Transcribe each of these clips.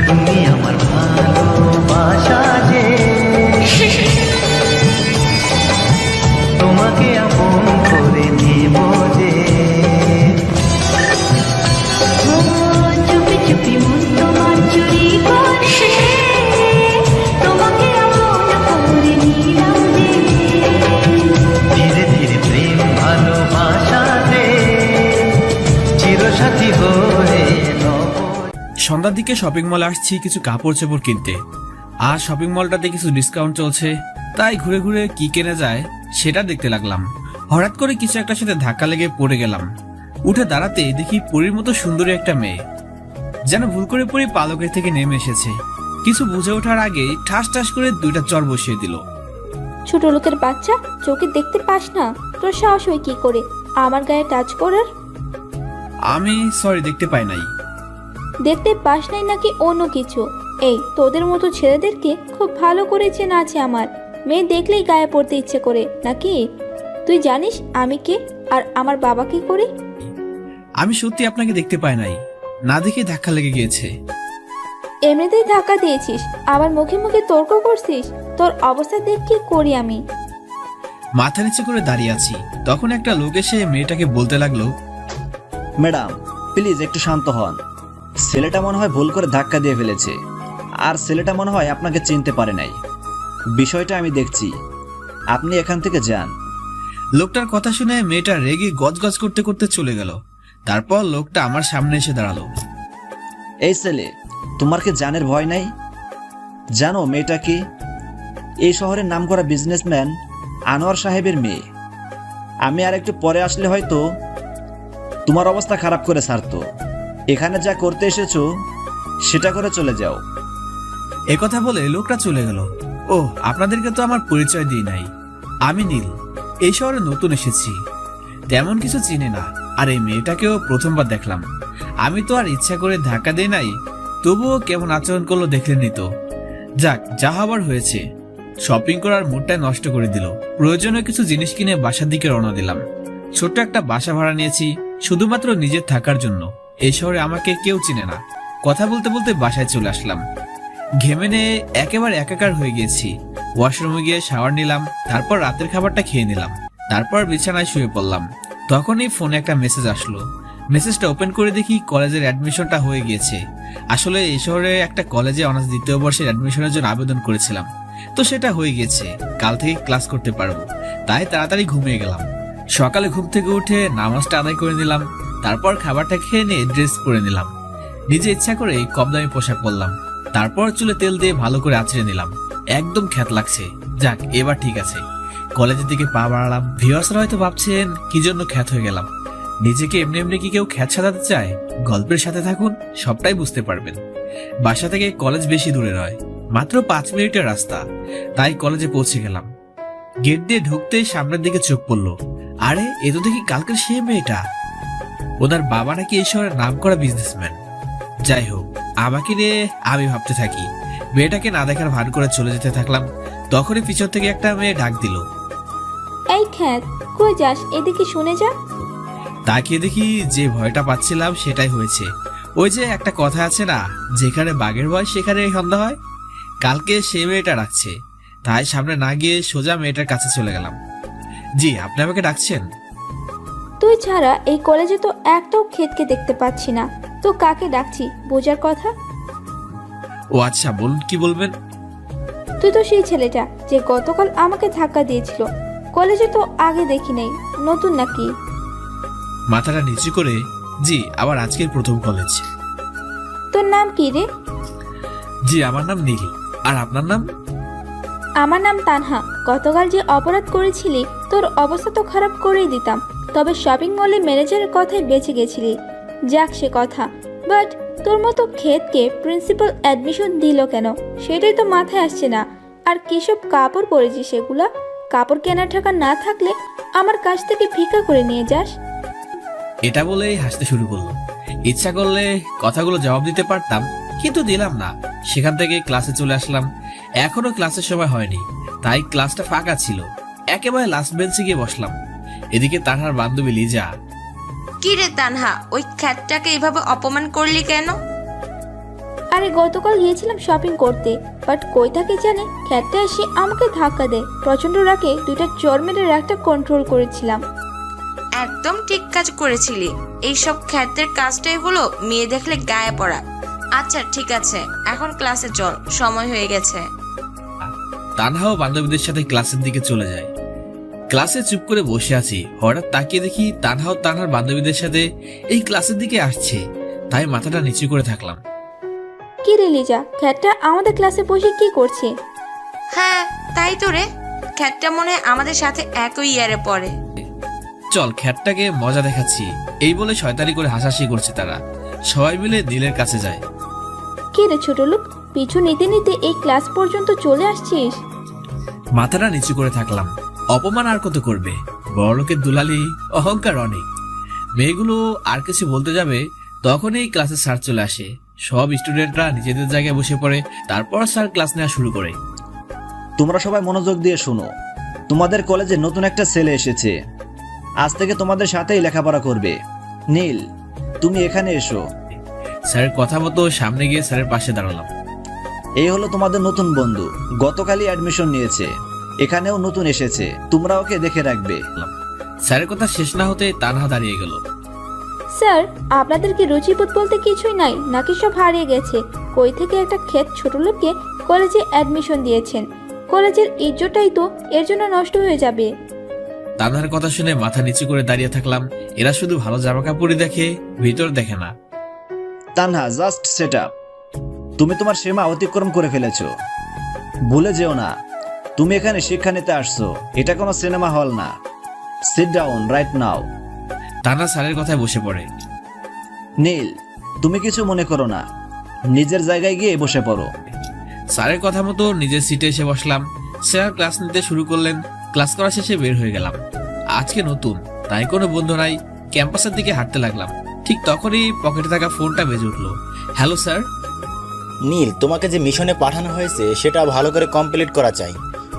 তুমি আমার ভালোবাসা যে, তোমাকে আপন করে নেব যে। ও চুপি চুপি মন তোমার চুরি করে, তোমাকে আপন করে নিলাম যে। ধীরে ধীরে প্রেম ভালোবাসাতে চিরসাথী হয়ে নব। সন্ধ্যার দিকে শপিং মলে আসছি কিছু কাপড় চোপড় কিনতে। আর শপিং মলটাতে কিছু ডিসকাউন্ট চলছে, তাই ঘুরে ঘুরে কি কেনা যায় সেটা দেখতে লাগলাম। হঠাৎ করে কিছু একটার সাথে ধাক্কা লেগে পড়ে গেলাম। উঠে দাঁড়াতে দেখি পরীর মতো সুন্দরী একটা মেয়ে, যেন ভুল করে পরী পালকের থেকে নেমে এসেছে। কিছু বুঝে ওঠার আগেই ঠাস ঠাস করে দুইটা চর বসিয়ে দিল। ছোট লোকের বাচ্চা, চোখে দেখতে পাস না? তোর সাহস হয় কি করে আমার গায়ে টাচ করার? আমি সরি, দেখতে পাই নাই। দেখতে পাস নাই নাকি অন্য কিছু? এই তোদের মতো ছেলেদেরকে খুব ভালো করে চেনা আছে আমার। মেয়ে দেখলেই গায়ে পড়তে ইচ্ছে করে নাকি? তুই জানিস আমি কে আর আমার বাবা কি করে? আমি সত্যি আপনাকে দেখতে পাই নাই, না দেখে ধাক্কা লেগে গিয়েছে। এমনিতেই ধাক্কা দিয়েছিস, আবার মুখে মুখে তর্ক করছিস। তোর অবস্থা দেখ কি করি আমি। মাথা নিচে করে দাঁড়িয়ে আছি, তখন একটা লোক এসে মেয়েটাকে বলতে লাগলো, ম্যাডাম প্লিজ একটু শান্ত হন। ছেলেটা মনে হয় ভুল করে ধাক্কা দিয়ে ফেলেছে, আর ছেলেটা মনে হয় আপনাকে চিনতে পারে নাই। বিষয়টা আমি দেখছি, আপনি এখান থেকে যান। লোকটার কথা শুনে মেয়েটা রেগে গজগজ করতে করতে চলে গেল। তারপর লোকটা আমার সামনে এসে দাঁড়ালো। এই ছেলে, তোমার কি জানের ভয় নাই? জানো মেয়েটা কি? এই শহরের নামকরা বিজনেসম্যান আনোয়ার সাহেবের মেয়ে। আমি আর একটু পরে আসলে হয়তো তোমার অবস্থা খারাপ করে ছাড়তো। এখানে যা করতে এসেছো সেটা করে চলে যাও। একথা বলে লোকটা চলে গেল। ও, আপনাদেরকে তো আমার পরিচয় দিই নাই। আমি নীল, এই শহরে নতুন এসেছি, তেমন কিছু চিনি না। আর এই মেয়েটাকেও প্রথমবার দেখলাম। আমি তো আর ইচ্ছা করে ধাক্কা দেই নাই, তবুও কেমন আচরণ করলো দেখলেনই তো। যাক, যা হবার হয়েছে। শপিং করার মুডটা নষ্ট করে দিল। প্রয়োজনীয় কিছু জিনিস কিনে বাসার দিকে রওনা দিলাম। ছোট্ট একটা বাসা ভাড়া নিয়েছি শুধুমাত্র নিজের থাকার জন্য। এই শহরে আমাকে কেউ চিনে না। কথা বলতে বলতে বাসায় চলে আসলাম। ঘেমে নিয়ে একেবারে একাকার হয়ে গিয়েছি। ওয়াশরুমে গিয়ে শাওয়ার নিলাম, তারপর রাতের খাবারটা খেয়ে নিলাম, তারপর বিছানায় শুয়ে পড়লাম। তখনই ফোনে একটা মেসেজ আসলো। মেসেজটা ওপেন করে দেখি কলেজের অ্যাডমিশনটা হয়ে গিয়েছে। আসলে এই শহরে একটা কলেজে অনার্স দ্বিতীয় বর্ষের অ্যাডমিশনের জন্য আবেদন করেছিলাম, তো সেটা হয়ে গেছে। কাল থেকে ক্লাস করতে পারবো, তাই তাড়াতাড়ি ঘুমিয়ে গেলাম। সকালে ঘুম থেকে উঠে নামাজটা আদায় করে নিলাম, তারপর খাবারটা খেয়ে নিয়ে ড্রেস পরে নিলাম। নিজে ইচ্ছা করে কম দামি পোশাক পরলাম, তারপর চুলে তেল দিয়ে ভালো করে আঁচড়ে নিলাম। একদম খ্যাত লাগছে। যাক, এবার ঠিক আছে। কলেজের দিকে পা বাড়ালাম। ভিউয়ার্সরা হয়তো ভাবছেন কি জন্য খ্যাত হয়ে গেলাম। নিজেকে এমনি এমনি কি কেউ খ্যাত সাজাতে চায়? গল্পের সাথে থাকুন, সবটাই বুঝতে পারবেন। বাসা থেকে কলেজ বেশি দূরে নয়, মাত্র 5 মিনিটের রাস্তা। তাই কলেজে পৌঁছে গেলাম। গেট দিয়ে ঢুকতেই সামনের দিকে চোখ পড়লো। আরে, এ তো দেখি কালকের সে মেয়েটা। ওনার বাবা নাকি এই শহরের নামকরা বিজনেসম্যান। যাই হোক, আমাকে নিয়ে আমি ভাবতে থাকি। মেয়েটাকে না দেখার ভান করে চলে যেতে থাকলাম। তখনই পিছন থেকে একটা মেয়ে ডাক দিল। এই খ্যাত, কই যাস? এদিকে শুনে যা। তাকিয়ে দেখি যে ভয়টা পাচ্ছিলাম সেটাই হয়েছে। ওই যে একটা কথা আছে না, যেখানে বাঘের ভয় সেখানে সন্ধ্যা হয়। কালকে সে মেয়েটা ডাকছে, তাই সামনে না গিয়ে সোজা মেয়েটার কাছে চলে গেলাম। জি, আপনি আমাকে ডাকছেন? তুই ছাড়া এই কলেজে তো একটাও ক্ষেতকে দেখতে পাচ্ছি না, তো কাকে ডাকছি বোঝার কথা। ও আচ্ছা, বলুন, কি বলবেন? তুই তো সেই ছেলেটা যে গতকাল আমাকে ধাক্কা দিয়েছিল। কলেজে তো আগে দেখি নাই, নতুন নাকি? মাথাটা নিচু করে, জি, আবার আজকের প্রথম কলেজ। তোর নাম কি রে? জি, আমার নাম নীল। আর আপনার নাম? আমার নাম তানহা। গতকাল যে অপরাধ করেছিলি তোর অবস্থা তো খারাপ করেই দিতাম, তবে শপিং মলে ম্যানেজারের কথায় বেঁচে গেছিলি। যাক সে কথা, বাট তোর মতো ক্ষেতকে প্রিন্সিপাল অ্যাডমিশন দিল কেন সেটাই তো মাথায় আসছে না। আর কিসব কাপড় পরেছিস সেগুলা? কাপড় কেনার টাকা না থাকলে আমার কাছ থেকে ভিক্ষা করে নিয়ে যাস। এটা বলেই হাসতে শুরু করলো। ইচ্ছা করলে কথাগুলো জবাব দিতে পারতাম, কিন্তু দিলাম না। সেখান থেকে ক্লাসে চলে আসলাম। এখনো ক্লাসের সময় হয়নি, তাই ক্লাসটা ফাঁকা ছিল। একেবারে লাস্ট বেঞ্চে গিয়ে বসলাম। এদিকে তানহার বান্ধবী লিজা। কি রে তানহা, ওই খ্যাতটাকে এভাবে অপমান করলি কেন? আরে গতকাল গিয়েছিলাম শপিং করতে, বাট কই থাকে জানে খ্যাটটা এসে আমাকে ধাক্কা দেয়। প্রচণ্ড রাগে দুইটা চর মেরে রাগটা কন্ট্রোল করেছিলাম। একদম ঠিক কাজ করেছিলি। এইসব খ্যাতের কাজটাই হলো মেয়ে দেখলে গায়ে পড়া। আচ্ছা ঠিক আছে, এখন ক্লাসে চল, সময় হয়ে গেছে। তানহাও বান্ধবীদের সাথে ক্লাসের দিকে চলে যায়। ক্লাসে চুপ করে বসে আছি, হঠাৎ তাকিয়ে দেখি তানহাও তানহার বান্ধবীদের সাথে এই ক্লাসের দিকে আসছে। তাই মাথাটা নিচু করে থাকলাম। কি রে লিজা, খ্যাটটা আমাদের ক্লাসে বসে কি করছে? হ্যাঁ তাই তো রে, খ্যাতটা মনে হয় আমাদের সাথে একই ইয়ারে পড়ে। চল খ্যাটটাকে মজা দেখাচ্ছি, এই বলে শয়তানি করে হাসাহাসি করছে তারা। সবাই মিলে নীলের কাছে যায়। কি রে ছোট লোক, পিছু নিতে নিতে এই ক্লাস পর্যন্ত চলে আসছিস? মাথাটা নিচু করে থাকলাম। অপমান আর কত করবে, বড়লোকের দুলালি, অহংকার অনেক। মেয়েগুলো আর কিছু বলতে যাবে তখনই ক্লাসে স্যার চলে আসে। সব স্টুডেন্টরা নিজেদের জায়গায় বসে পড়ে। তারপর স্যার ক্লাস নেওয়া শুরু করে। তোমরা সবাই মনোযোগ দিয়ে শোনো। তোমাদের কলেজে নতুন একটা ছেলে এসেছে, আজ থেকে তোমাদের সাথেই লেখাপড়া করবে। নীল, তুমি এখানে এসো। স্যারের কথা মতো সামনে গিয়ে স্যারের পাশে দাঁড়ালাম। এই হলো তোমাদের নতুন বন্ধু, গতকালই অ্যাডমিশন নিয়েছে, এখানেও নতুন এসেছে, তোমরা ওকে দেখে রাখবে। স্যারের কথা শেষ না হতে তানহা দাঁড়িয়ে গেল। স্যার, আপনাদের কি রুচিবোধ বলতে কিছুই নাই নাকি সব হারিয়ে গেছে? কই থেকে একটা ক্ষেত ছোট লোককে কলেজে অ্যাডমিশন দিয়েছেন? কলেজের ইজ্জতটাই তো এর জন্য নষ্ট হয়ে যাবে। তানহার কথা শুনে মাথা নিচু করে দাঁড়িয়ে থাকলাম। এরা শুধু ভালো জামা কাপড়ই দেখে, ভিতর দেখে না। Tanha, just set up. তুমি তোমার সীমা অতিক্রম করে ফেলেছো। ভুলে যেও না, তুমি এখানে শিক্ষা নিতে আসছো, এটা কোনো সিনেমা হল না। Sit down right now. Tanha স্যারের কথায় বসে পড়ে। নীল, তুমি কিছু মনে করো না, নিজের জায়গায় গিয়ে বসে পড়ো। স্যারের কথা মতো নিজের সিটে এসে বসলাম। স্যার ক্লাস নিতে শুরু করলেন। ক্লাস করা শেষে বের হয়ে গেলাম। আজকে নতুন, তাই কোনো বন্ধু নাই। ক্যাম্পাসের দিকে হাঁটতে লাগলাম। ঠিক তখনই পকেটে থাকা ফোনটা বেজে উঠলো। Hello sir. নীল, তোমাকে যে মিশনে পাঠানো হয়েছে সেটা ভালো করে কমপ্লিট করা চাই।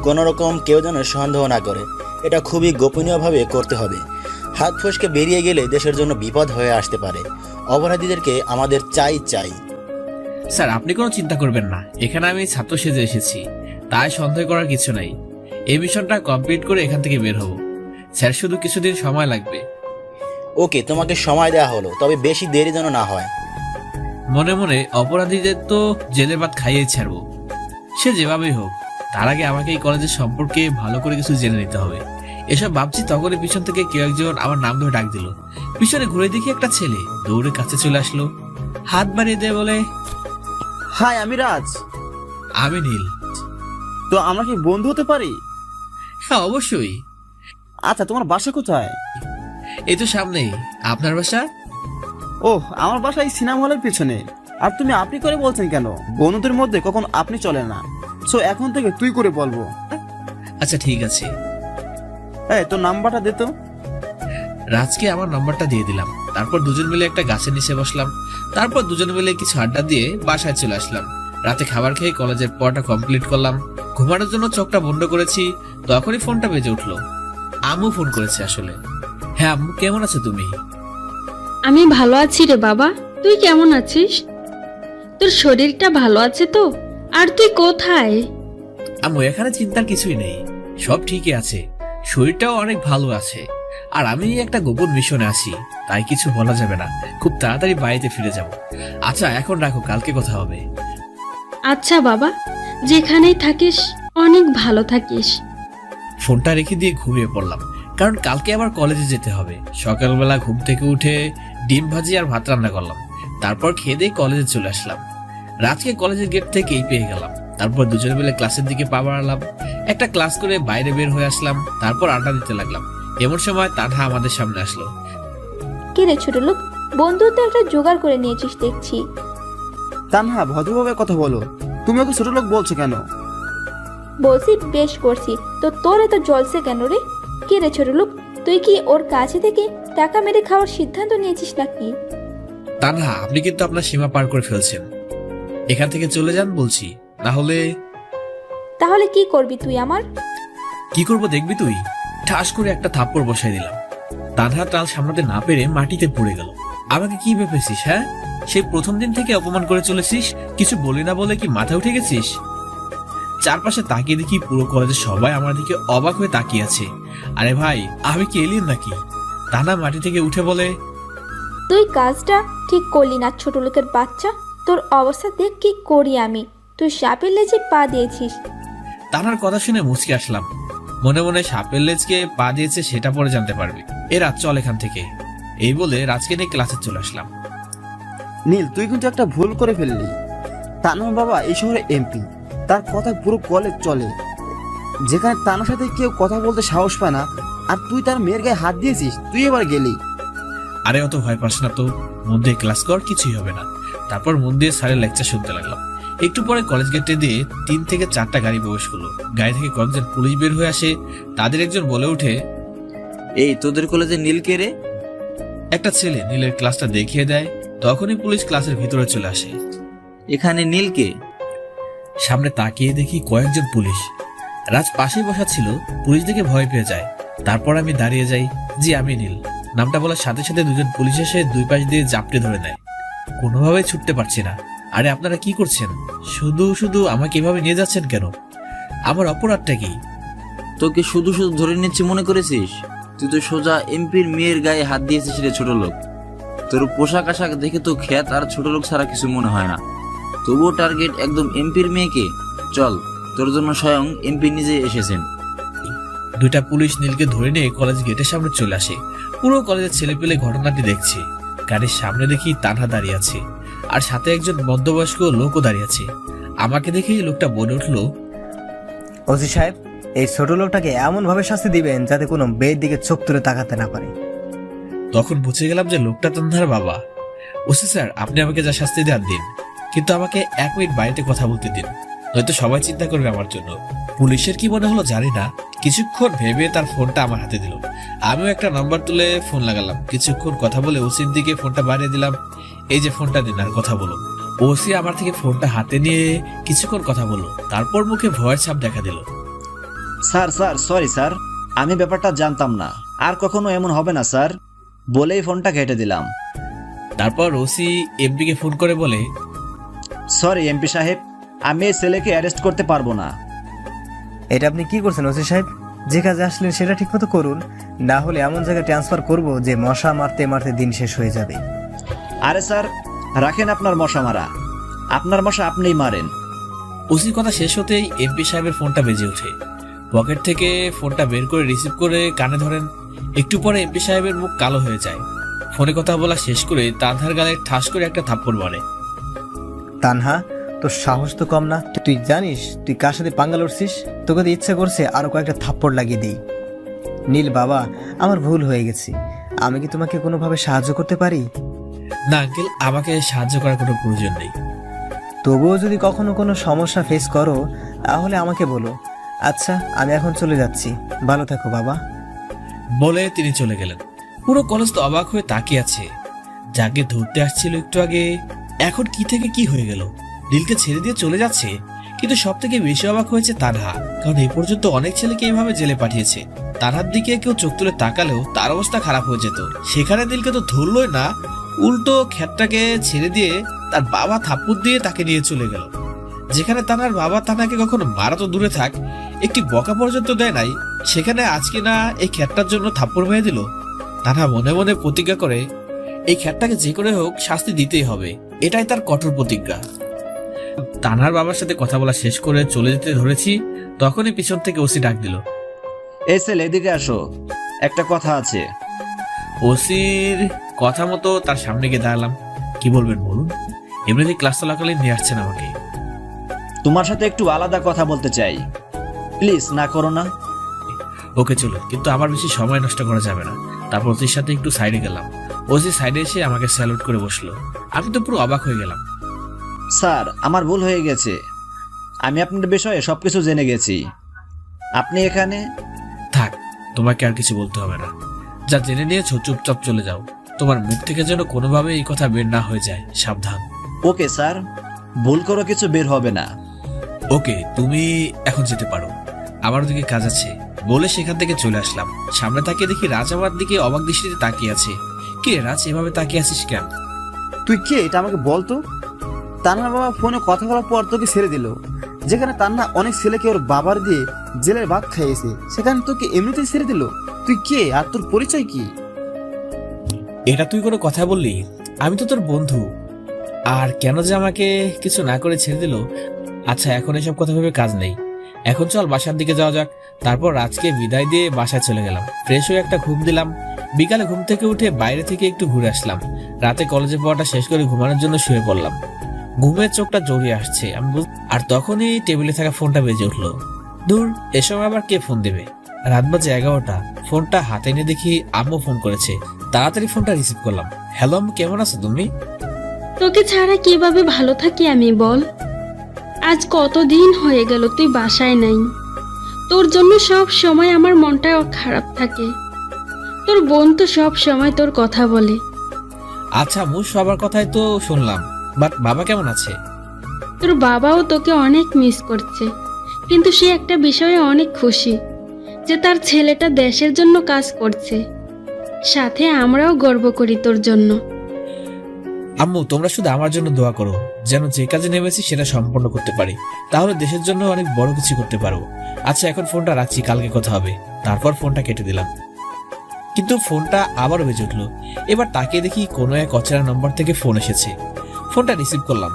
কোনো রকম কেউ যেন সন্দেহ না করে। এটা খুবই গোপনীয়ভাবে করতে হবে। হাত ফসকে বেরিয়ে গেলে দেশের জন্য বিপদ হয়ে আসতে পারে। অপরাধীদেরকে আমাদের চাই। স্যার আপনি কোনো চিন্তা করবেন না, এখানে আমি ছাত্র সেজে এসেছি, তাই সন্দেহ করার কিছু নাই। এই মিশনটা কমপ্লিট করে এখান থেকে বের হব। স্যার শুধু কিছুদিন সময় লাগবে। ওকে, তোমাকে সময় দেওয়া হলো, তবে বেশি দেরি যেন না হয়। মনে মনে অপরাধীদের তো জেলে ভাত খাইয়ে ছাড়বো, সে যেভাবেই হোক। তার আগে আমাকে এই কলেজের সম্পর্কে ভালো করে কিছু জেনে নিতে হবে। এসব ভাবছি তখনই পিছন থেকে কেউ একজন আমার নাম ধরে ডাক দিল। পিছনে ঘুরে দেখি একটা ছেলে দৌড়ে কাছে চলে আসলো, হাত বাড়িয়ে দিয়ে বলে, হাই, আমি রাজ। আমি নীল। তো আমরা কি বন্ধু হতে পারি? হ্যাঁ অবশ্যই। আচ্ছা, তোমার বাসা কোথায়? এই তো সামনেই। আপনার বাসা? ওহ, আমার বাসা এই সিনেমা হলের পিছনে। আর তুমি আপনি করে বলছেন কেন? বন্ধুদের মধ্যে কখন আপনি চলে না। সো এখন থেকে তুই করে বলবো। আচ্ছা ঠিক আছে। এই, তোর নাম্বারটা দে তো। রাজকে আমার নাম্বারটা দিয়ে দিলাম। তারপর দুজন মিলে একটা গাছের নিচে বসলাম। তারপর দুজন মিলে কিছু আড্ডা দিয়ে বাসায় চলে আসলাম। রাতে খাবার খেয়ে কলেজের পড়াটা কমপ্লিট করলাম। ঘুমানোর জন্য চোখটা বন্ধ করেছি, তখনই ফোনটা বেজে উঠলো। আম্মু ফোন করেছে আসলে। হ্যাঁ আম্মু, কেমন আছো তুমি? আমি ভালো আছি রে বাবা, তুই কেমন আছিস? তোর শরীরটা ভালো আছে তো? আর তুই কোথায়? আম্মু এখানে চিন্তার কিছুই নেই, সব ঠিকই আছে। শরীরটাও অনেক ভালো আছে। আর আমি একটা গোপন মিশনে আছি, তাই কিছু বলা যাবে না। খুব তাড়াতাড়ি বাড়িতে ফিরে যাব। আচ্ছা এখন রাখো, কালকে কথা হবে। আচ্ছা বাবা, যেখানেই থাকিস অনেক ভালো থাকিস। ফোনটা রেখে দিয়ে ঘুমিয়ে পড়লাম, কারণ কালকে আবার কলেজে যেতে হবে। সকালবেলা ঘুম থেকে উঠে ডিম ভাজি আর ভাত রান্না করলাম। তারপর খেয়ে দিয়ে কলেজে চলে আসলাম। রাজকে কলেজের গেট থেকেই পেয়ে গেলাম। তারপর দুজনে মিলে ক্লাসের দিকে পা বাড়ালাম। একটা ক্লাস করে বাইরে বের হয়ে আসলাম। তারপর আড্ডা দিতে লাগলাম। এমন সময় তানহা আমাদের সামনে আসলো। কি রে ছোট লোক, বন্ধুত্ব একটা জোগাড় করে নিয়েছিস দেখছি। তানহা, ভদ্রভাবে কথা বলো। তুমি ওকে ছোট লোক বলছো কেন? বলছি বেশ করছি, তো তোর এত জলসে কেন রে? কি রে ছোট লোক, তুই কি ওর কাছে থেকে টাকা মেরে খাওয়ার সিদ্ধান্ত নিয়েছিস নাকি? তানহা, আপনি কিন্তু আপনার সীমা পার করে ফেলছেন। এখান থেকে চলে যান বলছি, না হলে। তাহলে কি করবি তুই আমার? কি করব দেখবি তুই। ঠাস করে একটা থাপ্পড় বসাই দিলাম। তানহা টাল সামলাতে না পেরে মাটিতে পড়ে গেল। আমাকে কি ভেবেছিস? হ্যাঁ, সেই প্রথম দিন থেকে অপমান করে চলেছিস, কিছু বলি না বলে কি মাথা উঠে গেছিস? চারপাশে তাকিয়ে দেখি পুরো কলেজের সবাই আমার দিকে অবাক হয়ে তাকিয়ে আছে। আরে ভাই, আমি কি এলিয়েন নাকি? তানা মাটি থেকে উঠে বলে, তুই কাজটা ঠিক করলি না ছোট লোকের বাচ্চা। তোর অবস্থা দেখ কি করি আমি। তুই সাপের লেজে পা দিয়েছিস। তানার কথা শুনে মুচকে আসলাম। মনে মনে সাপের লেজকে পা দিয়েছে সেটা পরে জানতে পারবি। রাত চল এখান থেকে। এই বলে রাজকে নিয়ে ক্লাসে চলে আসলাম। নীল, তুই কিন্তু একটা ভুল করে ফেললি। তানহার বাবা এই শহরে এমপি, তার কথা পুরো কলেজ চলে। যেখানে তানার সাথে কেউ কথা বলতে সাহস পায় না, আর তুই তার মেয়ের গায়ে হাত দিয়েছিস, তুই এবার গেলি। আরে অত ভয় পাস না তো, মন দিয়ে ক্লাস কর, কিছুই হবে না। তারপর মন দিয়ে স্যারের লেকচার শুনতে লাগলাম। একটু পরে কলেজ গেটে দিয়ে 3 থেকে 4টা গাড়ি প্রবেশ করলো। গাড়ি থেকে কয়েকজন পুলিশ বের হয়ে আসে। তাদের একজন বলে ওঠে, এই তোদের কলেজে নীল কে রে? একটা ছেলে নীলের ক্লাসটা দেখিয়ে দেয়। তখনই পুলিশ ক্লাসের ভিতরে চলে আসে। এখানে নীল কে? সামনে তাকিয়ে দেখি কয়েকজন পুলিশ। রাজ পাশেই বসা ছিল। পুলিশ দেখে ভয় পেয়ে যায়। তারপর আমি দাঁড়িয়ে যাই। জি, আমি নীল। নামটা বলার সাথে সাথে দুজন পুলিশ এসে 2 পাশ দিয়ে জাপটে ধরে নেয়। কোনোভাবে ছুটতে পারছি না। আরে আপনারা কি করছেন? শুধু শুধু আমাকে এভাবে নিয়ে যাচ্ছেন কেন? আমার অপরাধটা কি? তোকে শুধু শুধু ধরে নিচ্ছি মনে করেছিস? তুই তো সোজা এমপির মেয়ের গায়ে হাত দিয়েছিস রে ছোট লোক। তোর পোশাক আশাক দেখে তো খ্যাত আর ছোট লোক ছাড়া কিছু মনে হয় না। তবুও টার্গেট একদম এমপির মেয়েকে। চল, তোর জন্য স্বয়ং এমপি নিজে এসেছেন। 2টা পুলিশ নীলকে ধরে নিয়ে কলেজ গেটের সামনে চলে আসে। পুরো কলেজের ছেলে পেলে ঘটনাটি দেখছে। গাড়ির সামনে দেখি তানহা দাঁড়িয়ে আছে, আর সাথে একজন মধ্যবয়স্ক লোকও দাঁড়িয়ে আছে। আমাকে দেখেই লোকটা বলে উঠলো, ওসি সাহেব, এই ছোট লোকটাকে এমন ভাবে শাস্তি দিবেন যাতে কোনো মেয়ের দিকে চোখ তুলে তাকাতে না পারে। তখন বুঝে গেলাম যে লোকটা তানহার বাবা। ওসি স্যার, আপনি আমাকে যা শাস্তি দেন দিন, কিন্তু আমাকে 1 মিনিট বাড়িতে কথা বলতে দিন, নয়তো সবাই চিন্তা করবে আমার জন্য। পুলিশের কি মনে হলো জানি না, কিছুক্ষণ ভেবে তার ফোনটা আমার হাতে দিল। আমিও একটা নাম্বার তুলে ফোন লাগালাম। কিছুক্ষণ কথা বলে ওসির দিকে ফোনটা বাড়িয়ে দিলাম। এই যে ফোনটা দিন আর কথা বলো। ওসি আমার থেকে ফোনটা হাতে নিয়ে কিছুক্ষণ কথা বললো। তারপর মুখে ভয়ের ছাপ দেখা দিল। স্যার স্যার সরি স্যার, আমি ব্যাপারটা জানতাম না, আর কখনো এমন হবে না স্যার, বলেই ফোনটা কেটে দিলাম। তারপর ওসি এমপি কে ফোন করে বলে, সরি এমপি সাহেব, আমি এই ছেলেকে অ্যারেস্ট করতে পারবো না। এটা আপনি কি করছেন ওসি সাহেব? যে কাজে আসলেন সেটা ঠিক মতো করুন, না হলে এমন জায়গায় ট্রান্সফার করব যে মশা মারতে মারতে দিন শেষ হয়ে যাবে। আরে স্যার, রাখেন আপনার মশা মারা, আপনার মশা আপনিই মারেন। ওসির কথা শেষ হতেই এমপি সাহেবের ফোনটা বেজে ওঠে। পকেট থেকে ফোনটা বের করে রিসিভ করে কানে ধরেন। একটু পরে এমপি সাহেবের মুখ কালো হয়ে যায়। ফোনে কথা বলা শেষ করে তানহার গালে ঠাস করে একটা থাপ্পড় মারে। তানহা, তোর সাহস তো কম না। তুই জানিস তুই কার সাথে পাঙ্গা লড়ছিস? তোকে তো ইচ্ছে করছে আরো কয়েকটা থাপ্পড় লাগিয়ে দিই। নীল বাবা, আমার ভুল হয়ে গেছে। আমি কি তোমাকে কোনোভাবে সাহায্য করতে পারি? না আঙ্কেল, আমাকে সাহায্য করার কোনো প্রয়োজন নেই। তবুও যদি কখনো কোনো সমস্যা ফেস করো তাহলে আমাকে বলো। আচ্ছা, আমি এখন চলে যাচ্ছি। ভালো থাকো বাবা। বলে তিনি চলে গেলেন। পুরো কলেজ তো অবাক হয়ে তাকিয়ে আছে। যাকে ধরতে আসছিল একটু আগে, এখন কি থেকে কি হয়ে গেল? নীলকে ছেড়ে দিয়ে চলে যাচ্ছে। কিন্তু সব থেকে বেশি অবাক হয়েছে তানহা, কারণ এই পর্যন্ত অনেক ছেলেকে এইভাবে জেলে পাঠিয়েছে। তানহার দিকে কেউ চোখ তুলে তাকালেও তার অবস্থা খারাপ হয়ে যেত। সেখানে নীলকে তো ধরলই না, উল্টো খ্যাতটাকে ছেড়ে দিয়ে তার বাবা থাপ্পড় দিয়ে তাকে নিয়ে চলে গেল। যেখানে তানহার বাবা তানাকে কখনো মারা তো দূরে থাক, একটি বকা পর্যন্ত দেয় নাই, সেখানে আজকে না এই খ্যাতটার জন্য থাপ্পড় মেরে দিল। তানহা মনে মনে প্রতিজ্ঞা করে এই খ্যাতটাকে যে করে হোক শাস্তি দিতেই হবে। এটাই তার কঠোর প্রতিজ্ঞা। তানহার বাবার সাথে কথা বলা শেষ করে চলে যেতে ধরেছি, তখনই পিছন থেকে ওসি ডাক দিল, এই ছেলে এদিকে আসো, একটা কথা আছে। ওসির কথা মতো তার সামনে গিয়ে দাঁড়ালাম। কি বলবেন বলুন? এমনিতে ক্লাস চলাকালীন নিয়ে আসছেন আমাকে। তোমার সাথে একটু আলাদা কথা বলতে চাই, প্লিজ না করো না। ওকে চলো, কিন্তু আমার বেশি সময় নষ্ট করা যাবে না। তারপর ওসির সাথে একটু সাইডে গেলাম। ওসি সাইডে এসে আমাকে স্যালুট করে বসলো। আমি তো পুরো অবাক হয়ে গেলাম। স্যার, আমার ভুল হয়ে গেছে, আমি আপনার বিষয়ে সবকিছু জেনে গেছি। আপনি এখানে থাক, তোমাকে আর কিছু বলতে হবে না। যা জেনে নিয়েছো চুপচাপ চলে যাও। তোমার মুখ থেকে যেন কোনোভাবে এই কথা বের না হয়ে যায়, সাবধান। ওকে স্যার, ভুল করে কিছু বের হবে না। ওকে, তুমি এখন যেতে পারো, আমার দিকে কাজ আছে বলে সেখান থেকে চলে আসলাম। সামনে তাকিয়ে দেখি রাজ আমার দিকে অবাক দৃষ্টিতে তাকিয়ে আছে। কি রে রাজ, এভাবে তাকিয়ে আছিস কেন? তুই কে এটা আমাকে বলতো। তান্নার বাবা ফোনে কথা বলার পর তোকে ছেড়ে দিল, যেখানে তান্না অনেক ছেলেকে ওর বাবার দিয়ে জেলের ভাত খাইয়েছে, সেখানে তোকে এমনিতেই ছেড়ে দিল। তুই কে আর তোর পরিচয় কি? এটা তুই কোনো কথা বললি? আমি তো তোর বন্ধু। আর কেন যে আমাকে কিছু না করে ছেড়ে দিল? আচ্ছা, এখন এসব কথা ভেবে কাজ নেই। এখন চল বাসার দিকে যাওয়া যাক। তারপর রাজকে বিদায় দিয়ে বাসায় চলে গেলাম। ফ্রেশ হয়ে একটা ঘুম দিলাম। বিকালে ঘুম থেকে উঠে বাইরে থেকে একটু ঘুরে আসলাম। রাতে কলেজে পড়াটা শেষ করে ঘুমানোর জন্য শুয়ে পড়লাম। ঘুমের চোখটা জড়িয়ে আসছে আর তখনই টেবিলে থাকা ফোনটা বেজে উঠলো। দূর, এসব আবার কে ফোন দেবে? রাত বাজে 11টা। ফোনটা হাতে নিয়ে দেখি আম্মু ফোন করেছে। তাড়াতাড়ি ফোনটা রিসিভ করলাম। হ্যালো আম্মু, কেমন আছো তুমি? তোকে ছাড়া কিভাবে ভালো থাকি আমি বল। আজ কতদিন হয়ে গেল তুই বাসায় নাই। তোর জন্য সব সময় আমার মনটা খারাপ থাকে। তোর বোন তো সব সময় তোর কথা বলে। আচ্ছা আম্মু, সবার কথাই তো শুনলাম, বাট বাবা কেমন আছে? তোর বাবাও তোকে অনেক মিস করছে, কিন্তু সে একটা বিষয়ে অনেক খুশি যে তার ছেলেটা দেশের জন্য কাজ করছে। সাথে আমরাও গর্ব করি তোর জন্য। আম্মু, তোমরা শুধু আমার জন্য দোয়া করো, যেন যে কাজে নেমেছি সেটা সম্পন্ন করতে পারি। তাহলে দেশের জন্য অনেক বড় কিছু করতে পারবো। আচ্ছা, এখন ফোনটা রাখছি, কালকে কথা হবে। তারপর ফোনটা কেটে দিলাম। কিন্তু ফোনটা আবার বেজে উঠলো। এবার তাকিয়ে দেখি কোনো এক অচেনা নম্বর থেকে ফোন এসেছে। ফোনটা রিসিভ করলাম।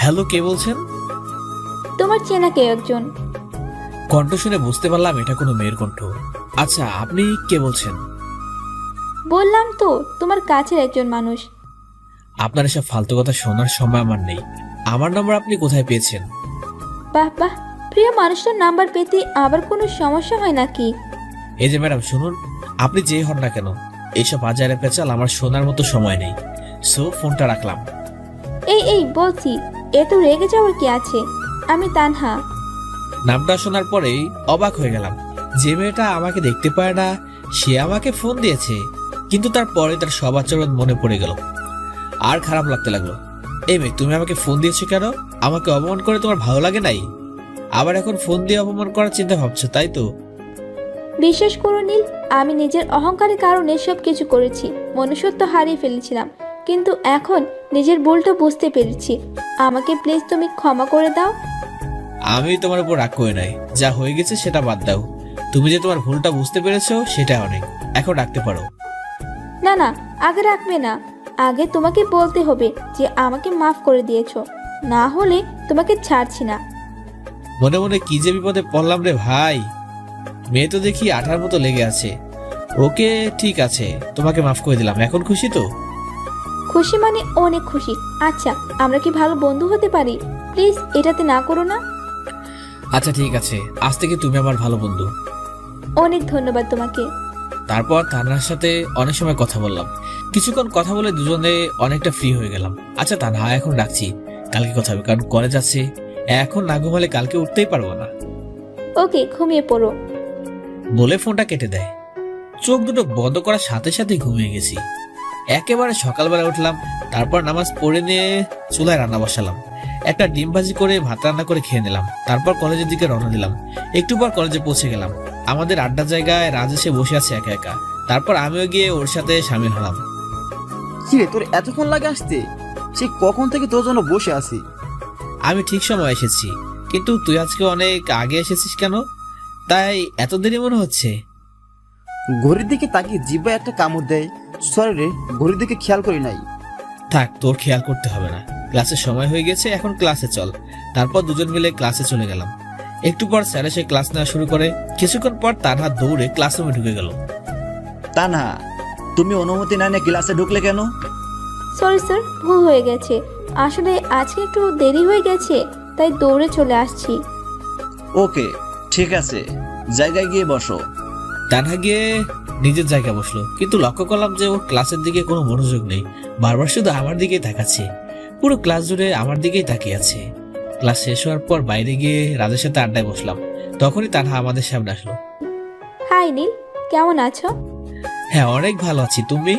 হ্যালো, কে বলছেন? তোমার চেনা কেউ একজন। কণ্ঠ শুনে বুঝতে পারলাম এটা কোনো মেয়ের কণ্ঠ। আচ্ছা, আপনি কে বলছেন? বললাম তো, তোমার কাছের একজন মানুষ। আপনার এসব ফালতু কথা শোনার সময় আমার নেই। আমার নম্বর আপনি কোথায় পেয়েছেন? বাহ বাহ, প্রিয় মানুষটার নাম্বার পেতে আবার কোনো সমস্যা হয় নাকি? এই যে ম্যাডাম শুনুন, আপনি যে হন না কেন, এইসব আজারে পেঁচাল আমার শোনার মতো সময় নেই। সো ফোনটা রাখলাম। এই বলছি, এত রেগে যাওয়ার কি আছে? আমি তানহা। নামটা শোনার পরেই অবাক হয়ে গেলাম। যে মেয়েটা আমাকে দেখতে পায় না সে আমাকে ফোন দিয়েছে। কিন্তু তারপরে তার সব আচরণ মনে পড়ে গেল। আর খারাপ লাগতে লাগলো। এই মেয়ে, তুমি আমাকে ফোন দিয়েছো কেন? আমাকে অপমান করে তোমার ভালো লাগে নাই? আবার এখন ফোন দিয়ে অপমান করার চিন্তা ভাবছো, তাই তো? বিশ্বাস করো নীল, আমি নিজের অহংকারের কারণে সব কিছু করেছি। মনুষ্যত্ব হারিয়ে ফেলেছিলাম, কিন্তু এখন নিজের ভুলটা বুঝতে পেরেছি। আমাকে প্লিজ তুমি ক্ষমা করে দাও। আমি তোমার উপর রাগ করে নাই। যা হয়ে গেছে সেটা বাদ দাও। তুমি যে তোমার ভুলটা বুঝতে পেরেছো সেটা অনেক। এখন রাখতে পারো। না না, আগে রাখবে না। আগে তোমাকে বলতে হবে যে আমাকে মাফ করে দিয়েছো, না হলে তোমাকে ছাড়ছি না। মনে মনে কি যে বিপদে পড়লাম রে ভাই। মেয়ে তো দেখি আঠার মতো লেগে আছে। ওকে, ঠিক আছে, তোমাকে মাফ করে দিলাম। এখন খুশি তো? খুশি মানে অনেক খুশি। আচ্ছা, আমরা কি ভালো বন্ধু হতে পারি? প্লিজ এটাতে না করো না। আচ্ছা ঠিক আছে, আজ থেকে তুমি আমার ভালো বন্ধু। অনেক ধন্যবাদ তোমাকে। তারপর তানহার সাথে অনেক সময় কথা বললাম। কিছুক্ষণ কথা বলে দুজনে অনেকটা ফ্রি হয়ে গেলাম। আচ্ছা তানহা, এখন রাখছি, কালকে কথা হবে, কারণ কলেজ আছে। এখন না ঘুমালে কালকে উঠতেই পারবো না। ওকে, ঘুমিয়ে পড়ো। বলে ফোনটা কেটে দেয়। চোখ দুটো বন্ধ করার সাথে সাথে ঘুমিয়ে গেছি। একেবারে সকালবেলা উঠলাম। তারপর নামাজ পড়ে নিয়ে চুলায় রান্না বসালাম। একটা ডিম ভাজি করে ভাত রান্না করে খেয়ে নিলাম। তারপর কলেজের দিকে রওনা দিলাম। একটু পর কলেজে পৌঁছে গেলাম। আমাদের আড্ডা জায়গায় রাজ এসে বসে আছে একা একা। তারপর আমিও গিয়ে ওর সাথে সামিল হলাম। কিরে, তোর এতক্ষণ লাগে আসতে? সে কখন থেকে তোর জন্য বসে আছি। আমি ঠিক সময় এসেছি, কিন্তু তুই আজকে অনেক আগে এসেছিস কেন? তাই এত দেরি মনে হচ্ছে? ঘড়ির দিকে তাকিয়ে জিব্বায় একটা কামড় দেয়। সরি রে, ঘড়ির দিকে খেয়াল করি নাই। থাক, তোর খেয়াল করতে হবে না। ক্লাসের সময় হয়ে গেছে, এখন ক্লাসে চল। তারপর দুজন মিলে ক্লাসে চলে গেলাম। একটু পর স্যার এসে ক্লাস নেওয়া শুরু করে। কিছুক্ষণ পর তানহা দৌড়ে ক্লাসরুমে ঢুকে গেল। তানহা, তুমি অনুমতি না নিয়ে ক্লাসে ঢুকলে কেন? সরি স্যার, ভুল হয়ে গেছে। আসলে আজকে একটু দেরি হয়ে গেছে, তাই দৌড়ে চলে আসছি। ওকে, ঠিক আছে, জায়গায় গিয়ে বসো। তানহা গিয়ে নিজের জায়গায় বসলো, কিন্তু লক্ষ্য করলাম যে ওর ক্লাসের দিকে কোনো মনোযোগ নেই। বারবার শুধু আমার দিকেই তাকাচ্ছে। পুরো ক্লাস জুড়ে আমার দিকেই তাকিয়ে আছে। ক্লাস শেষ হওয়ার পর বাইরে গিয়ে রাজের সাথে আড্ডায় বসলাম। তখনই তানহা আমাদের সামনে আসলো। হাই নীল, কেমন আছো? হ্যাঁ, অনেক ভালো আছি। তুমি?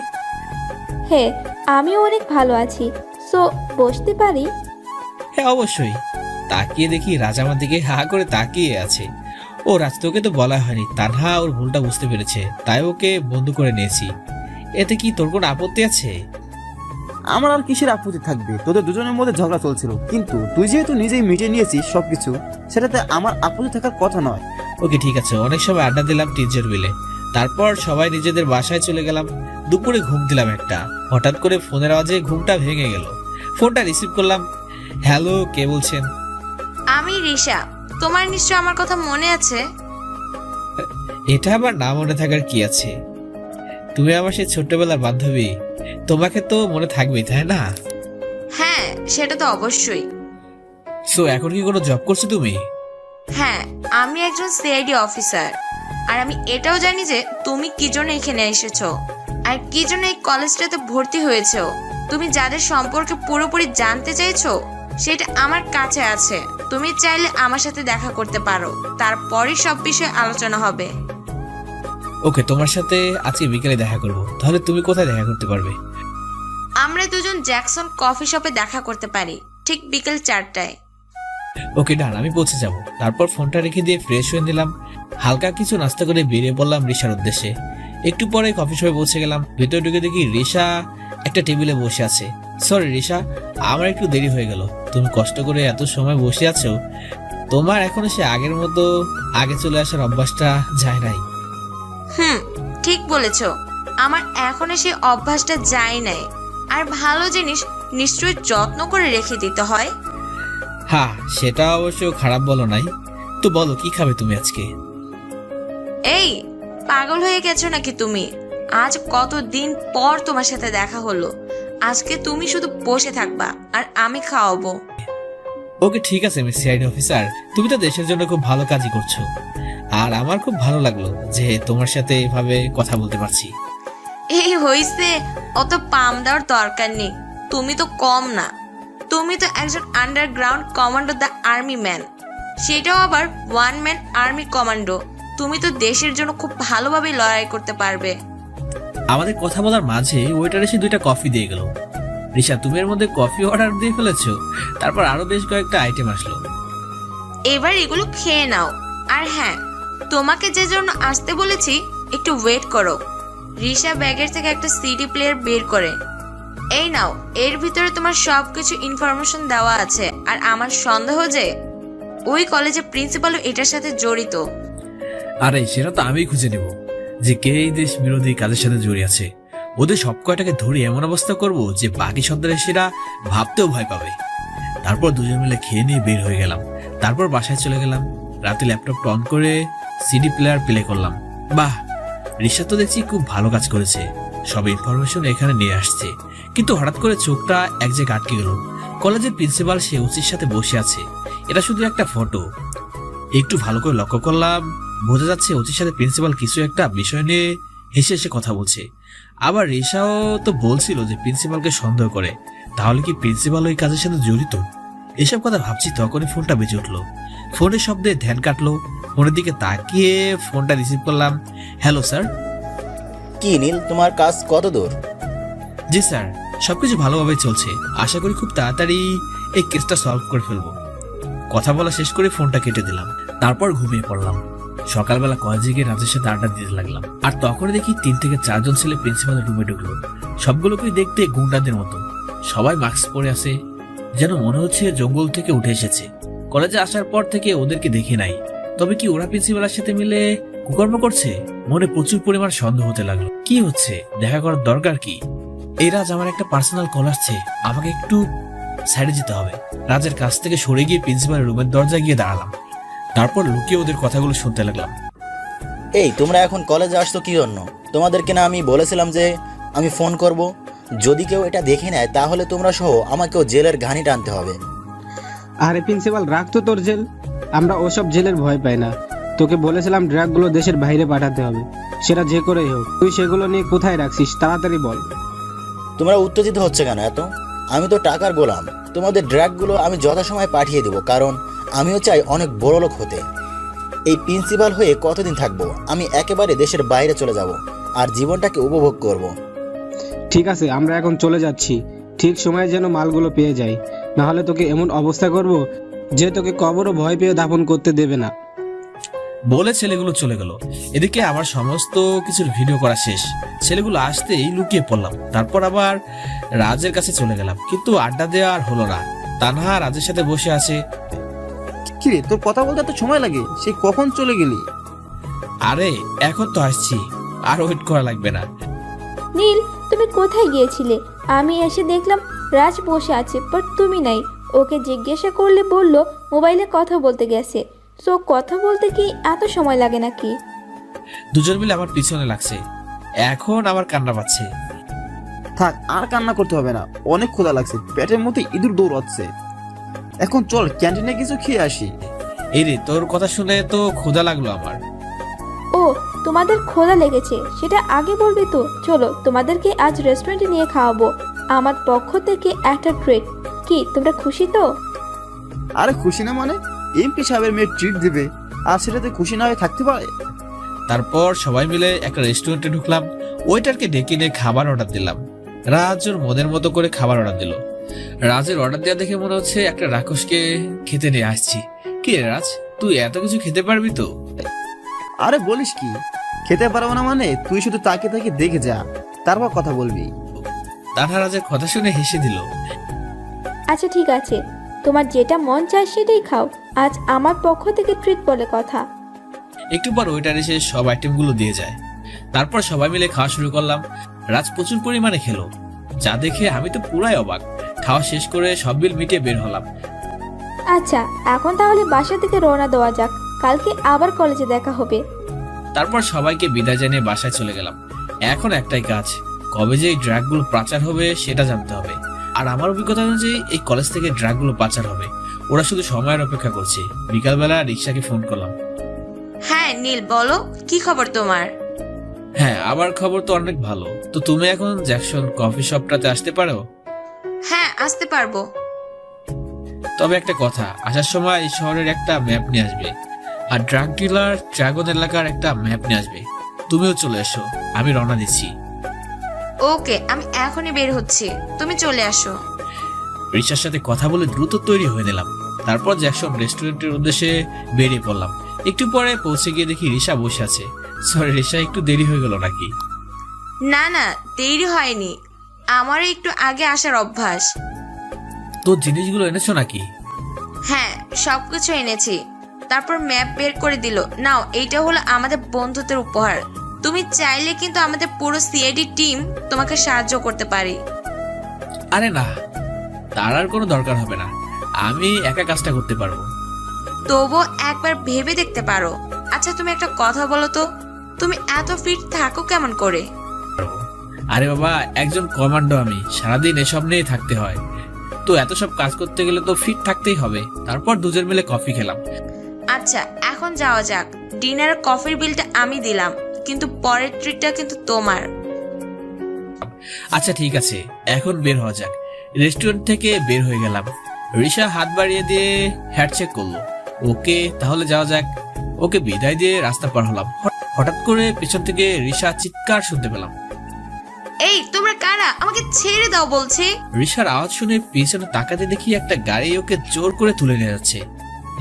হ্যাঁ, আমিও অনেক ভালো আছি। সো বসতে পারি? হ্যাঁ অবশ্যই। তাকিয়ে দেখি রাজ আমার দিকে হা করে তাকিয়ে আছে। ও রাজ, তোকে তো বলা হয়নি, তানহা ওর ভুলটা বুঝতে পেরেছে, তাই ওকে বন্ধু করে নিয়েছি। এতে কি তোর কোনো আপত্তি আছে? আমার আর কিসের আপত্তি থাকবে, তোদের দুজনের মধ্যে ঝগড়া চলছিল, কিন্তু তুই যেহেতু নিজেই মিটিয়ে নিয়েছিস সবকিছু, সেটাতে আমার আপত্তি থাকার কথা নয়। ওকে ঠিক আছে, অনেক সময় আড্ডা দিলাম টিচার বিলে, তারপর সবাই নিজেদের বাসায় চলে গেলাম। দুপুরে ঘুম দিলাম একটা, হঠাৎ করে ফোনের আওয়াজে ঘুমটা ভেঙে গেল। ফোনটা রিসিভ করলাম। হ্যালো, কে বলছেন? আমি রিশা। তোমার নিশ্চয় আমার কথা মনে আছে। এটা আবার না মনে থাকার কি আছে? তুমি আমার সেই ছোট্টবেলার বান্ধবী, তোমাকে তো মনে থাকবেই, তাই না? হ্যাঁ, সেটা তো অবশ্যই। সো এখন কি কোনো জব করছো তুমি? হ্যাঁ, আমি একজন সিআইডি অফিসার। আর আমি এটাও জানি যে তুমি কি জন্য এখানে এসেছো আর কি জন্য এই কলেজটাতে ভর্তি হয়েছো। তুমি যাদের সম্পর্কে পুরোপুরি জানতে চাইছো সেটা আমার কাছে আছে। তুমি চাইলে আমার সাথে দেখা করতে পারো, তারপরই সব বিষয়ে আলোচনা হবে। ওকে, তোমার সাথে আজকে বিকেলে দেখা করব। তাহলে তুমি কোথায় দেখা করতে পারবে? আমরা দুজন জ্যাকসন কফি শপে দেখা করতে পারি, ঠিক বিকেল 4টায়। ওকে ডান, আমি পৌঁছে যাব। তারপর ফোনটা রেখে দিয়ে ফ্রেশ হয়ে নিলাম। হালকা কিছু নাস্তা করে বেরিয়ে পড়লাম রিশার উদ্দেশ্যে। একটু পরে কফি শপে পৌঁছে গেলাম। ভেতরে ঢুকে দেখি রিশা একটা টেবিলে বসে আছে। সরি রিশা, আমার একটু দেরি হয়ে গেল। তুমি কষ্ট করে এত সময় বসে আছো, তোমার এখনো সে আগের মতো আগে চলে আসার অভ্যাসটা যায় নাই। ঠিক বলেছো, আমার এখনো সেই অভ্যাসটা যায় নাই। আর ভালো জিনিস নিশ্চয়ই যত্ন করে রেখে দিতে হয়। হ্যাঁ, সেটা অবশ্য খারাপ বলো নাই। তো বলো, কি খাবে তুমি আজকে? এই, পাগল হয়ে গেছো নাকি তুমি? আজ কতদিন পর তোমার সাথে দেখা হলো। আজকে তুমি শুধু বসে থাকবা আর আমি খাওয়াবো। ওকে ঠিক আছে মিস সিআইডি অফিসার, তুমি তো দেশের জন্য খুব ভালো কাজই করছো। আর আমার খুব ভালো লাগলো যে তোমার সাথে এভাবে কথা বলতে পারছি। এই হইছে, অত পাম দেওয়ার দরকার নেই। তুমি তো কম না, তুমি তো একজন underground commando the army man, সেটাও আবার ওয়ান ম্যান আর্মি কমান্ডো। তুমি তো দেশের জন্য খুব ভালোভাবে লড়াই করতে পারবে। আমাদের কথা বলার মাঝে ওয়েটার এসে 2টা কফি দিয়ে গেল। রিশা, তুমি এর মধ্যে কফি অর্ডার দিয়ে ফেলেছো? তারপর আরো বেশ কয়েকটা আইটেম আসলো। এবার এগুলো খেয়ে নাও। আর হ্যাঁ, তোমাকে যে জন্য আসতে বলেছি একটু ওয়েট করো। রিশা ব্যাগের থেকে একটা সিডি প্লেয়ার বের করে, এই নাও, এর ভিতরে তোমার সবকিছু ইনফরমেশন দেওয়া আছে। আর আমার সন্দেহ যে ওই কলেজের প্রিন্সিপালও এটার সাথে জড়িত। আরে সেটা তো আমি খুঁজে নেব যে কে এই দেশ বিরোধী কাজের সাথে জড়িয়ে আছে। ওদের সব কয়টাকে ধরে এমন অবস্থা করব যে বাকি সন্ত্রাসীরা ভাবতেও ভয় পাবে। তারপর দুজন মিলে খেয়ে নিয়ে বের হয়ে গেলাম। তারপর বাসায় চলে গেলাম। রাতে ল্যাপটপটা অন করে সিডি প্লেয়ার প্লে করলাম। বাহ, রিশা তো দেখছি খুব ভালো কাজ করেছে, সব ইনফরমেশন এখানে নিয়ে আসছে। কিন্তু হঠাৎ করে চোখটা এক জায়গায় আটকে গেল। কলেজের প্রিন্সিপাল সে ওসির সাথে বসে আছে। এটা শুধু একটা ফটো। একটু ভালো করে লক্ষ্য করলাম, বোঝা যাচ্ছে ওসির সাথে প্রিন্সিপাল কিছু একটা বিষয় নিয়ে হেসে হেসে কথা বলছে। আবার রিশাও তো বলছিল যে প্রিন্সিপালকে সন্দেহ করে। তাহলে কি প্রিন্সিপাল ওই কাজের সাথে জড়িত? এসব কথা ভাবছি তখনই ফোনটা বেজে উঠলো। ফোনের শব্দে ধ্যান কাটলো। ফোনের দিকে তাকিয়ে ফোনটা রিসিভ করলাম। Hello sir. কি নীল, তোমার কাজ কত দূর? জি স্যার, সবকিছু ভালোভাবে চলছে। আশা করি খুব তাড়াতাড়ি এই কেসটা সলভ করে ফেলবো। কথা বলা শেষ করে ফোনটা কেটে দিলাম। তারপর ঘুমিয়ে পড়লাম। সকালবেলা কলেজে গিয়ে রাজের সাথে আড্ডা দিতে লাগলাম। আর তখন দেখি 3 থেকে 4 জন ছেলে প্রিন্সিপালের রুমে ঢুকলো। সবগুলোকেই দেখতে গুন্ডাদের মতো। সবাই মাস্ক পরে আছে, যেন মনে হচ্ছে জঙ্গল থেকে উঠে এসেছে। কলেজে আসার পর থেকে ওদেরকে দেখি নাই। তবে কি ওরা প্রিন্সিপালের সাথে মিলে কুকর্ম করছে? মনে প্রচুর পরিমাণ সন্দেহ হতে লাগলো। কি হচ্ছে? দেখা করার দরকার কি? এই রাজ, আমার একটা পার্সোনাল কল আসছে, আমাকে একটু সাইডে যেতে হবে। রাজের কাছ থেকে সরে গিয়ে প্রিন্সিপালের রুমের দরজায় গিয়ে দাঁড়ালাম। তারপর লুকিয়ে ওদের কথাগুলো শুনতে লাগলাম। এই, তোমরা এখন কলেজে আসছো কি জন্য? তোমাদেরকে না আমি বলেছিলাম যে আমি ফোন করব? যদি কেউ এটা দেখে নেয় তাহলে তোমরা সহ আমাকেও জেলের ঘানি টানতে হবে। আরে প্রিন্সিপাল, রাখ তো তোর জেল। আমরা ওসব জেলের ভয় পাই না। তোকে বলেছিলাম ড্রাগগুলো দেশের বাইরে পাঠাতে হবে, সেটা যে করেই হোক। তুই সেগুলো নিয়ে কোথায় রাখছিস তাড়াতাড়ি বল। তোমরা উত্তেজিত হচ্ছে কেন এত? আমি তো টাকার গোলাম। তোমাদের ড্রাগগুলো আমি যথাসময়ে পাঠিয়ে দেবো, কারণ আমিও চাই অনেক বড় লোক হতে। এই প্রিন্সিপাল হয়ে কতদিন থাকবো? আমি একেবারে দেশের বাইরে চলে যাব আর জীবনটাকে উপভোগ করব। ঠিক আছে, আমরা এখন চলে যাচ্ছি। ঠিক সময়ে যেন মালগুলো পেয়ে যাই, নাহলে তোকে এমন অবস্থা করব যে তোকে কবরও ভয় পেয়ে দাফন করতে দেবে না। বলে ছেলেগুলো চলে গেল। এদিকে আমার সমস্ত কিছুর ভিডিও করা শেষ। ছেলেগুলো আসতেই লুকিয়ে পড়লাম। তারপর আবার রাজের কাছে চলে গেলাম, কিন্তু আড্ডা দেওয়া আর হলো না। তানহা রাজের সাথে বসে আছে। কিরে, তোর কথা বলতে এত সময় লাগে? সে কখন চলে গেলি? আরে এখন তো আসছি, আর ওয়েট করা লাগবে না। নীল, তুমি কোথায় গিয়েছিলে? আমি এসে দেখলাম রাজ বসে আছে, বাট তুমি নাই। ওকে জিজ্ঞাসা করলে বলল মোবাইলে কথা বলতে গেছে। সো কথা বলতে কি এত সময় লাগে নাকি? দুজন মিলে আমার পিছনে লাগছে। এখন আমার কান্না পাচ্ছে। থাক, আর কান্না করতে হবে না, অনেক ক্ষুধা লাগছে, পেটের মধ্যে ইঁদুর দৌড়াচ্ছে। এখন চল ক্যান্টিনে কিছু খেয়ে আসি। এই রে, তোর কথা শুনে তো ক্ষুধা লাগলো আমার। ও, তোমাদের খোলা লেগেছে, সেটা আগে বলবি তো। চলো, তোমাদেরকে আজ রেস্টুরেন্টে নিয়ে খাওয়াবো। আমার পক্ষ থেকে একটা ট্রিট। কি তোমরা খুশি তো? আরে খুশি না মানে? এমপি সাহেবের মেয়ে ট্রিট দিবে, আর সেটাতে খুশি না হয়ে থাকতে পারে? তারপর সবাই মিলে একটা রেস্টুরেন্টে ঢুকলাম। ওয়েটারকে ডেকে নিয়ে খাবার অর্ডার দিলাম। রাজ ওর মনের মতো করে খাবার অর্ডার দিল। রাজের অর্ডার দেওয়া দেখে মনে হচ্ছে একটা রাক্ষসকে খেতে নিয়ে আসছি। কি রে রাজ, তুই এত কিছু খেতে পারবি তো? আরে বলিস কি, খেতে পারবো না মানে? তুই শুধু তাকে তাকে দেখে যা, তারপর কথা বলবি। তানহা রাজের কথা শুনে হেসে দিল। আচ্ছা ঠিক আছে, তোমার যেটা মন চায় সেটাই খাও। আজ আমার পক্ষ থেকে ট্রিট বলে কথা। একটু পর ওয়েটার এসে সব আইটেমগুলো দিয়ে যায়। তারপর সবাই মিলে খাওয়া শুরু করলাম। রাজ প্রচুর পরিমাণে খেলো, যা দেখে আমি তো পুরাই অবাক। খাওয়া শেষ করে সব বিল মিটিয়ে বের হলাম। আচ্ছা, এখন তাহলে বাসা থেকে রওনা দেওয়া যাক, কালকে আবার কলেজে দেখা হবে। তারপর সবাইকে বিদায় জানিয়ে বাসায় চলে গেলাম। এখন একটাই কাজ, কবে যে এই ড্রাগগুলো পাচার হবে সেটা জানতে হবে। আর আমার অভিজ্ঞতা অনুযায়ী এই কলেজ থেকে ড্রাগগুলো পাচার হবে। ওরা শুধু সময়ের অপেক্ষা করছে। বিকালবেলা রিক্সাকে ফোন করলাম। হ্যাঁ নীল, বলো কি খবর তোমার? হ্যাঁ, আমার খবর তো অনেক ভালো। তো তুমি এখন জ্যাকসন কফি শপটাতে আসতে পারো? হ্যাঁ, আসতে পারবো। তবে একটা কথা, আসার সময় এই শহরের একটা ম্যাপ নিয়ে আসবে, আর ড্রাগ ডিলার ড্রাগন এলাকার একটা ম্যাপ নিয়ে আসবে। তুমিও চলে এসো, আমি রওনা দিচ্ছি। ওকে, আমি এখনই বের হচ্ছি, তুমি চলে আসো। রিসার সাথে কথা বলে দ্রুত তৈরি হয়ে নিলাম। তারপর জ্যাকসন রেস্টুরেন্টের উদ্দেশ্যে বেরিয়ে পড়লাম। একটু পরে পৌঁছে গিয়ে দেখি রিসা বসে আছে। সরি রিসা, একটু দেরি হয়ে গেল নাকি? না না, দেরি হয়নি, আমারও একটু আগে আসার অভ্যাস। তোর জিনিসগুলো এনেছো নাকি? হ্যাঁ, সবকিছু এনেছি। তারপর ম্যাপ বের করে দিল। নাও, এইটা হলো আমাদের বন্ধুত্বের উপহার। তুমি চাইলে কিন্তু আমাদের পুরো সিআইডি টিম তোমাকে সাহায্য করতে পারি। আরে না, তার আর কোনো দরকার হবে না, আমি একা কাজটা করতে পারবো। তবুও একবার ভেবে দেখতে পারো। আচ্ছা তুমি একটা কথা বলো তো, তুমি এত ফিট থাকো কেমন করে? আরে বাবা, একজন কমান্ডো আমি, সারাদিন এসব নিয়ে থাকতে হয়। তো এত সব কাজ করতে গেলে তো ফিট থাকতেই হবে। তারপর দুজন মিলে কফি খেলাম। আচ্ছা এখন যাওয়া যাক। ডিনারের কফির বিলটা আমি দিলাম, কিন্তু পরের ট্রিটটা কিন্তু তোমার। আচ্ছা ঠিক আছে, এখন বের হওয়া যাক। রেস্টুরেন্ট থেকে বের হয়ে গেলাম। রিসা হাত বাড়িয়ে দিয়ে হ্যান্ডশেক করলো। ওকে, তাহলে যাওয়া যাক। ওকে বিদায় দিয়ে রাস্তা পার হলাম। হঠাৎ করে পেছন থেকে রিসা চিৎকার শুনতে পেলাম। এই তোমরা কারা? আমাকে ছেড়ে দাও বলছি। রিসার আওয়াজ শুনে পিছনে তাকাতে দেখি একটা গাড়ি ওকে জোর করে তুলে নিয়ে যাচ্ছে।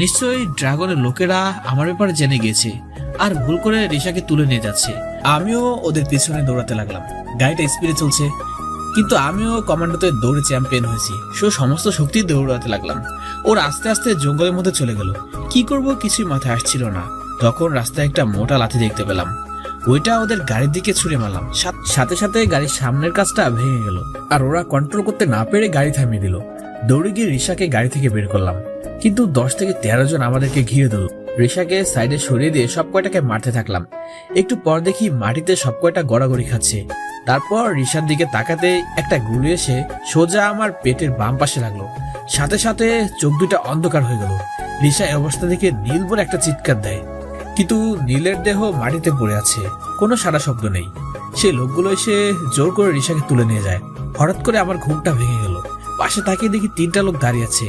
নিশ্চয়ই ড্রাগনের লোকেরা আমার ব্যাপারে জেনে গিয়েছে আর ভুল করে রিসাকে তুলে নিয়ে যাচ্ছে। আমিও ওদের পিছনে দৌড়াতে লাগলাম। গাড়িটা স্পিডে চলছে, কিন্তু আমিও কমান্ডোতে দৌড়ে চ্যাম্পিয়ন হয়েছি। সমস্ত শক্তি দৌড়াতে লাগলাম। ওর আস্তে আস্তে জঙ্গলের মধ্যে চলে গেল। কি করব কিছুই মাথায় আসছিল না। তখন রাস্তায় একটা মোটা লাঠি দেখতে পেলাম। ওইটা ওদের গাড়ির দিকে ছুঁড়ে মারলাম। সাথে সাথে গাড়ির সামনের কাজটা ভেঙে গেল, আর ওরা কন্ট্রোল করতে না পেরে গাড়ি থামিয়ে দিল। দৌড়ে গিয়ে রিসাকে গাড়ি থেকে বের করলাম, কিন্তু 10 থেকে 13 জন আমাদেরকে ঘিরে দিল। রিসাকে সাইডে সরিয়ে দিয়ে সব কয়টাকে মারতে থাকলাম। একটু পর দেখি মাটিতে সব কয়টা গড়াগড়ি খাচ্ছে। তারপর রিসার দিকে তাকাতে একটা গুলি এসে সোজা আমার পেটের বাম পাশে লাগলো। সাথে সাথে চোখ দুটা অন্ধকার হয়ে গেল। রিসা এই অবস্থা দেখে নীল বলে একটা চিৎকার দেয়, কিন্তু নীলের দেহ মাটিতে পড়ে আছে, কোনো সারা শব্দ নেই। সেই লোকগুলো এসে জোর করে রিসাকে তুলে নিয়ে যায়। হঠাৎ করে আমার ঘুমটা ভেঙে গেল। পাশে তাকিয়ে দেখি 3টা লোক দাঁড়িয়ে আছে।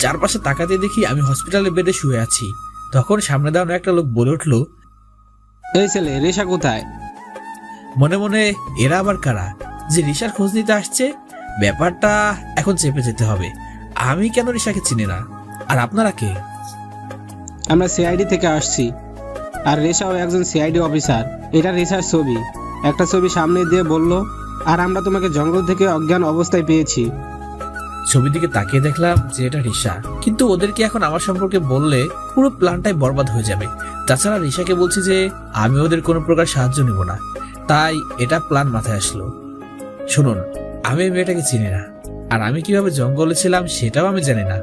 চারপাশে তাকাতে দেখি আমি হসপিটালের বেডে শুয়ে আছি। তখন সামনে দাঁড়ানো একটা লোক বলে উঠলো, এই ছেলে, রেশা কোথায়? মনে মনে এরা আবার কারা যে রিসার খোঁজ নিতে আসছে? ব্যাপারটা এখন চেপে যেতে হবে। আমি কেন রিসাকে চিনি না? আর আপনারা কে? আমরা সিআইডি থেকে আসছি। আর রেশাও একজন সিআইডি অফিসার। এটা রেশার ছবি, একটা ছবি সামনে দিয়ে বলল, আর আমরা তোমাকে জঙ্গল থেকে অজ্ঞান অবস্থায় পেয়েছি। ছবির দিকে তাকিয়ে দেখলাম যে এটা রিশা, কিন্তু ওদেরকে এখন আমার সম্পর্কে বললে পুরো প্ল্যানটাই বরবাদ হয়ে যাবে। তাছাড়া রিশাকে বলছি যে আমি ওদের কোনো প্রকার সাহায্য নিব না, তাই এটা প্ল্যান মাথায় আসলো। শুনুন, আমি এই মেয়েটাকে চিনি না, আর আমি কিভাবে জঙ্গলে ছিলাম সেটাও আমি জানি না।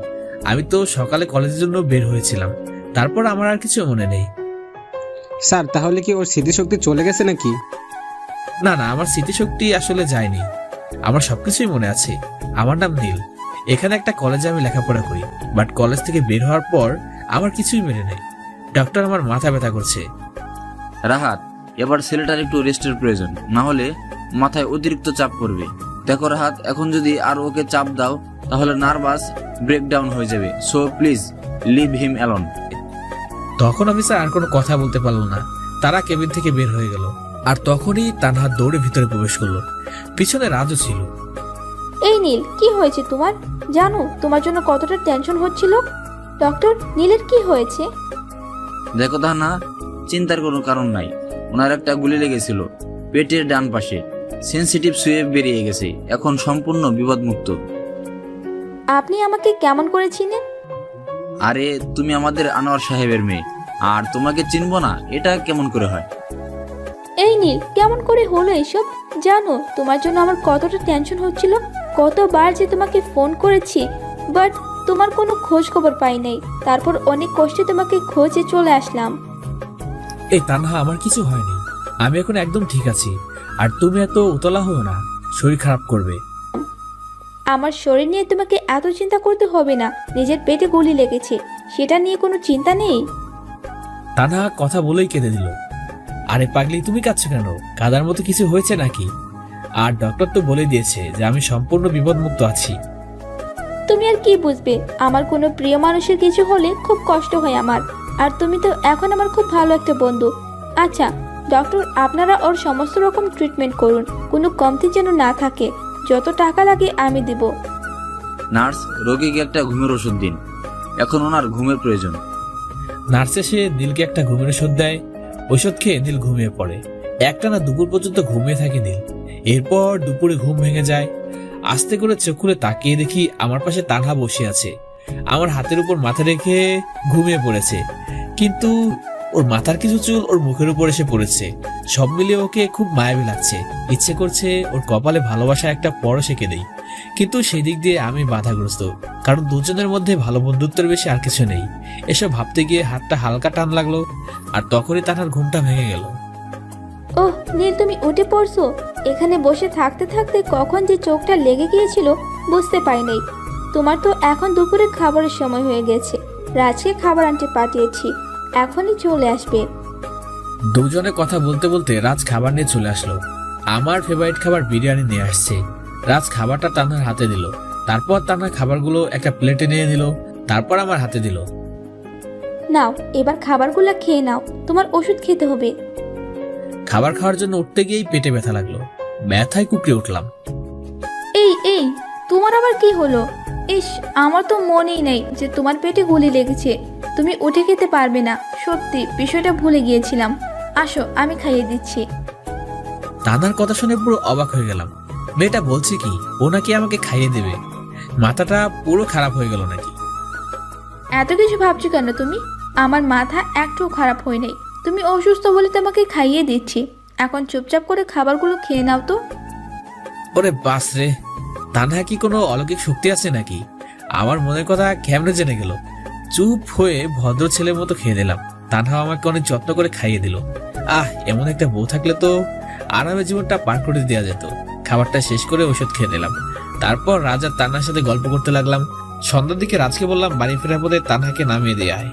আমি তো সকালে কলেজের জন্য বের হয়েছিলাম, তারপর আমার আর কিছু মনে নেই। স্যার, তাহলে কি ওর স্মৃতিশক্তি চলে গেছে নাকি? না না, আমার স্মৃতিশক্তি আসলে যায়নি, আমার সবকিছুই মনে আছে। আমার নাম নীল, এখানে একটা কলেজে আমি লেখাপড়া করি, বাট কলেজ থেকে বের হওয়ার পর আমার কিছুই মেনে নেই। ডক্টর, আমার মাথা ব্যথা করছে। রাহাত, এবার ছেলেটার একটু রেস্টের প্রয়োজন, না হলে মাথায় অতিরিক্ত চাপ পড়বে। দেখো রাহাত, এখন যদি আর ওকে চাপ দাও তাহলে নার্ভাস ব্রেকডাউন হয়ে যাবে। So please leave him alone. তখন অফিসার আর কোনো কথা বলতে পারলো না, তারা কেবিন থেকে বের হয়ে গেল। আর তখনই তানহা দৌড়ে ভিতরে প্রবেশ করলো, পিছনে রাজও ছিল। এই নীল, কি হয়েছে তোমার? জানো তোমার জন্য কতটা টেনশন হচ্ছিল। ডক্টর, নীলের কি হয়েছে? দেখো তাহনা, চিন্তার কোনো কারণ নাই। ওনার একটা গুলি লেগেছিল পেটের ডান পাশে, সেনসিটিভ সুয়ে বেরিয়ে গেছে, এখন সম্পূর্ণ বিপদমুক্ত। আপনি আমাকে কেমন করে চিনেন? আরে তুমি আমাদের আনোয়ার সাহেবের মেয়ে, আর তোমাকে চিনবো না এটা কেমন করে হয়? এই নীল, কেমন করে হলো এসব? জানো তোমার জন্য আমার কতটা টেনশন হচ্ছিল, কতবার যে তোমাকে ফোন করেছি, বাট তোমার কোনো খোঁজ খবর পাই নাই। তারপর অনেক কষ্টে তোমাকে খোঁজে চলে আসলাম। এই তানহা, আমার কিছু হয়নি, আমি এখন একদম ঠিক আছি। আর তুমি এত উতলা হও না, শরীর খারাপ করবে। আমার শরীর নিয়ে তোমাকে এত চিন্তা করতে হবে না, নিজের পেটে গুলি লেগেছে, সেটা নিয়ে কোনো চিন্তা নেই। তানহা কথা বলেই কেঁদে দিল। আরে পাগলি, তুমি কাঁদছো কেন? কাদার মতো কিছু হয়েছে নাকি? আর ডক্টর তো বলে দিয়েছে যে আমি সম্পূর্ণ বিপদমুক্ত আছি। তুমি আর কি বুঝবে, আমার কোনো প্রিয় মানুষের কিছু হলে খুব কষ্ট হয় আমার। আর তুমি তো এখন আমার খুব ভালো একটা বন্ধু। আচ্ছা ডক্টর, আপনারা ওর সমস্ত রকম ট্রিটমেন্ট করুন, কোনো কমতি যেন না থাকে। যত টাকা লাগে আমি দেব। নার্স, রোগীকে একটা ঘুমের ওষুধ দিন, এখন ওনার ঘুমের প্রয়োজন। নার্স এসে নীলকে একটা ঘুমের ওষুধ দেয়। ওষুধ খেয়ে নীল ঘুমিয়ে পড়ে। একটানা দুপুর পর্যন্ত ঘুমিয়ে থাকে নীল। এরপর দুপুরে ঘুম ভেঙে যায়। আস্তে করে চোখ খুলে তাকিয়ে দেখি আমার পাশে তানহা বসে আছে, আমার হাতের উপর মাথা রেখে ঘুমিয়ে পড়েছে। কিন্তু ওর মাথার কিছু চুল ওর মুখের উপর এসে পড়েছে। সব মিলিয়ে ওকে খুব মায়াবী লাগছে। ইচ্ছে করছে ওর কপালে ভালোবাসা একটা পরশ এঁকে দেই, কিন্তু সেই দিক দিয়ে আমি বাধাগ্রস্ত, কারণ দুজনের মধ্যে ভালো বন্ধুত্বের বেশি আর কিছু নেই। এসব ভাবতে গিয়ে হাতটা হালকা টান লাগলো, আর তখনই তানহার ঘুমটা ভেঙে গেল। ওহ নীল, তুমি উঠে পড়ছো? এখানে বসে থাকতে থাকতে কখন যে চোখটা লেগে গিয়েছিল বুঝতে পারি নাই। তোমার তো এখন দুপুরে খাবারের সময় হয়ে গেছে, রাজকে খাবার আনতে পাঠিয়েছি, এখনই চলে আসবে। দুজনে কথা বলতে বলতে রাজ খাবার নিয়ে চলে আসলো। আমার ফেভারিট খাবার বিরিয়ানি নিয়ে আসছে। রাজ খাবারটা তানহার হাতে দিল, তারপর তানহা খাবারগুলো একটা প্লেটে নিয়ে দিল, তারপর আমার হাতে দিল। নাও এবার খাবারগুলো খেয়ে নাও, তোমার ওষুধ খেতে হবে। খাবার খাওয়ার জন্য উঠতে গিয়েই পেটে ব্যথা লাগলো, ব্যথায় কুকড়ে উঠলাম। এই তোমার আবার কি হলো? ইস, আমার তো মনেই নেই যে তোমার পেটে গুলি লেগেছে, তুমি উঠে খেতে পারবে না। সত্যি বিষয়টা ভুলে গিয়েছিলাম। আসো আমি খাইয়ে দিচ্ছি। তানহার কথা শুনে পুরো অবাক হয়ে গেলাম। মেয়েটা বলছে কি ও নাকি আমাকে খাইয়ে দেবে? মাথাটা পুরো খারাপ হয়ে গেল নাকি? এত কিছু ভাবছো কেন তুমি? আমার মাথা একটু খারাপ হয় নাই, তুমি অসুস্থ বলে তোমাকে খাইয়ে দিচ্ছি। এখন চুপচাপ করে খাবারগুলো খেয়ে নাও তো। ওরে বাস রে, তানহা কি কোনো অলৌকিক শক্তি আছে নাকি? আমার মনের কথা কেমনে জেনে গেল? চুপ হয়ে ভদ্র ছেলের মতো খেয়ে দিলাম। তানহা আমাকে অনেক যত্ন করে খাইয়ে দিল। এমন একটা বউ থাকলে তো আরামে জীবনটা পার করে দেওয়া যেত। খাবারটা শেষ করে ওষুধ খেয়ে দিলাম। তারপর রাজ আর তানহার সাথে গল্প করতে লাগলাম। সন্ধ্যার দিকে রাজকে বললাম বাড়ি ফেরার পথে তানহাকে নামিয়ে দিয়ে আয়।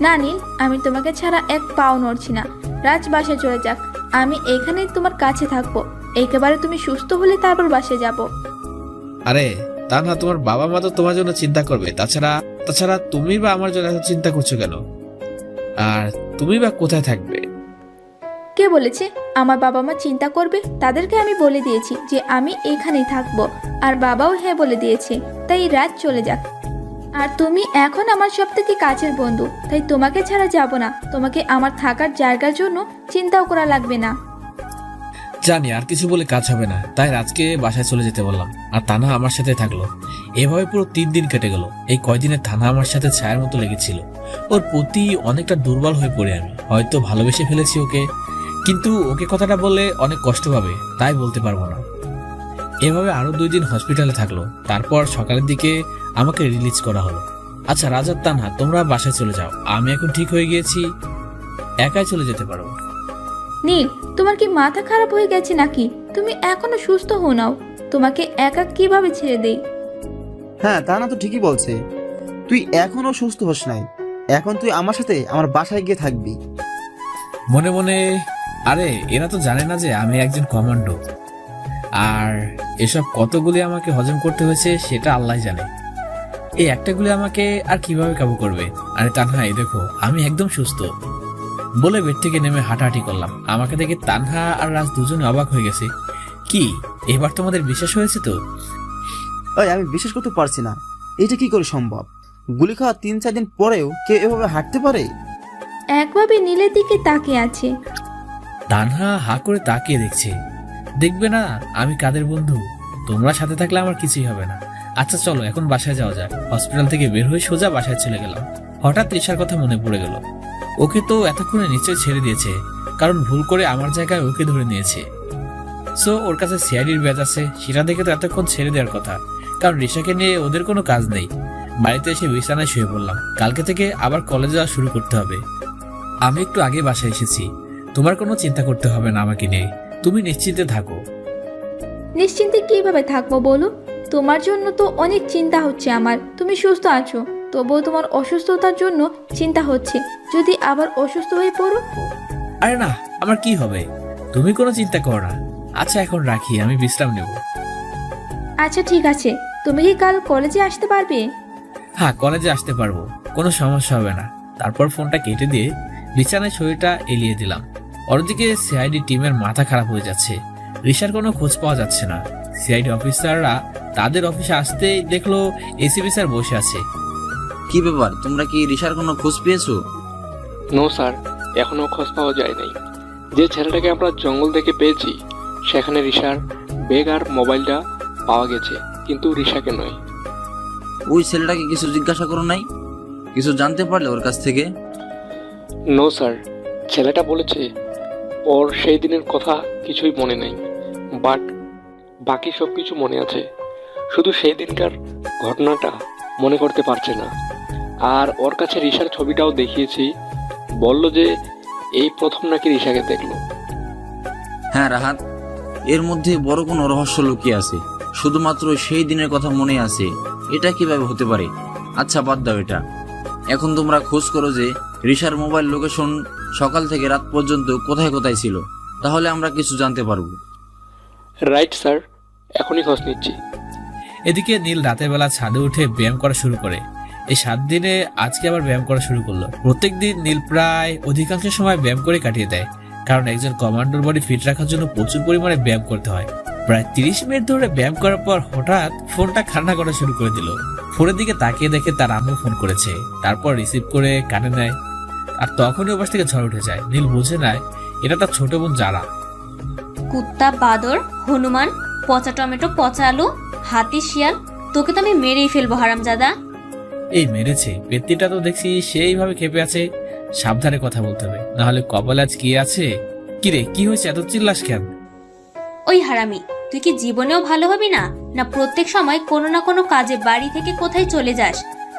না নীল, আমি তোমাকে ছাড়া এক পাও নড়ছি না। রাজ বাসায় চলে যাক, আমি এখানেই তোমার কাছে থাকবো। একেবারে তুমি সুস্থ হলে তারপর বাসায় যাব। আরে তানহা, তোমার বাবা মা তো তোমার জন্য চিন্তা করবে, তাছাড়া তুমি বা আমার জন্য এত চিন্তা করছো কেন? আর তুমি বা কোথায় থাকবে? কে বলেছে আমার বাবা মা চিন্তা করবে? তাদেরকে আমি বলে দিয়েছি যে আমি এখানেই থাকবো, আর বাবাও হ্যাঁ বলে দিয়েছে। তাই রাত চলে যাক। আর তুমি এখন আমার সব থেকে কাছের বন্ধু, তাই তোমাকে ছাড়া যাব না। তোমাকে আমার থাকার জায়গার জন্য চিন্তাও করা লাগবে না। জানি আর কিছু বলে কাজ হবে না, তাই রাজকে বাসায় চলে যেতে বললাম। আর তানহা আমার সাথে থাকলো। এভাবে পুরো 3 দিন কেটে গেল। এই কয়দিনে তানহা আমার সাথে ছায়ার মতো লেগেছিল। ওর প্রতি অনেকটা দুর্বল হয়ে পড়ে আমি। হয়তো ভালোবেসে ফেলেছি ওকে, কিন্তু ওকে কথাটা বললে অনেক কষ্ট পাবে, তাই বলতে পারবো না। এভাবে আরো 2 দিন হসপিটালে থাকলো। তারপর সকালের দিকে আমাকে রিলিজ করা হলো। আচ্ছা রাজার তানহা, তোমরা বাসায় চলে যাও। আমি এখন ঠিক হয়ে গিয়েছি, একাই চলে যেতে পারো। নীল, তোমার কি মাথা খারাপ হয়ে গেছে নাকি? তুমি এখনো সুস্থ হও নাও। তোমাকে একা কিভাবে ছেড়ে দেই? হ্যাঁ, তা না তো ঠিকই বলছে। তুই এখনো সুস্থ হোস নাই, এখন তুই আমার সাথে আমার বাসায় গিয়ে থাকবি। মনে মনে, আরে এরা তো জানে না যে আমি একজন কমান্ডো, আর এসব কতগুলি আমাকে হজম করতে হয়েছে সেটা আল্লাহ জানে। এই একটা গুলি আমাকে আর কিভাবে কাবু করবে? আরে তানহা, এই দেখো আমি একদম সুস্থ। বলে বেড থেকে নেমে হাঁটাহাঁটি করলাম। আমাকে দেখে তানহা আর রাজ দুজনে অবাক হয়ে গেছে। কি এবার তোমাদের বিশ্বাস হয়েছে তো? ওই, আমি বিশ্বাস করতে পারছি না, এটা কি করে সম্ভব? গুলি খাওয়া 3-4 দিন পরেও কেউ এভাবে হাঁটতে পারে? একভাবে নীলের দিকে তাকিয়ে আছে। তানহা হা করে তাকিয়ে দেখছে। দেখবে না আমি কাদের বন্ধু? তোমরা সাথে থাকলে আমার কিছুই হবে না। আচ্ছা চলো এখন বাসায় যাওয়া যাক। হসপিটাল থেকে বের হয়ে সোজা বাসায় চলে গেলাম। হঠাৎ রিশার কথা মনে পড়ে গেল। ওকে তো এতক্ষণে নিশ্চয় ছেড়ে দিয়েছে, কারণ ভুল করে আমার জায়গায় ওকে ধরে নিয়েছে। সো ওর কাছে সিআইডির ব্যাচ আছে, সেটা দেখে তো এতক্ষণ ছেড়ে দেওয়ার কথা, কারণ রিশাকে নিয়ে ওদের কোনো কাজ নেই। বাড়িতে এসে বিছানায় শুয়ে পড়লাম। কালকে থেকে আবার কলেজে যাওয়া শুরু করতে হবে। আমি একটু আগে বাসায় এসেছি, তোমার কোনো চিন্তা করতে হবে না আমাকে নিয়ে। তুমি নিশ্চিন্তে থাকো। নিশ্চিন্তে কিভাবে থাকবো বলো? তোমার জন্য তো অনেক চিন্তা হচ্ছে আমার। তুমি সুস্থ আছো, তবুও তোমার অসুস্থতার জন্য চিন্তা হচ্ছে, যদি আবার অসুস্থ হয়ে পড়ো। আরে না, আমার কি হবে? তুমি কোনো চিন্তা করো না। আচ্ছা এখন রাখি, আমি বিশ্রাম নেব। আচ্ছা ঠিক আছে, তুমি কি কাল কলেজে আসতে পারবে? হ্যাঁ, কলেজে আসতে পারবো, কোনো সমস্যা হবে না। তারপর ফোনটা কেটে দিয়ে বিছানায় শরীরটা এলিয়ে দিলাম। অন্যদিকে সিআইডি টিমের মাথা খারাপ হয়ে যাচ্ছে। রিশার কোনো খোঁজ পাওয়া যাচ্ছে না। সিআইডি অফিসাররা তাদের অফিসে আসতেই দেখলো এসিপি স্যার বসে আছে। কি ব্যাপার, তোমরা কি রিশার কোনো খোঁজ পেয়েছো? নো স্যার, এখনো খোঁজ পাওয়া যায় নাই। যে ছেলেটাকে আমরা জঙ্গল থেকে পেয়েছি সেখানে রিশার ব্যাগ আর মোবাইলটা পাওয়া গেছে, কিন্তু রিশাকে নয়। ওই ছেলেটাকে কিছু জিজ্ঞাসা করো নাই? কিছু জানতে পারলে ওর কাছ থেকে? নো স্যার, ছেলেটা বলেছে ওর সেই দিনের কথা কিছুই মনে নেই, বাট বাকি সব কিছু মনে আছে। শুধু সেই দিনকার ঘটনাটা মনে করতে পারছে না। আর ওর কাছে রিশার ছবিটাও দেখিয়েছি, বলল যে এই প্রথম নাকি রিশাকে দেখলো। হ্যাঁ রাহাত, এর মধ্যে বড় কোনো রহস্য লুকিয়ে আছে। শুধুমাত্র সেই দিনের কথা মনে আছে, এটা কিভাবে হতে পারে? আচ্ছা বাদ দাও এটা। এখন তোমরা খোঁজ করো যে রিশার মোবাইল লোকেশন সকাল থেকে রাত পর্যন্ত কোথায় কোথায় ছিল, তাহলে আমরা কিছু জানতে পারবো। রাইট স্যার, এখনই খোঁজ নিচ্ছি। এদিকে নীল রাতের বেলা ছাদে উঠে ব্যায়াম করা শুরু করে। এই 7 দিনে আজকে আবার ব্যায়াম করা শুরু করলো। প্রত্যেকদিন নীল প্রায় অধিকাংশ সময় ব্যায়াম করে কাটিয়ে দেয়, কারণ একজন কমান্ডোর বডি ফিট রাখার জন্য প্রচুর পরিমাণে ব্যায়াম করতে হয়। প্রায় 30 মিনিট ধরে ব্যায়াম করার পর হঠাৎ ফোনটা কান্না করা শুরু করে দিল। ফোনের দিকে তাকিয়ে দেখে তার আম্মু ফোন করেছে। তারপর রিসিভ করে কানে নেয়, আর তখনই ওপাশ থেকে ঝড় উঠে যায়। নীল বুঝে নেয় এটা তার ছোট বোন যারা। কুত্তা, বাদর, হনুমান, পচা টমেটো, পচা আলু, হাতি, শিয়াল, তোকে তো আমি মেরেই ফেলবো হারামজাদা। এই মেরেছে পেত্তিটা তো দেখছি সেইভাবে খেপে আছে। সাবধানে কথা বলতে হবে, নাহলে কপালে আজ কি আছে। কিরে, কি হয়েছে, এত চিল্লাস কেন? ওই হারামি, তুই কি জীবনেও ভালো হবি না? না প্রত্যেক সময় কোনো না কোনো কাজে বাড়ি থেকে কোথায় চলে যাস,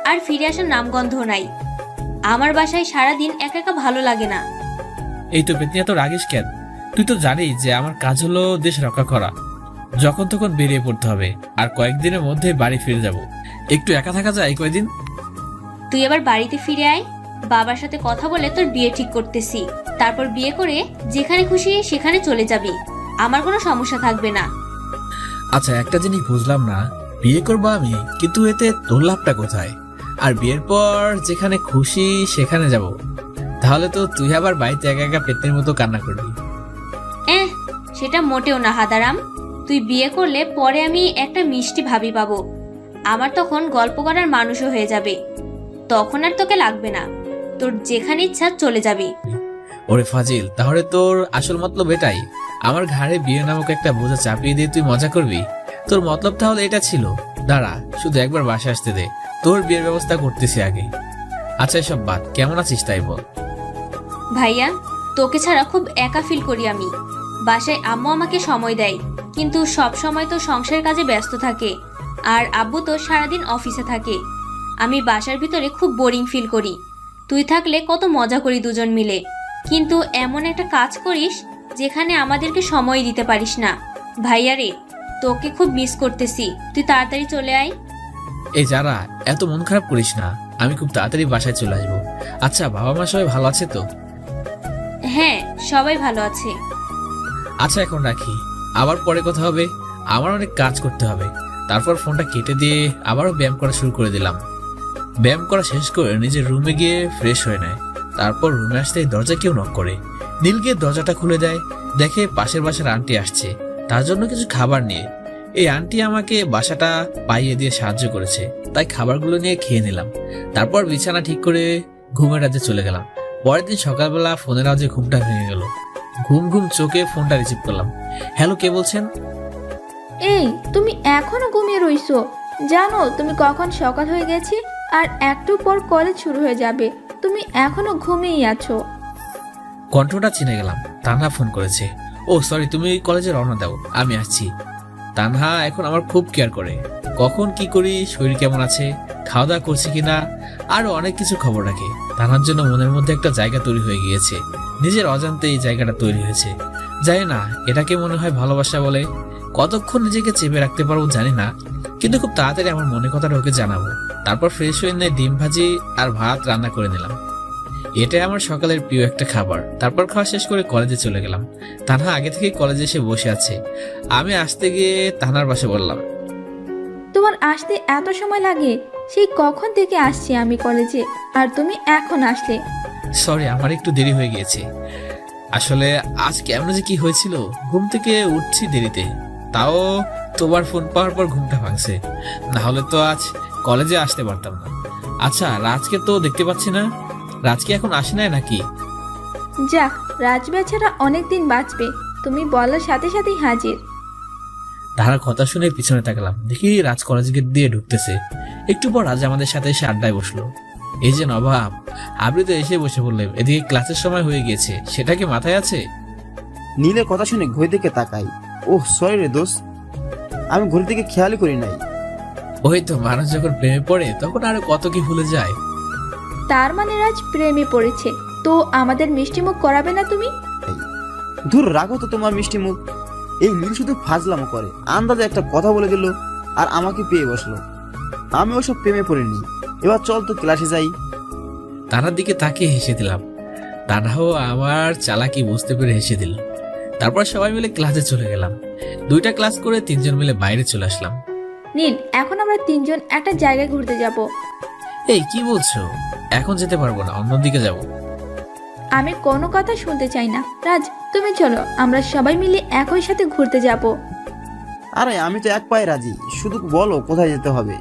আর ফিরে আসার নামগন্ধ নাই। আমার বাসায় সারাদিন একা একা ভালো লাগে না। এই তো পেতনি, এত রাগিস কেন? তুই তো জানিস যে আমার কাজ হলো দেশ রক্ষা করা। যখন তখন বেরিয়ে পড়তে হবে, আর কয়েকদিনের মধ্যে বাড়ি ফিরে যাব। একটু একা থাকা যায় কয়েকদিন। তুই আবার বাড়িতে ফিরে আয়, বাবার সাথে কথা বলে তোর বিয়ে ঠিক করতেছি। তারপর বিয়ে করে যেখানে খুশি সেখানে চলে যাবি, আমার কোনো সমস্যা থাকবে না। আচ্ছা একটা জিনিস বুঝলাম না, বিয়ে করবো আমি, কিন্তু এতে তোর লাভটা কোথায়? আর বিয়ের পর যেখানে খুশি সেখানে যাব, তাহলে তো তুই আবার বাড়িতে একা একা পেতনির মতো কান্না করবি। সেটা মোটেও না হাদারাম। তুই বিয়ে করলে পরে আমি একটা মিষ্টি ভাবি পাবো, আমার তখন গল্প করার মানুষও হয়ে যাবে। তখন আর তোকে লাগবে না, তোর যেখানে ইচ্ছা চলে যাবি। ওরে ফাজিল, তাহলে তোর আসল মতলব এটাই? আমার ঘাড়ে বিয়ে নামক একটা বোঝা চাপিয়ে দিয়ে তুই মজা করবি? তোর মতলব তাহলে এটা ছিল? দাঁড়া, শুধু একবার বাসায় আসতে দে, তোর বিয়ের ব্যবস্থা করতেছি আগে। আচ্ছা এসব বাদ, কেমন আছিস তাই বল। ভাইয়া, তোকে ছাড়া খুব একা ফিল করি আমি। বাসায় আম্মু আমাকে সময় দেয়, কিন্তু সব সময় তো সংসারের কাজে ব্যস্ত থাকে, আর আব্বু তো সারাদিন অফিসে থাকে। আমি বাসার ভিতরে খুব বোরিং ফিল করি। তুই থাকলে কত মজা করি দুজন মিলে, কিন্তু এমন একটা কাজ করিস যেখানে আমাদেরকে সময় দিতে পারিস না। ভাইয়া রে, তোকে খুব মিস করতেছি, তুই তাড়াতাড়ি চলে আয়। এই যারা, এত মন খারাপ করিস না, আমি খুব তাড়াতাড়ি বাসায় চলে আসবো। আচ্ছা বাবা মা সবাই ভালো আছে তো? হ্যাঁ, সবাই ভালো আছে। আচ্ছা এখন রাখি, আবার পরে কথা হবে, আমার অনেক কাজ করতে হবে। তারপর ফোনটা কেটে দিয়ে আবারও ব্যায়াম করা শুরু করে দিলাম। ব্যায়াম করা শেষ করে নিজের রুমে গিয়ে ফ্রেশ হয়ে নেয়। তারপর রুমে আসতেই দরজা কেউ নক করে। নীল গিয়ে দরজাটা খুলে দেয়, দেখে পাশের বাসার আন্টি আসছে তার জন্য কিছু খাবার নিয়ে। এই আন্টি আমাকে বাসাটা পাইয়ে দিয়ে সাহায্য করেছে, তাই খাবারগুলো নিয়ে খেয়ে নিলাম। তারপর বিছানা ঠিক করে ঘুমের রাজ্যে চলে গেলাম। পরের দিন সকালবেলা ফোনের আওয়াজে ঘুমটা ভেঙে গেল। ঘুম ঘুম চোখে ফোনটা রিসিভ করলাম। হ্যালো, কে বলছেন? এই, তুমি এখনো ঘুমিয়ে রইছো? জানো তুমি কখন সকাল হয়ে গেছে, আর একটু পর কলেজ শুরু হয়ে যাবে, তুমি এখনো ঘুমিয়েই আছো। কণ্ঠটা চিনে গেলাম, তানহা ফোন করেছে। ও সরি, তুমি কলেজে রওনা দাও, আমি আসছি। তানহা এখন আমার খুব কেয়ার করে, কখন কি করি, শরীর কেমন আছে, খাওয়া দাওয়া করছি কিনা, আরো অনেক কিছু খবর রাখে। তানহার জন্য মনের মধ্যে একটা জায়গা তৈরি হয়ে গিয়েছে, নিজের অজান্তে এই জায়গাটা তৈরি হয়েছে। জানি না এটাকে মনে হয় ভালোবাসা বলে। কতক্ষণ নিজেকে চেপে রাখতে পারবো জানি না, কিন্তু খুব তাড়াতাড়ি আমার মনের কথাটা ওকে জানাবো। তারপর ফ্রেশ হয়ে নিয়ে ডিম ভাজি আর ভাত রান্না করে নিলাম। এটাই আমার সকালের প্রিয় একটা খাবার। তারপর খাওয়া শেষ করে কলেজে চলে গেলাম। তানহা আগে থেকে কলেজে এসে বসে আছে। আমি আসতে গিয়ে তানহার পাশে বললাম, তোমার আসতে এত সময় লাগে? সেই কখন থেকে আসছি আমি কলেজে, আর তুমি এখন আসলে? সরি, আমার একটু দেরি হয়ে গিয়েছে। আসলে আজ কেমন যে কি হয়েছিল, ঘুম থেকে উঠছি দেরিতে, তাও তোমার ফোন পাওয়ার পর ঘুমটা ভাঙছে, না হলে তো আজ কলেজে আসতে পারতাম না। আচ্ছা, রাজকে তো দেখতে পাচ্ছি না, রাজকে এখন আসে নাই নাকি? যাক, রাজ বেচারা অনেকদিন বাঁচবে, তুমি বলার সাথে সাথেই হাজির। তাহার কথা শুনে পিছনে তাকালাম, দেখি রাজ কলেজ গেট দিয়ে ঢুকতেছে। একটু পর রাজ আমাদের সাথে এসে আড্ডায় বসলো। এই যে নবাব, আপনি তো এসে বসে বললেন, এদিকে ক্লাসের সময় হয়ে গিয়েছে, সেটা কি মাথায় আছে? নীলের কথা শুনে ঘড়ি দিকে তাকাই। ওহ সরি রে দোস্ত, আমি ঘড়ির দিকে খেয়ালই করি নাই। ওই তো, মানুষ যখন প্রেমে পড়ে তখন আরো কত কি ভুলে যায়। তার মানে রাজ প্রেমে পড়েছে, তো আমাদের মিষ্টিমুখ করাবে না তুমি? দূর রাখো তো তোমার মিষ্টি মুখ। এই নীল শুধু ফাজলামো করে, আন্দাজে একটা কথা বলে দিল আর আমাকে পেয়ে বসলো। আমি ওসব প্রেমে পড়িনি। এবার চল তো ক্লাসে যাই। তানার দিকে তাকিয়ে হেসে দিলাম। তানাও আমার চালাকি বুঝতে পেরে হেসে দিল। তারপর সবাই মিলে ক্লাসে চলে গেলাম। 2টা ক্লাস করে 3জন মিলে বাইরে চলে আসলাম। নীল, এখন আমরা 3জন একটা জায়গায় ঘুরতে যাব। এই কি বলছো? এখন যেতে পারবো না, অন্যদিকে যাব। আমি কোনো কথা শুনতে চাই না। রাজ, তুমি চলো, আমরা সবাই মিলে একই সাথে ঘুরতে যাব। আরে আমি তো এক পায়ে রাজি, শুধু বলো কোথায় যেতে হবে।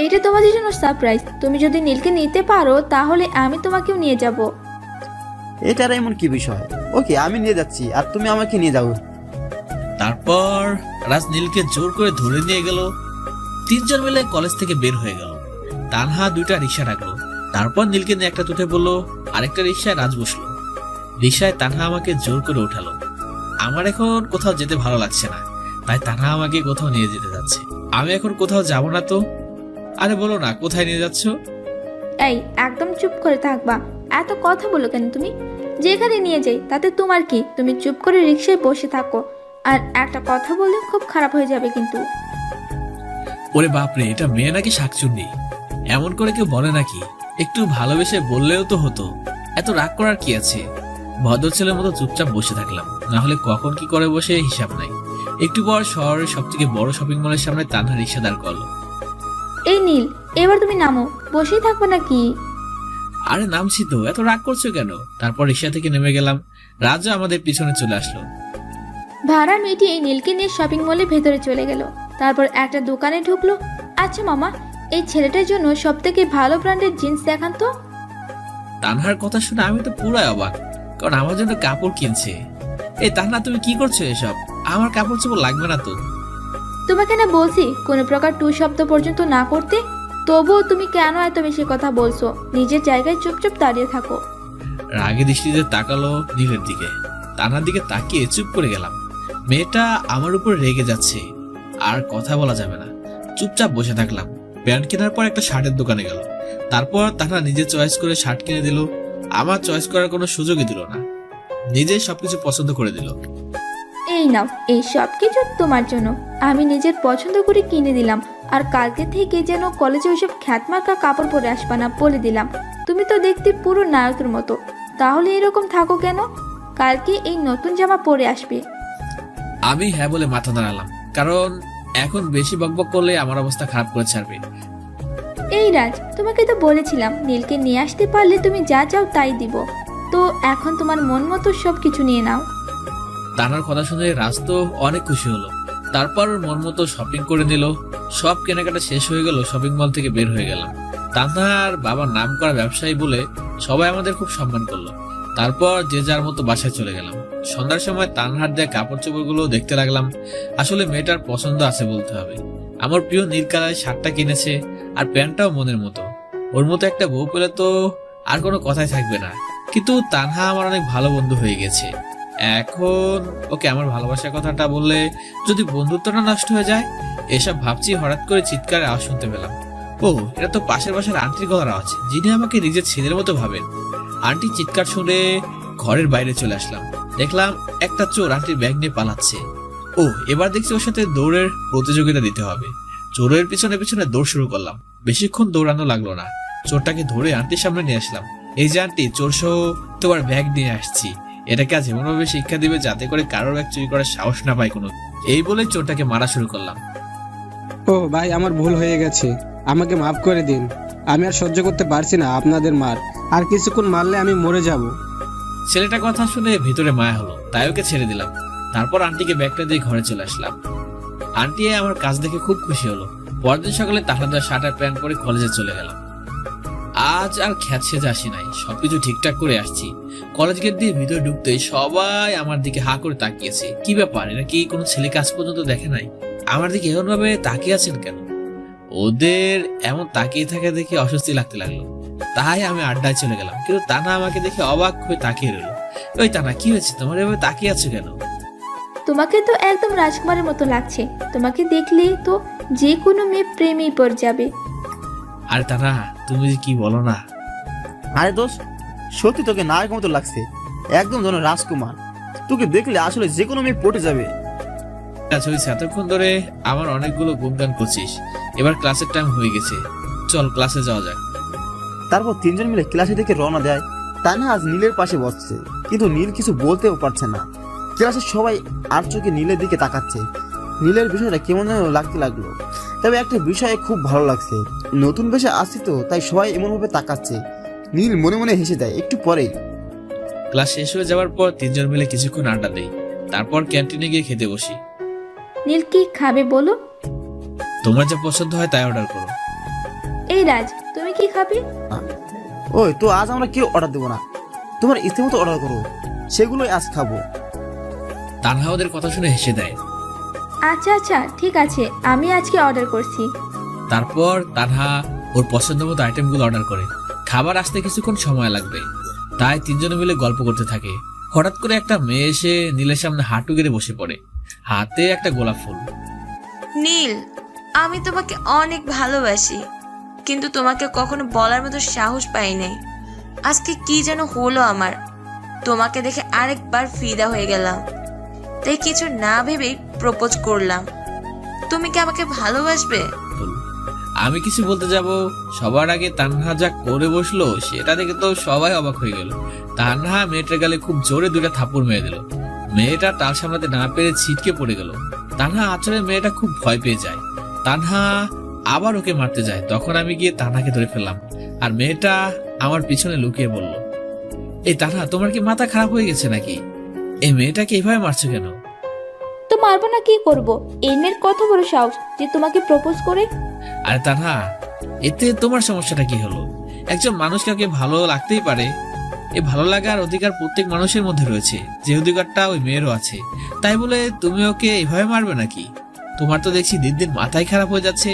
এটা তোমাদের জন্য সারপ্রাইজ। তুমি যদি নীলকে নিতে পারো তাহলে আমি তোমাকেও নিয়ে যাব। এটার এমন কি বিষয়? ওকে, আমি নিয়ে যাচ্ছি আর তুমি আমাকে নিয়ে যাও। তারপর রাজ নীলকে জোর করে ধরে নিয়ে গেল। 3জন মিলে কলেজ থেকে বের হয়ে গেল। তানহা 2টা রিক্সা রাখলো। তারপর নীলকে নিয়ে একটা তুতে বললো, আরেকটা রিক্সায় রাজ বসলো। রিক্সায় তানহা আমাকে জোর করে উঠালো। আমার এখন কোথাও যেতে ভালো লাগছে না, তাই তানহা আমাকে কোথাও নিয়ে যেতে যাচ্ছে। আমি এখন কোথাও যাব না তো। আরে বলো না, কোথায় নিয়ে যাচ্ছ? এই, একদম চুপ করে থাকবা। এত কথা বলো কেন তুমি? যেখানে নিয়ে যাই তাতে তোমার কি? তুমি চুপ করে রিক্সায় বসে থাকো, আর একটা কথা বললে খুব খারাপ হয়ে যাবে কিন্তু। ওরে বাপরে, এটা মেয়ে নাকি শাকচুন্নি? এমন করে কেউ বলে নাকি? একটু ভালোবেসে বললেও তো হতো, এত রাগ করার কি আছে? ভদ্র ছেলের মতো চুপচাপ বসে থাকলাম, না হলে কখন কি করে বসে হিসাব নাই। একটু পর শহরের সব থেকে বড় শপিং মলের সামনে তানহা রিক্সা দাঁড় করলো। এই নীল, এবার তুমি নামো, বসেই থাকবে নাকি? আরে নামছি তো, এত রাগ করছো কেন? তারপর রিক্সা থেকে নেমে গেলাম। রাজা আমাদের পিছনে চলে আসলো। ভাড়া মিটিয়ে নীলকে নিয়ে শপিং মলের ভেতরে চলে গেল। তারপর একটা দোকানে ঢুকলো আচ্ছা মামা, এই ছেলেটার জন্য সব থেকে ভালো ব্র্যান্ডের জিন্স দেখান তো। তানহার কথা শুনে আমি তো পুরাই অবাক, কারণ আমার জন্য কাপড় কিনছে। এই তানহা, তুমি কি করছো এসব? আমার কাপড় চোপড় লাগবে না তো। তোমাকে না বলছি কোনো প্রকার টু শব্দ পর্যন্ত না করতে, তবুও তুমি কেন এত বেশি কথা বলছো? নিজের জায়গায় চুপচাপ দাঁড়িয়ে থাকো। রাগে দৃষ্টিতে তাকালো নীলের দিকে। তানহার দিকে তাকিয়ে চুপ করে গেলাম। মেয়েটা আমার উপর রেগে যাচ্ছে, আর কথা বলা যাবে না। চুপচাপ বসে থাকলাম। প্যান্ট কেনার পর একটা শার্টের দোকানে গেল। তারপর তানহা নিজে চয়েস করে শার্ট কিনে দিল। আমার চয়েস করার কোনো সুযোগই দিল না, নিজে সবকিছু পছন্দ করে দিল। এই নাও, এই সব কিছু তোমার জন্য। আমি নিজের পছন্দ করে কিনে দিলাম, আর কালকে থেকে যেন কলেজে ওইসব খ্যাতমার্কা কাপড় পরে আসবা না বলে দিলাম। তুমি তো দেখতে পুরো নায়কের মতো, তাহলে এরকম থাকো কেন? কালকে এই নতুন জামা পরে আসবে। আমি হ্যাঁ বলে মাথা নাড়ালাম, কারণ এখন বেশি বকবক করলে আমার অবস্থা খারাপ করে ছাড়বে। এই রাজ, তোমাকে তো বলেছিলাম নীলকে নিয়ে আসতে পারলে তুমি যা চাও তাই দিব। তো এখন তোমার মন মতো সব কিছু নিয়ে নাও। তানার কথা শুনে রাজ তো অনেক খুশি হলো। তারপর ওর মন মতো শপিং করে নিল। সব কেনাকাটা শেষ হয়ে গেল, শপিং মল থেকে বের হয়ে গেলাম। তানহার বাবার নাম করা ব্যবসায়ী বলে সবাই আমাদের খুব সম্মান করলো। তারপর যে যার মতো বাসায় চলে গেলাম। সন্ধ্যার সময় তানহার দেয়া কাপড় চোপড় গুলো দেখতে লাগলাম। আসলে মেয়েটার পছন্দ আছে বলতে হবে। আমার প্রিয় নীল কালারের শার্টটা কিনেছে, আর প্যান্টটাও মনের মতো। ওর মতো একটা বউ পেলে তো আর কোনো কথাই থাকবে না। কিন্তু তানহা আমার অনেক ভালো বন্ধু হয়ে গেছে। এখন ওকে আমার ভালোবাসার কথাটা বললে যদি বন্ধুত্বটা নষ্ট হয়ে যায়, এসব ভাবছি হঠাৎ করে চিৎকারের আওয়াজ শুনতে পেলাম। ও, এটা তো পাশের বাসার আন্টির গলার আওয়াজ, যিনি আমাকে নিজের ছেলের মতো ভাবেন। আন্টি চিৎকার শুনে ঘরের বাইরে চলে আসলাম। দেখলাম একটা চোর আন্টির ব্যাগ নিয়ে পালাচ্ছে। ও, এবার দেখছি ওর সাথে দৌড়ের প্রতিযোগিতা দিতে হবে। চোরের পিছনে পিছনে দৌড় শুরু করলাম। বেশিক্ষণ দৌড়ানো লাগলো না, চোরটাকে ধরে আন্টির সামনে নিয়ে আসলাম। এই যে আন্টি, চোর সহ তোমার ব্যাগ নিয়ে আসছি। এটাকে আজ এমনভাবে শিক্ষা দিবে যাতে করে কারোর ব্যাগ চুরি করার সাহস না পায় কোনো। এই বলে চোরটাকে মারা শুরু করলাম। ও ভাই, আমার ভুল হয়ে গেছে, আমাকে মাফ করে দিন। আমি আর সহ্য করতে পারছি না আপনাদের মার। আর কিছুক্ষণ মারলে আমি মরে যাব। ছেলেটার কথা শুনে ভিতরে মায়া হলো, তাই ওকে ছেড়ে দিলাম। তারপর আন্টিকে ব্যাগটা দিয়ে ঘরে চলে আসলাম। আন্টি আমার কাজ দেখে খুব খুশি হলো। পরদিন সকালে তাহলে শার্ট আর প্যান্ট পরে কলেজে চলে গেলাম। আজ আর খ্যাত সেজে আসি নাই, সবকিছু ঠিকঠাক করে আসছি। কলেজ গেট দিয়ে ভিতরে ঢুকতেই সবাই আমার দিকে হা করে তাকিয়েছে। কি ব্যাপার, এরা কি কোনো ছেলে কাজ পর্যন্ত দেখে নাই? আমার দিকে এমন ভাবে তাকিয়ে আছেন কেন? ওদের এমন তাকিয়ে থাকা দেখে অস্বস্তি লাগতে লাগলো, তাই আমি আড্ডায় চলে গেলাম। কিন্তু তানা আমাকে দেখে অবাক হয়ে তাকিয়ে রইল। ওই তানা, কি হয়েছে তোমার, এভাবে তাকিয়ে আছো কেন? তোমাকে তো একদম রাজকুমারের মতো লাগছে। তোমাকে দেখলে তো যে কোনো মেয়ে প্রেমেই পড়ে যাবে। আরে তানা, তুমি যে কি বলো না। আরে দোষ, সত্যি তোকে নায়ক মতো লাগছে, একদম যেন রাজকুমার। তোকে দেখলে আসলে যে কোনো মেয়ে পটে যাবে। আচ্ছা, ওই এতক্ষণ ধরে আমার অনেকগুলো গুণগান করছিস, এবার ক্লাসের টাইম হয়ে গেছে, চল ক্লাসে যাওয়া যাক। তারপর তিনজন মিলে ক্লাসে থেকে রওনা দেয়। তানহা আজ নীলের পাশে বসছে, কিন্তু নীল কিছু বলতেও পারছে না। ক্লাসের সবাই আর চোখে নীলের দিকে তাকাচ্ছে। নীলের বিষয়টা কেমন যেন লাগতে লাগলো। তবে একটা বিষয়ে খুব ভালো লাগছে, নতুন বেশে আসছি তো, তাই সবাই এমনভাবে তাকাচ্ছে। নীল মনে মনে হেসে দেয়। একটু পরেই ক্লাস শেষ হয়ে যাওয়ার পর তিনজন মিলে কিছুক্ষণ আড্ডা দেই। তারপর ক্যান্টিনে গিয়ে খেতে বসি। নীল কি খাবে বলো? তোমার যা পছন্দ হয় তাই অর্ডার করো। এই রাজ, তুমি কি খাবে? ওই তো, আজ আমরা কেউ অর্ডার দেবো না, তোমার ইচ্ছে মতো অর্ডার করো, সেগুলোই আজ খাবো। তানহা ওদের কথা শুনে হেসে দেয়। আচ্ছা আচ্ছা, ঠিক আছে, আমি আজকে অর্ডার করছি। তারপর তানহা ওর পছন্দ মতো আইটেমগুলো অর্ডার করে। খাবার আসতে কিছুক্ষণ সময় লাগবে, তাই তিনজনে মিলে গল্প করতে থাকে। হঠাৎ করে একটা মেয়ে এসে নীলের সামনে হাঁটু গেড়ে বসে পড়ে, হাতে একটা গোলাপ ফুল। নীল, আমি তোমাকে অনেক ভালোবাসি, কিন্তু তোমাকে কখনো বলার মতো সাহস পাই নাই। আজকে কি যেন হলো আমার, তোমাকে দেখে আরেকবার ফিদা হয়ে গেলাম, তাই কিছু না ভেবেই প্রপোজ করলাম। তুমি কি আমাকে ভালোবাসবে? আমি কিছু বলতে যাব, সবার আগে তানহা যা করে বসলো সেটা দেখে তো সবাই অবাক হয়ে গেল। তানহা মেয়েটার গালে খুব জোরে দুটা থাপ্পড় মেরে দিল। মেয়েটা তাল সামলাতে না পেরে ছিটকে পড়ে গেল। তানহা আচরে মেয়েটা খুব ভয় পেয়ে যায়। তানহা আবার ওকে মারতে যায়, তখন আমি গিয়ে তানহাকে ধরে ফেললাম, আর মেয়েটা আমার পিছনে লুকিয়ে বলল, এই তানহা, তোমার কি মাথা খারাপ হয়ে গেছে নাকি? এই মেয়েটাকে এভাবে মারছো কেন? তো মারবো না, কি করব? এই মেয়ের কত বড় সাহস যে তোমাকে প্রপোজ করে। আরে তানহা, এতে তোমার সমস্যাটা কি হলো? একজন মানুষ কাউকে ভালো লাগতেই পারে, এই ভালো লাগার অধিকার প্রত্যেক মানুষের মধ্যে রয়েছে, যে অধিকারটা ওই মেয়েরও আছে। তাই বলে তুমি ওকে এভাবে মারবে নাকি? তোমার তো দেখছি দিন দিন মাথায় খারাপ হয়ে যাচ্ছে।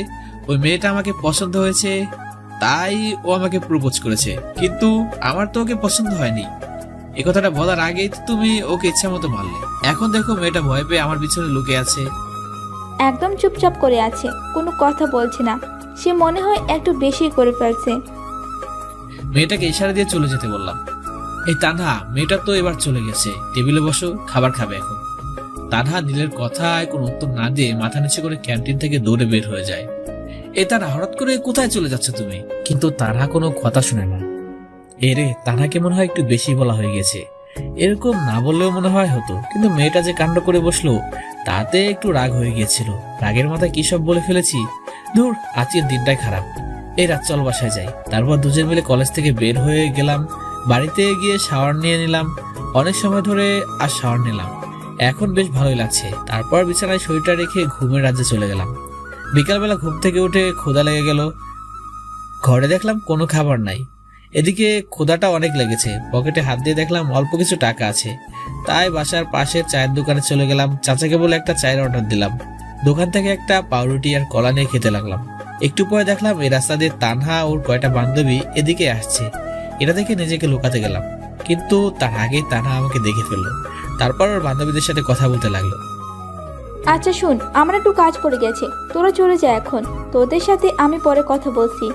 ওই মেয়েটা আমাকে পছন্দ হয়েছে, তাই ও আমাকে প্রপোজ করেছে, কিন্তু আমার তো ওকে পছন্দ হয়নি। এই কথাটা বলার আগেই তো তুমি ওকে ইচ্ছা মতো মারলে। এখন দেখো মেয়েটা ভয় পেয়ে আমার পিছনে লুকিয়ে আছে। একদম চুপচাপ করে আছে, কোনো কথা বলছে না। সে মনে হয় একটু বেশি করে ফেলছে। মেয়েটাকে ইশারা দিয়ে চলে যেতে বললাম। এই তানহা, মেয়েটা তো এবার চলে গেছে, টেবিলে বসো, খাবার খাবে এখন। তানহা নীলের কথায় কোনো উত্তর না দিয়ে মাথা নিচে করে ক্যান্টিন থেকে দৌড়ে বের হয়ে যায়। এই তারা হঠাৎ করে কোথায় চলে যাচ্ছে তুমি? কিন্তু তানহা কোনো কথা শুনে না। এরে, তানহাকে মনে হয় একটু বেশি বলা হয়ে গেছে। এরকম না বললেও মনে হয় হতো, কিন্তু মেয়েটা যে কাণ্ড করে বসলো তাতে একটু রাগ হয়ে গিয়েছিল। রাগের মাথায় কি সব বলে ফেলেছি। ধুর, আজকের দিনটাই খারাপ। এই রাত চল বাসায় যাই। তারপর দুজন মিলে কলেজ থেকে বের হয়ে গেলাম। বাড়িতে গিয়ে শাওয়ার নিয়ে নিলাম। অনেক সময় ধরে আর শাওয়ার নিলাম, এখন বেশ ভালোই লাগছে। তারপর বিছানায় শরীরটা রেখে ঘুমের রাজ্যে চলে গেলাম। বিকালবেলা ঘুম থেকে উঠে ক্ষুধা লেগে গেল। ঘরে দেখলাম কোনো খাবার নাই। এদিকে ক্ষুধাটা অনেক লেগেছে। পকেটে হাত দিয়ে দেখলাম অল্প কিছু টাকা আছে। তাই বাসার পাশের চায়ের দোকানে চলে গেলাম। চাচাকে বলে একটা চায়ের অর্ডার দিলাম। দোকান থেকে একটা পাউরুটি আর কলা নিয়ে খেতে লাগলাম। একটু পরে দেখলাম এই রাস্তা দিয়ে তানহা ওর কয়টা বান্ধবী এদিকে আসছে। এটা দেখে নিজেকে লুকাতে গেলাম, কিন্তু তার আগেই তানহা আমাকে দেখে ফেললো। তারপর ওর বান্ধবীদের সাথে কথা বলতে লাগলো। আচ্ছা শুন, আমার একটু কাজ পড়ে গেছে, তোরা চলে যা এখন। তোদের সাথে আমি পরে কথা বলছি।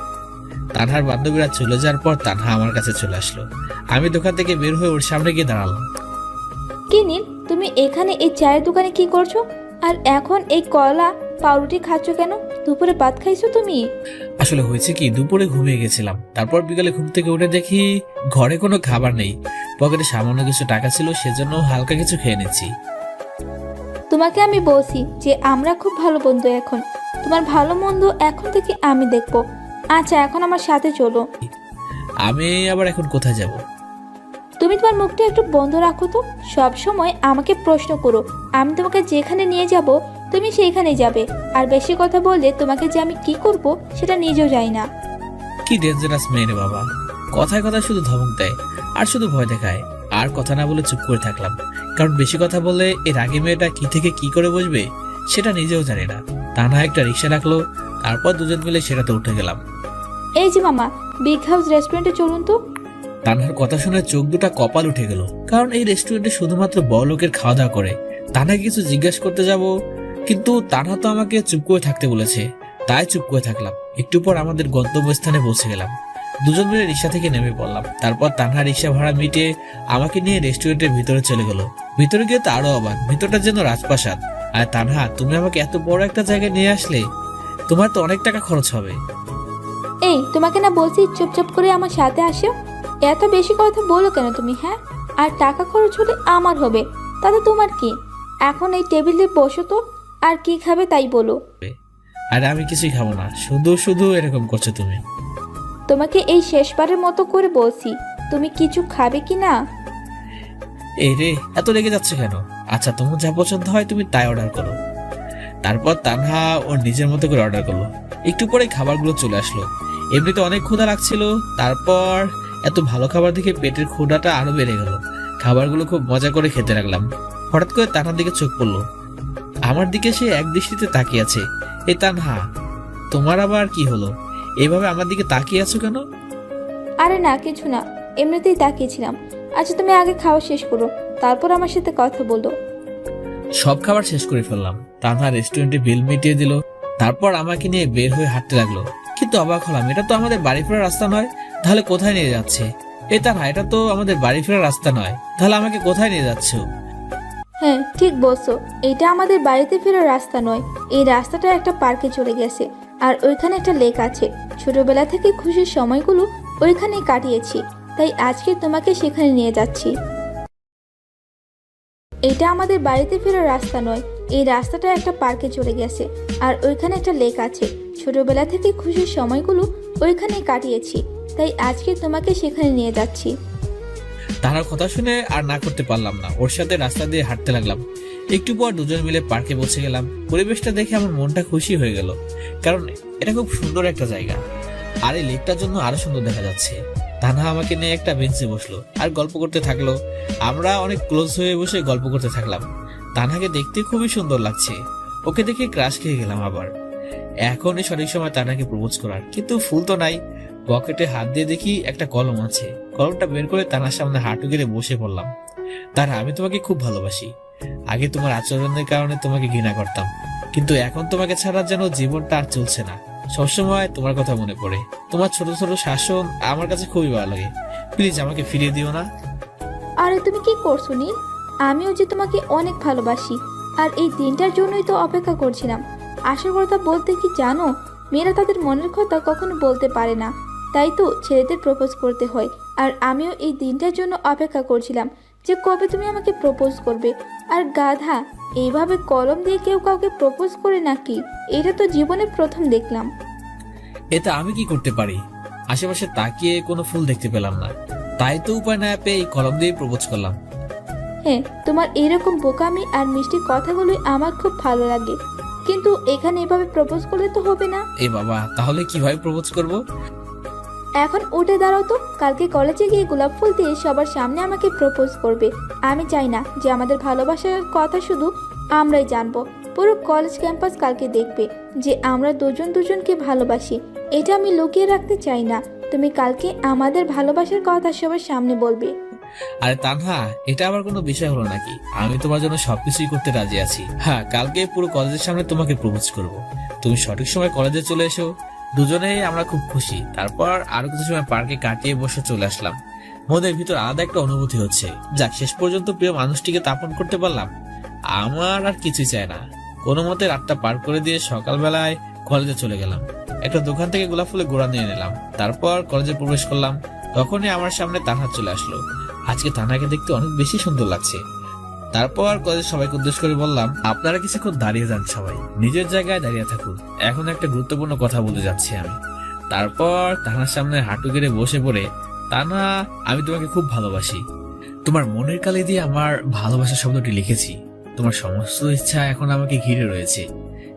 তানহার বান্ধবীরা চলে যাওয়ার পর তানহা আমার কাছে চলে আসলো। আমি দোকান থেকে বের হয়ে ওর সামনে গিয়ে দাঁড়ালাম। কি নীল, তুমি এখানে এই চায়ের দোকানে কি করছো? আর এখন এই কলা পাউরুটি খাচ্ছ কেন? দুপুরে ভাত খাইছো তুমি? আসলে হয়েছে কি, দুপুরে ঘুমিয়ে গেছিলাম। তারপর বিকালে ঘুম থেকে উঠে দেখি ঘরে কোনো খাবার নেই। পকেটে সামান্য কিছু টাকা ছিল, সেজন্য হালকা কিছু খেয়ে নিচ্ছি। তোমাকে আমি বলছি যে আমরা খুব ভালো বন্ধু। এখন তোমার ভালো মন্দ এখন থেকে আমি দেখবো। আচ্ছা, এখন আমার সাথে চলো। আমি আবার এখন কোথায় যাব? তুমি তোমার মুখটা একটু বন্ধ রাখো তো। সব সময় আমাকে প্রশ্ন করো। আমি তোমাকে যেখানে নিয়ে যাব তুমি সেইখানেই যাবে। আর বেশি কথা বললে তোমাকে যে আমি কি করব সেটা নিজেও জানি না। কি ডেঞ্জারাস মেয়ে রে বাবা! কথায় কথায় শুধু ধমক দেয় আর শুধু ভয় দেখায়। আর কথা না বলে চুপ করে থাকলাম, কারণ বেশি কথা বললে এর আগে মেয়েটা কি থেকে কি করে বসবে সেটা নিজেও জানি না। তানহা একটা রিক্সা রাখলো, তারপর দুজন মিলে সেটাতে উঠে গেলাম। এই যে মামা, বিগ হাউস রেস্টুরেন্টে চলুন তো। তানহার কথা শুনে চোখ দুটা কপাল উঠে গেল, কারণ এই রেস্টুরেন্টে শুধুমাত্র বড় লোকের খাওয়া দাওয়া করে। তানহা কিছু জিজ্ঞাসা করতে যাব, কিন্তু তানহা তো আমাকে চুপ করে থাকতে বলেছে, তাই চুপ করে থাকলাম। একটু পর আমাদের গন্তব্যস্থানে পৌঁছে গেলাম। দুজন মিলে রিক্সা থেকে নেমে পড়লাম। তারপর তানহা রিক্সা ভাড়া মিটিয়ে আমাকে নিয়ে রেস্টুরেন্টের ভিতরে চলে গেল। ভিতরে গিয়ে তো আরো অবাক, ভিতরটা যেন রাজপ্রাসাদ। আর তানহা, তুমি আমাকে এত বড় একটা জায়গায় নিয়ে আসলে, তোমার তো অনেক টাকা খরচ হবে। এই, তোমাকে না বলছি চুপচাপ করে আমার সাথে আসো। এত বেশি কথা বলো কেন তুমি? হ্যাঁ, আর টাকা খরচ হলে আমার হবে, তাতে তোমার কি? এখন এই টেবিলে বসো তো, আর কি খাবে তাই বলো। আর আমি কিছুই খাবো না, শুধু শুধু এরকম করছো তুমি। তোমাকে এই শেষবারের মতো করে বলছি, তুমি কিছু খাবে কি না? এই রে, এত রেগে যাচ্ছে কেন? আচ্ছা, তোমার যা পছন্দ হয় তুমি তাই অর্ডার করো। তারপর তানহা ওর নিজের মতো করে অর্ডার করলো। একটু পরে খাবারগুলো চলে আসলো। এমনিতে অনেক ক্ষুধা লাগছিল, তারপর এত ভালো খাবার দেখে পেটের ক্ষুধাটা আরো বেড়ে গেল। খাবারগুলো খুব মজা করে খেতে লাগলাম। হঠাৎ করে তানহার দিকে চোখ পড়লো। আমার দিকে সে এক দৃষ্টিতে তাকিয়ে আছে। এই তানহা, তোমার আবার কি হলো? এইভাবে আমার দিকে তাকিয়ে আছো কেন? আরে না, কিছু না, এমনিতেই তাকিয়েছিলাম। আচ্ছা, তুমি আগে খাওয়া শেষ করো, তারপর আমার সাথে কথা বলো। সব খাবার শেষ করে ফেললাম। তানহা রেস্টুরেন্টে বিল মিটিয়ে দিল। তারপর আমাকে নিয়ে বের হয়ে হাঁটতে লাগলো। কিন্তু অবাক হলাম, এটা তো আমাদের বাড়ি ফেরার রাস্তা নয়। তাহলে কোথায় নিয়ে যাচ্ছে? এই তানহা, এটা তো আমাদের বাড়ি ফেরার রাস্তা নয়, তাহলে আমাকে কোথায় নিয়ে যাচ্ছ? হ্যাঁ, ঠিক বলছো, এটা আমাদের বাড়িতে ফেরার রাস্তা নয়। এই রাস্তাটা একটা পার্কে চলে গেছে, আর ওইখানে একটা লেক আছে। ছোটবেলা থেকে খুশির সময়গুলো ওইখানেই কাটিয়েছি, তাই আজকে তোমাকে সেখানে নিয়ে যাচ্ছি। এটা আমাদের বাড়িতে ফেরার রাস্তা নয়। এই রাস্তাটা একটা পার্কে চলে গেছে, আর ওইখানে একটা লেক আছে। ছোটবেলা থেকে খুশির সময়গুলো ওইখানেই কাটিয়েছি, তাই আজকে তোমাকে সেখানে নিয়ে যাচ্ছি। তাহার কথা শুনে আর না করতে পারলাম না, ওর সাথে রাস্তা দিয়ে হাঁটতে লাগলাম। একটু পর দুজন মিলে পার্কে পৌঁছে গেলাম। পরিবেশটা দেখে আমার মনটা খুশি হয়ে গেল, কারণ এটা খুব সুন্দর একটা জায়গা, আর এই লেকটার জন্য আরো সুন্দর দেখা যাচ্ছে। তানহা আমাকে নিয়ে একটা বেঞ্চে বসলো আর গল্প করতে থাকলো। আমরা অনেক ক্লোজ হয়ে বসে গল্প করতে থাকলাম। তানহাকে দেখতে খুবই সুন্দর লাগছে, ওকে দেখে ক্রাশ খেয়ে গেলাম। আবার এখনই সঠিক সময় তানহাকে প্রপোজ করার, কিন্তু ফুল তো নাই। পকেটে হাত দিয়ে দেখি একটা কলম আছে, কলমটা বের করে তানহার সামনে হাঁটু গেড়ে বসে পড়লাম। তানহা, আমি তোমাকে খুব ভালোবাসি। আগে তোমার আচরণের কারণে তোমাকে ঘৃণা করতাম, কিন্তু এখন তোমাকে ছাড়া যেন জীবনটা আর চলছে না। সবসময় তোমার কথা মনে পড়ে। তোমার ছোট ছোট শাসন আমার কাছে খুবই ভালো লাগে। প্লিজ আমাকে ফিরিয়ে দিও না। আরে তুমি কি করছো নীল? আমিও যে তোমাকে অনেক ভালোবাসি, আর এই দিনটার জন্যই তো অপেক্ষা করছিলাম। আসল কথা বলতে কি জানো, মেয়েরা তাদের মনের কথা কখনো বলতে পারে না, তাই তো ছেলেদের প্রপোজ করতে হয়। আর আমিও এই দিনটার জন্য অপেক্ষা করছিলাম যে কবে তুমি আমাকে প্রপোজ করবে। আর গাধা, এইভাবে কলম দিয়ে কেউ কাউকে প্রপোজ করে নাকি? এটা তো জীবনে প্রথম দেখলাম। এতে আমি কি করতে পারি? আশেপাশে তাকিয়ে কোনো ফুল দেখতে পেলাম না, তাই তো উপায় না পেয়ে এই কলম দিয়ে প্রপোজ করলাম। হ্যাঁ, তোমার এরকম বোকামি আর মিষ্টি কথাগুলোই আমার খুব ভালো লাগে, কিন্তু এখানে এভাবে প্রপোজ করলে তো হবে না। এ বাবা, তাহলে কিভাবে প্রপোজ করব? এখন উঠে দাঁড়াও তো, কালকে কলেজে গিয়ে গোলাপ ফুল দিয়ে সবার সামনে আমাকে প্রপোজ করবে। আমি চাই না যে আমাদের ভালোবাসার কথা শুধু আমরাই জানবো, পুরো কলেজ ক্যাম্পাস কালকে দেখবে যে আমরা দুজন দুজনকে ভালোবাসি। এটা আমি লুকিয়ে রাখতে চাই না। তুমি কালকে আমাদের ভালোবাসার কথা সবার সামনে বলবে। আরে তানহা, এটা আবার কোনো বিষয় হলো নাকি? আমি তোমার জন্য সবকিছুই করতে রাজি আছি। হ্যাঁ, কালকে পুরো কলেজের সামনে তোমাকে প্রপোজ করব। তুমি সঠিক সময় কলেজে চলে এসো, দুজনেই আমরা খুব খুশি। তারপর আরো কিছু সময় পার্কে কাটিয়ে বসে চলে আসলাম। মনের ভিতর আলাদা একটা অনুভূতি হচ্ছে। যাক, শেষ পর্যন্ত প্রিয় মানুষটিকে তাপন করতে পারলাম। আমার আর কিছুই চাই না। কোনো মতে রাতটা পার করে দিয়ে সকালবেলায় কলেজে চলে গেলাম। একটা দোকান থেকে গোলাপ ফুলের গোড়া নিয়ে নিলাম। তারপর কলেজে প্রবেশ করলাম। তখনই আমার সামনে তানহা চলে আসলো। আজকে তানহাকে দেখতে অনেক বেশি সুন্দর লাগছে। তারপর কলেজের সবাইকে উদ্দেশ্য করে বললাম, আপনারা কিছুক্ষণ দাঁড়িয়ে যান, সবাই নিজের জায়গায় দাঁড়িয়ে থাকুন, এখন একটা গুরুত্বপূর্ণ কথা বলতে যাচ্ছি আমি। তারপর তানহার সামনে হাঁটু গেড়ে বসে পড়ে, তানহা, আমি তোমাকে খুব ভালোবাসি। তোমার মনের কালি দিয়ে আমার ভালোবাসা শব্দটি লিখেছি। তোমার সমস্ত ইচ্ছা এখন আমাকে ঘিরে রয়েছে।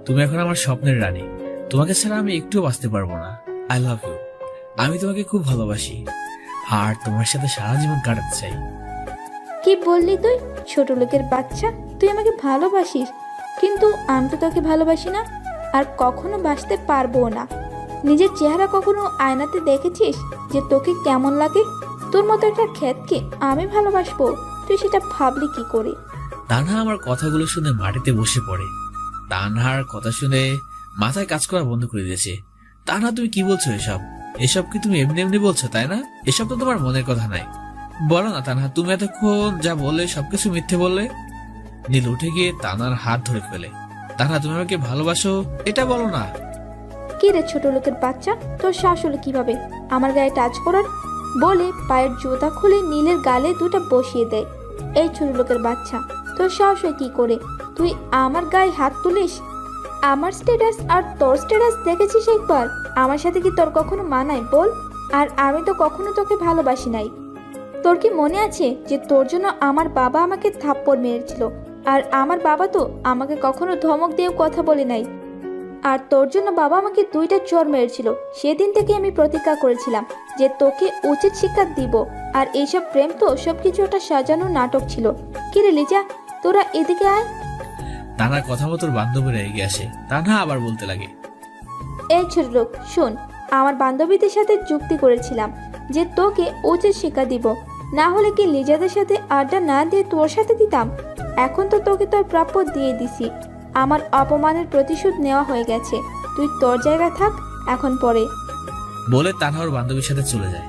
তুমি এখন আমার স্বপ্নের রানী। তোমাকে ছাড়া আমি একটুও বাঁচতে পারবো না। I love you. আমি তোমাকে খুব ভালোবাসি, আর তোমার সাথে সারা জীবন কাটাতে চাই। কি বললি তুই? ছোট লোকের বাচ্চা, তুই আমাকে ভালোবাসিস, কিন্তু আমি তো তোকে ভালোবাসি না, আর কখনো বাসতে পারবো না। নিজের চেহারা কখনো আয়নাতে দেখেছিস যে তোকে কেমন লাগে? তোর মতো একটা ক্ষেতকে আমি ভালোবাসবো? তুই সেটা ভাবলি কি করে? তানহা আমার কথাগুলো শুনে মাটিতে বসে পড়ে। তানহার কথা শুনে মাথায় কাজ করা বন্ধ করে দিয়েছে। তানহা, তুমি কি বলছো? এসব কি তুমি এমনি এমনি বলছো, তাই না? এসব তো তোমার মনের কথা নাই। বলো না তানহা, তুমি এতক্ষণ যা বললে সবকিছু মিথ্যে বললে। নীল উঠে গিয়ে তানহার হাত ধরে ফেলে। তানহা, তুমি আমাকে ভালোবাসো, এটা বলো না। কি রে ছোট লোকের বাচ্চা, তোর সাহস হলো কিভাবে আমার গায়ে টাচ করার? বলে পায়ের জুতা খুলে নীলের গালে দুটো বসিয়ে দেয়। এই ছোট লোকের বাচ্চা, তোর সাহস হয় কি করে? তুই আমার গায়ে হাত তুলিস? আমার স্ট্যাটাস আর তোর স্ট্যাটাস দেখেছিস একবার? আমার সাথে কি তোর কখনো মানায় বল? আর আমি তো কখনো তোকে ভালোবাসি নাই। তোর কি মনে আছে যে তোর জন্য আমার বাবা আমাকে থাপ্পড় মেরেছিল? আর আমার বাবা তো আমাকে কখনো ধমক দিয়েও কথা বলে নাই। আর তোর জন্য বাবা আমাকে 2টা চর মেরেছিল। সেদিন থেকে আমি প্রতিজ্ঞা করেছিলাম যে তোকে উচিত শিক্ষা দিব। আর এইসব প্রেম তো সবকিছু একটা সাজানো নাটক ছিল। কি রে লিজা, তোরা এদিকে আয়। তানহার কথা মতো বান্ধবীরা এগিয়ে আসে। তানহা আবার বলতে লাগে, এই ছোট লোক শোন, আমার বান্ধবীদের সাথে যুক্তি করেছিলাম যে তোকে উচিত শিক্ষা দিব, না হলে কি লিজাদের সাথে আড্ডা না দিয়ে তোর সাথে দিতাম? এখন তো তোকে তোর প্রাপ্য দিয়ে দিছি। আমার অপমানের প্রতিশোধ নেওয়া হয়ে গেছে। তুই তোর জায়গা থাক এখন পরে। বলে তানহার বান্ধবীর সাথে চলে যায়।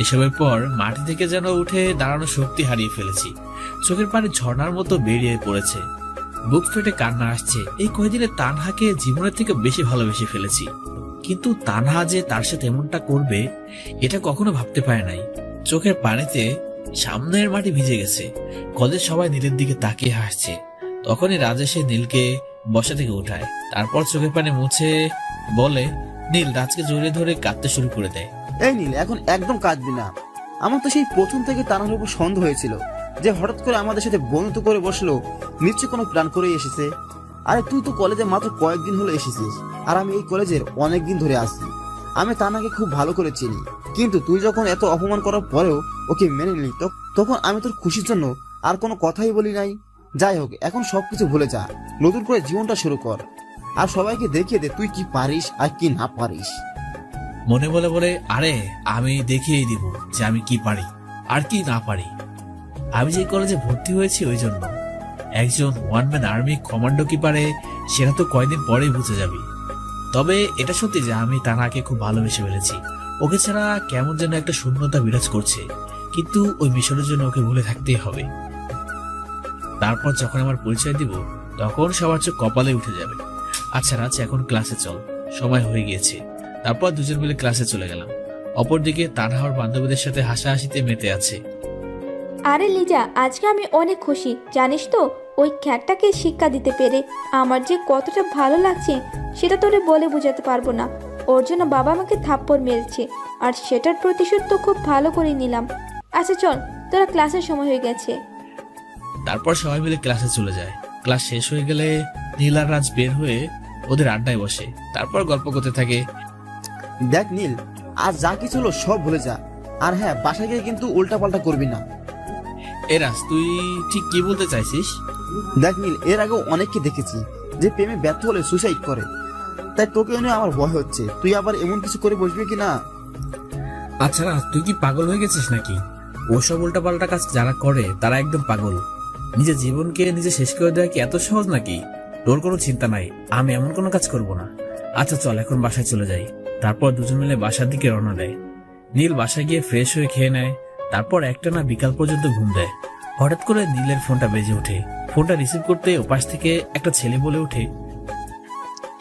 এসবের পর মাটি থেকে যেন উঠে দাঁড়ানোর শক্তি হারিয়ে ফেলেছি। চোখের পানি ঝর্ণার মতো বেরিয়ে পড়েছে। বুক ফেটে কান্না আসছে। এই কয়েকদিনে তানহাকে জীবনের থেকে বেশি ভালোবেসে ফেলেছি, কিন্তু তানহা যে তার সাথে এমনটা করবে এটা কখনো ভাবতে পারে নাই। চোখের পানিতে সামনের মাটি ভিজে গেছে। কলেজ সবাই নীলের দিকে তাকিয়ে হাসছে। তখনই রাজেশ নীলকে বসা থেকে উঠায়। তারপর চোখের পানি মুছে বলে, নীল রাজকে জড়িয়ে ধরে কাঁদতে শুরু করে দেয়। এই নীল, এখন একদম কাঁদবি না। আমার তো সেই প্রথম থেকে তানহার উপর সন্দেহ হয়েছিল যে হঠাৎ করে আমাদের সাথে বন্ধুত্ব করে বসলো, নিশ্চয় কোনো প্ল্যান করেই এসেছে। আরে তুই তো কলেজে মাত্র কয়েকদিন হলো এসেছিস, আর আমি এই কলেজের অনেক দিন ধরে আসছি। আমি তানহাকে খুব ভালো করে চিনি, কিন্তু তুই যখন এত অপমান করার পরেও ওকে মেনে নিলি, তখন আমি তোর খুশির জন্য আর কোনো কথাই বলি নাই। যাই হোক, এখন সবকিছু ভুলে যা, নতুন করে জীবনটা শুরু কর, আর সবাইকে দেখিয়ে দে তুই কি পারিস আর কি না পারিস। মনে বলে বলে, আরে আমি দেখিয়েই দিব যে আমি কি পারি আর কি না পারি। আমি যে কলেজে ভর্তি হয়েছি ওই জন্য। একজন ওয়ান ম্যান আর্মি কমান্ডো কি পারে সেটা তো কয়েকদিন পরেই বুঝে যাবি। তবে এটা সত্যি যে আমি তানহাকে খুব ভালোবেসে ফেলেছি। ওকে ছাড়া কেমন যেন একটা শূন্যতা বিরাজ করছে, কিন্তু ওই মিশনের জন্য ওকে ভুলে থাকতেই হবে। তারপর যখন আমার পরিচয় দিব তখন সবার চোখ কপালে উঠে যাবে। আচ্ছা রাজ, এখন ক্লাসে চল, সময় হয়ে গিয়েছে। তারপর দুজন মিলে ক্লাসে চলে গেলাম। অপরদিকে তানহা ওর বান্ধবীদের সাথে হাসাহাসিতে মেতে আছে। আরে লিজা, আজকে আমি অনেক খুশি, জানিস তো? ওই খ্যাটটাকে শিক্ষা দিতে পেরে আমার যে কতটা ভালো লাগছে সেটা তোরে বলে বোঝাতে পারবো না। ওর জন্য বাবা আমাকে থাপ্পড় মেরেছে, আর সেটার প্রতিশোধ তো খুব ভালো করে নিলাম। আচ্ছা চল, তোরা ক্লাসের সময় হয়ে গেছে। তারপর সবাই মিলে ক্লাসে চলে যায়। ক্লাস শেষ হয়ে গেলে নীল আর রাজ বের হয়ে ওদের আড্ডায় বসে, তারপর গল্প করতে থাকে। দেখ নীল, আজ যা কিছু হলো সব ভুলে যা, আর হ্যাঁ, বাসায় গিয়ে কিন্তু উল্টাপাল্টা করবি না। এ রাজ, তুই ঠিক কি বলতে চাইছিস? দেখ নীল, এর আগেও অনেককে দেখেছি যে প্রেমে ব্যর্থ হলে সুসাইড করে, তাই তোকে নিয়ে আমার ভয় হচ্ছে তুই আবার এমন কিছু করে বসবি কি না। আচ্ছা রাজ, তুই কি পাগল হয়ে গেছিস নাকি? ওসব উল্টাপাল্টা কাজ যারা করে তারা একদম পাগল। নিজের জীবনকে নিজে শেষ করে দেওয়া কি এত সহজ নাকি? তোর কোনো চিন্তা নাই, আমি এমন কোনো কাজ করব না। আচ্ছা চল, এখন বাসায় চলে যাই। তারপর দুজন মিলে বাসার দিকে রওনা দেয়। নীল বাসায় গিয়ে ফ্রেশ হয়ে খেয়ে নেয়, তারপর একটানা বিকাল পর্যন্ত ঘুম দেয়। হঠাৎ করে নীলের ফোনটা বেজে ওঠে। ফোনটা রিসিভ করতে ওপাশ থেকে একটা ছেলে বলে ওঠে,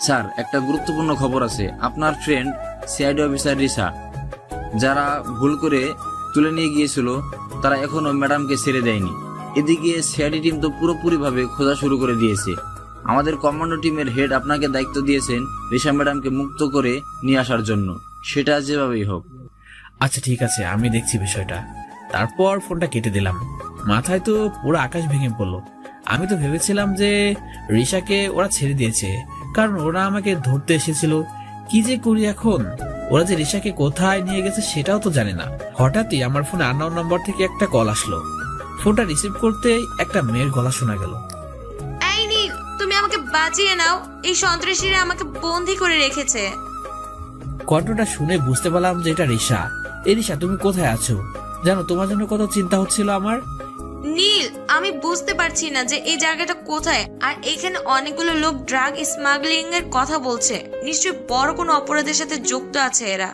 স্যার, একটা গুরুত্বপূর্ণ খবর আছে। আপনার ফ্রেন্ড সিআইডি অফিসার রিসা, যারা ভুল করে তুলে নিয়ে গিয়েছিল, তারা এখনো ম্যাডামকে ছেড়ে দেয়নি। এদিকে সিআইডি টিম তো পুরোপুরিভাবে খোঁজা শুরু করে দিয়েছে। আমাদের কমান্ডো টিমের হেড আপনাকে দায়িত্ব দিয়েছেন রিসা ম্যাডামকে মুক্ত করে নিয়ে আসার জন্য, সেটা যেভাবেই হোক। আচ্ছা ঠিক আছে, আমি দেখছি বিষয়টা। তারপর ফোনটা কেটে দিলাম। মাথায় তো পুরো আকাশ ভেঙে পড়লো। আমি তো ভেবেছিলাম যে রিসাকে ওরা ছেড়ে দিয়েছে, কারণ ওরা আমাকে ধরতে এসেছিল। কি যে করি এখন? ওরা যে রিসাকে কোথায় নিয়ে গেছে সেটাও তো জানে না। হঠাৎই আমার ফোনে আননোন নম্বর থেকে একটা কল আসলো। ফোনটা রিসিভ করতে একটা মেয়ের গলা শোনা গেল। এই নীল, তুমি আমাকে বাঁচিয়ে নাও, এই সন্ত্রাসীরা আমাকে বন্দি করে রেখেছে। কণ্ঠটা শুনে বুঝতে পারলাম যে এটা রিসা। এই রিসা, তুমি কোথায় আছো? জানো, তোমার জন্য কত চিন্তা হচ্ছিল আমার। নীল, আমি বুঝতে পারছি না যে এই জায়গাটা কোথায়, আর এখানে অনেকগুলো লোক ড্রাগ স্মাগলিং এর কথা বলছে। নিশ্চয়ই বড় কোনো অপরাধের সাথে যুক্ত আছে এরা।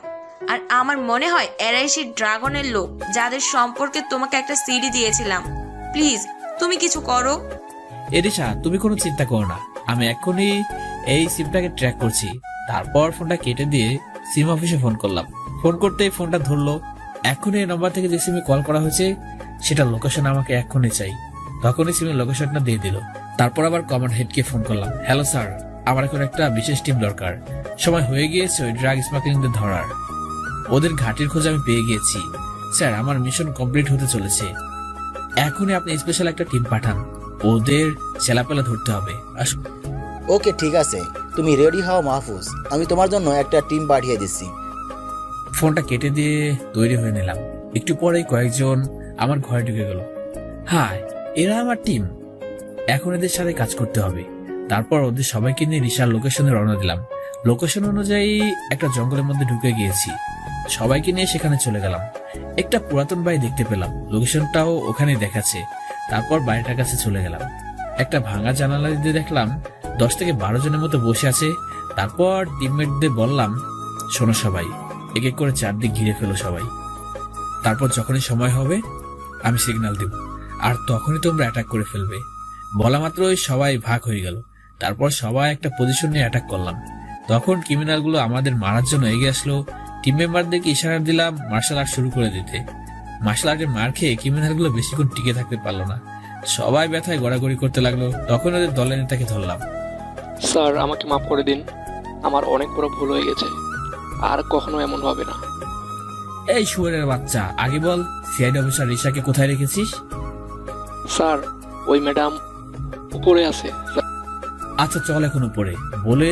আর আমার মনে হয় এরাই সেই ড্রাগনের লোক যাদের সম্পর্কে তোমাকে একটা সিডি দিয়েছিলাম। প্লিজ তুমি কিছু করো। এরিসা, তুমি কোনো চিন্তা করো না, আমি এক্ষুনি এই সিমটাকে ট্র্যাক করছি। তারপর ফোনটা কেটে দিয়ে সিম অফিসে ফোন করলাম। ফোন করতেই ফোনটা ধরলো। এক্ষুনি এই নম্বর থেকে যে সিমে কল করা হয়েছে সেটা লোকেশন আমাকে এক্ষুনি চাই। তখনই সিমের লোকেশনটা দিয়ে দিল। তারপর আবার কমান্ড হেডকে ফোন করলাম। হ্যালো স্যার, আমার এখন একটা বিশেষ টিম দরকার। সময় হয়ে গিয়েছে ওই ড্রাগ স্মাগলিংদের ধরার। ওদের ঘাটির খোঁজ আমি পেয়ে গিয়েছি। স্যার, আমার মিশন কমপ্লিট হতে চলেছে। এখনই আপনি স্পেশাল একটা টিম পাঠান, ওদের চেলাপেলা ধরতে হবে। ওকে, ঠিক আছে, তুমি রেডি হও মাহফুজ, আমি তোমার জন্য একটা টিম পাঠিয়ে দিচ্ছি। ফোনটা কেটে দিয়ে তৈরি হয়ে নিলাম। একটু পরেই কয়েকজন আমার ঘরে ঢুকে গেল। হ্যাঁ, এরা আমার টিম। এখন এদের সাথে কাজ করতে হবে। তারপর ওদের সবাইকে নিয়ে রিসার লোকেশনে রওনা দিলাম। লোকেশন অনুযায়ী একটা জঙ্গলের মধ্যে ঢুকে গিয়েছি। সবাইকে নিয়ে সেখানে চলে গেলাম। একটা পুরাতন বাড়ি দেখতে পেলাম, লোকেশনটাও ওখানে দেখাচ্ছে। তারপর বাড়িটার কাছে চলে গেলাম। একটা ভাঙা জানালা দিয়ে দেখলাম 10 থেকে 12 জনের মতো বসে আছে। তারপর টিমমেটদের বললাম, শোনো সবাই, এক এক করে চারদিক ঘিরে ফেলো সবাই। তারপর যখনই সময় হবে আমি সিগন্যাল দেব, আর তখনই তোমরা অ্যাটাক করে ফেলবে। বলা মাত্রই সবাই ভাগ হয়ে গেল। তারপর সবাই একটা পজিশন নিয়ে অ্যাটাক করলাম। তখন ক্রিমিনালগুলো আমাদের মারার জন্য এগিয়ে আসলো। টিম মেম্বারদেরকে ইশারা দিলাম মার্শাল আর্ট শুরু করে দিতে। মার্শাল আর্টের মার খেয়ে ক্রিমিনালগুলো বেশিক্ষণ টিকে থাকতে পারলো না। সবাই ব্যথায় গড়াগড়ি করতে লাগলো। তখন ওদের দলের নেতাকে ধরলাম। স্যার, আমাকে মাফ করে দিন, আমার অনেক বড় ভুল হয়ে গেছে, আর কখনো এমন হবে না। এই শুয়ারের বাচ্চা, আগে বল সিআইডি অফিসার রিশাকে কোথায় রেখেছিস? স্যার ওই ম্যাডাম উপরে আছে স্যার। আচ্ছা চল এখন উপরে, বলে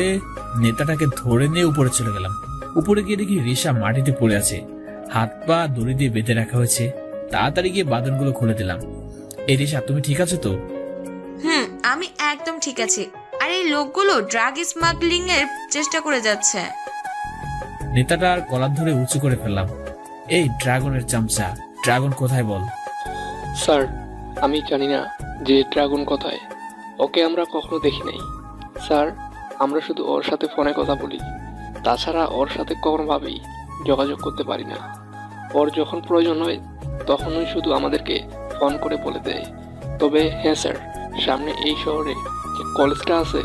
নেতাটাকে ধরে নিয়ে উপরে চলে গেলাম। উপরে গিয়ে দেখি রিশা মাটিতে পড়ে আছে, হাত পা দড়ি দিয়ে বেঁধে রাখা হয়েছে। তাড়াতাড়ি গিয়ে বাঁধনগুলো খুলে দিলাম। এই রিশা, তুমি ঠিক আছো তো? আমি একদম ঠিক আছি। আর এই লোকগুলো ড্রাগ স্মাগলিং এর চেষ্টা করে যাচ্ছে। নেতাটার কলার ধরে উঁচু করে ফেললাম। এই ড্রাগনের চামচা, ড্রাগন কোথায় বল? স্যার আমি জানি না যে ড্রাগন কোথায়, ওকে আমরা কখনো দেখি নাই স্যার। আমরা শুধু ওর সাথে ফোনে কথা বলি, তাছাড়া ওর সাথে কোনোভাবেই যোগাযোগ করতে পারি না। ওর যখন প্রয়োজন হয় তখনই শুধু আমাদেরকে ফোন করে বলে দেয়। তবে হ্যাঁ স্যার, সামনে এই শহরে যে কলেজটা আছে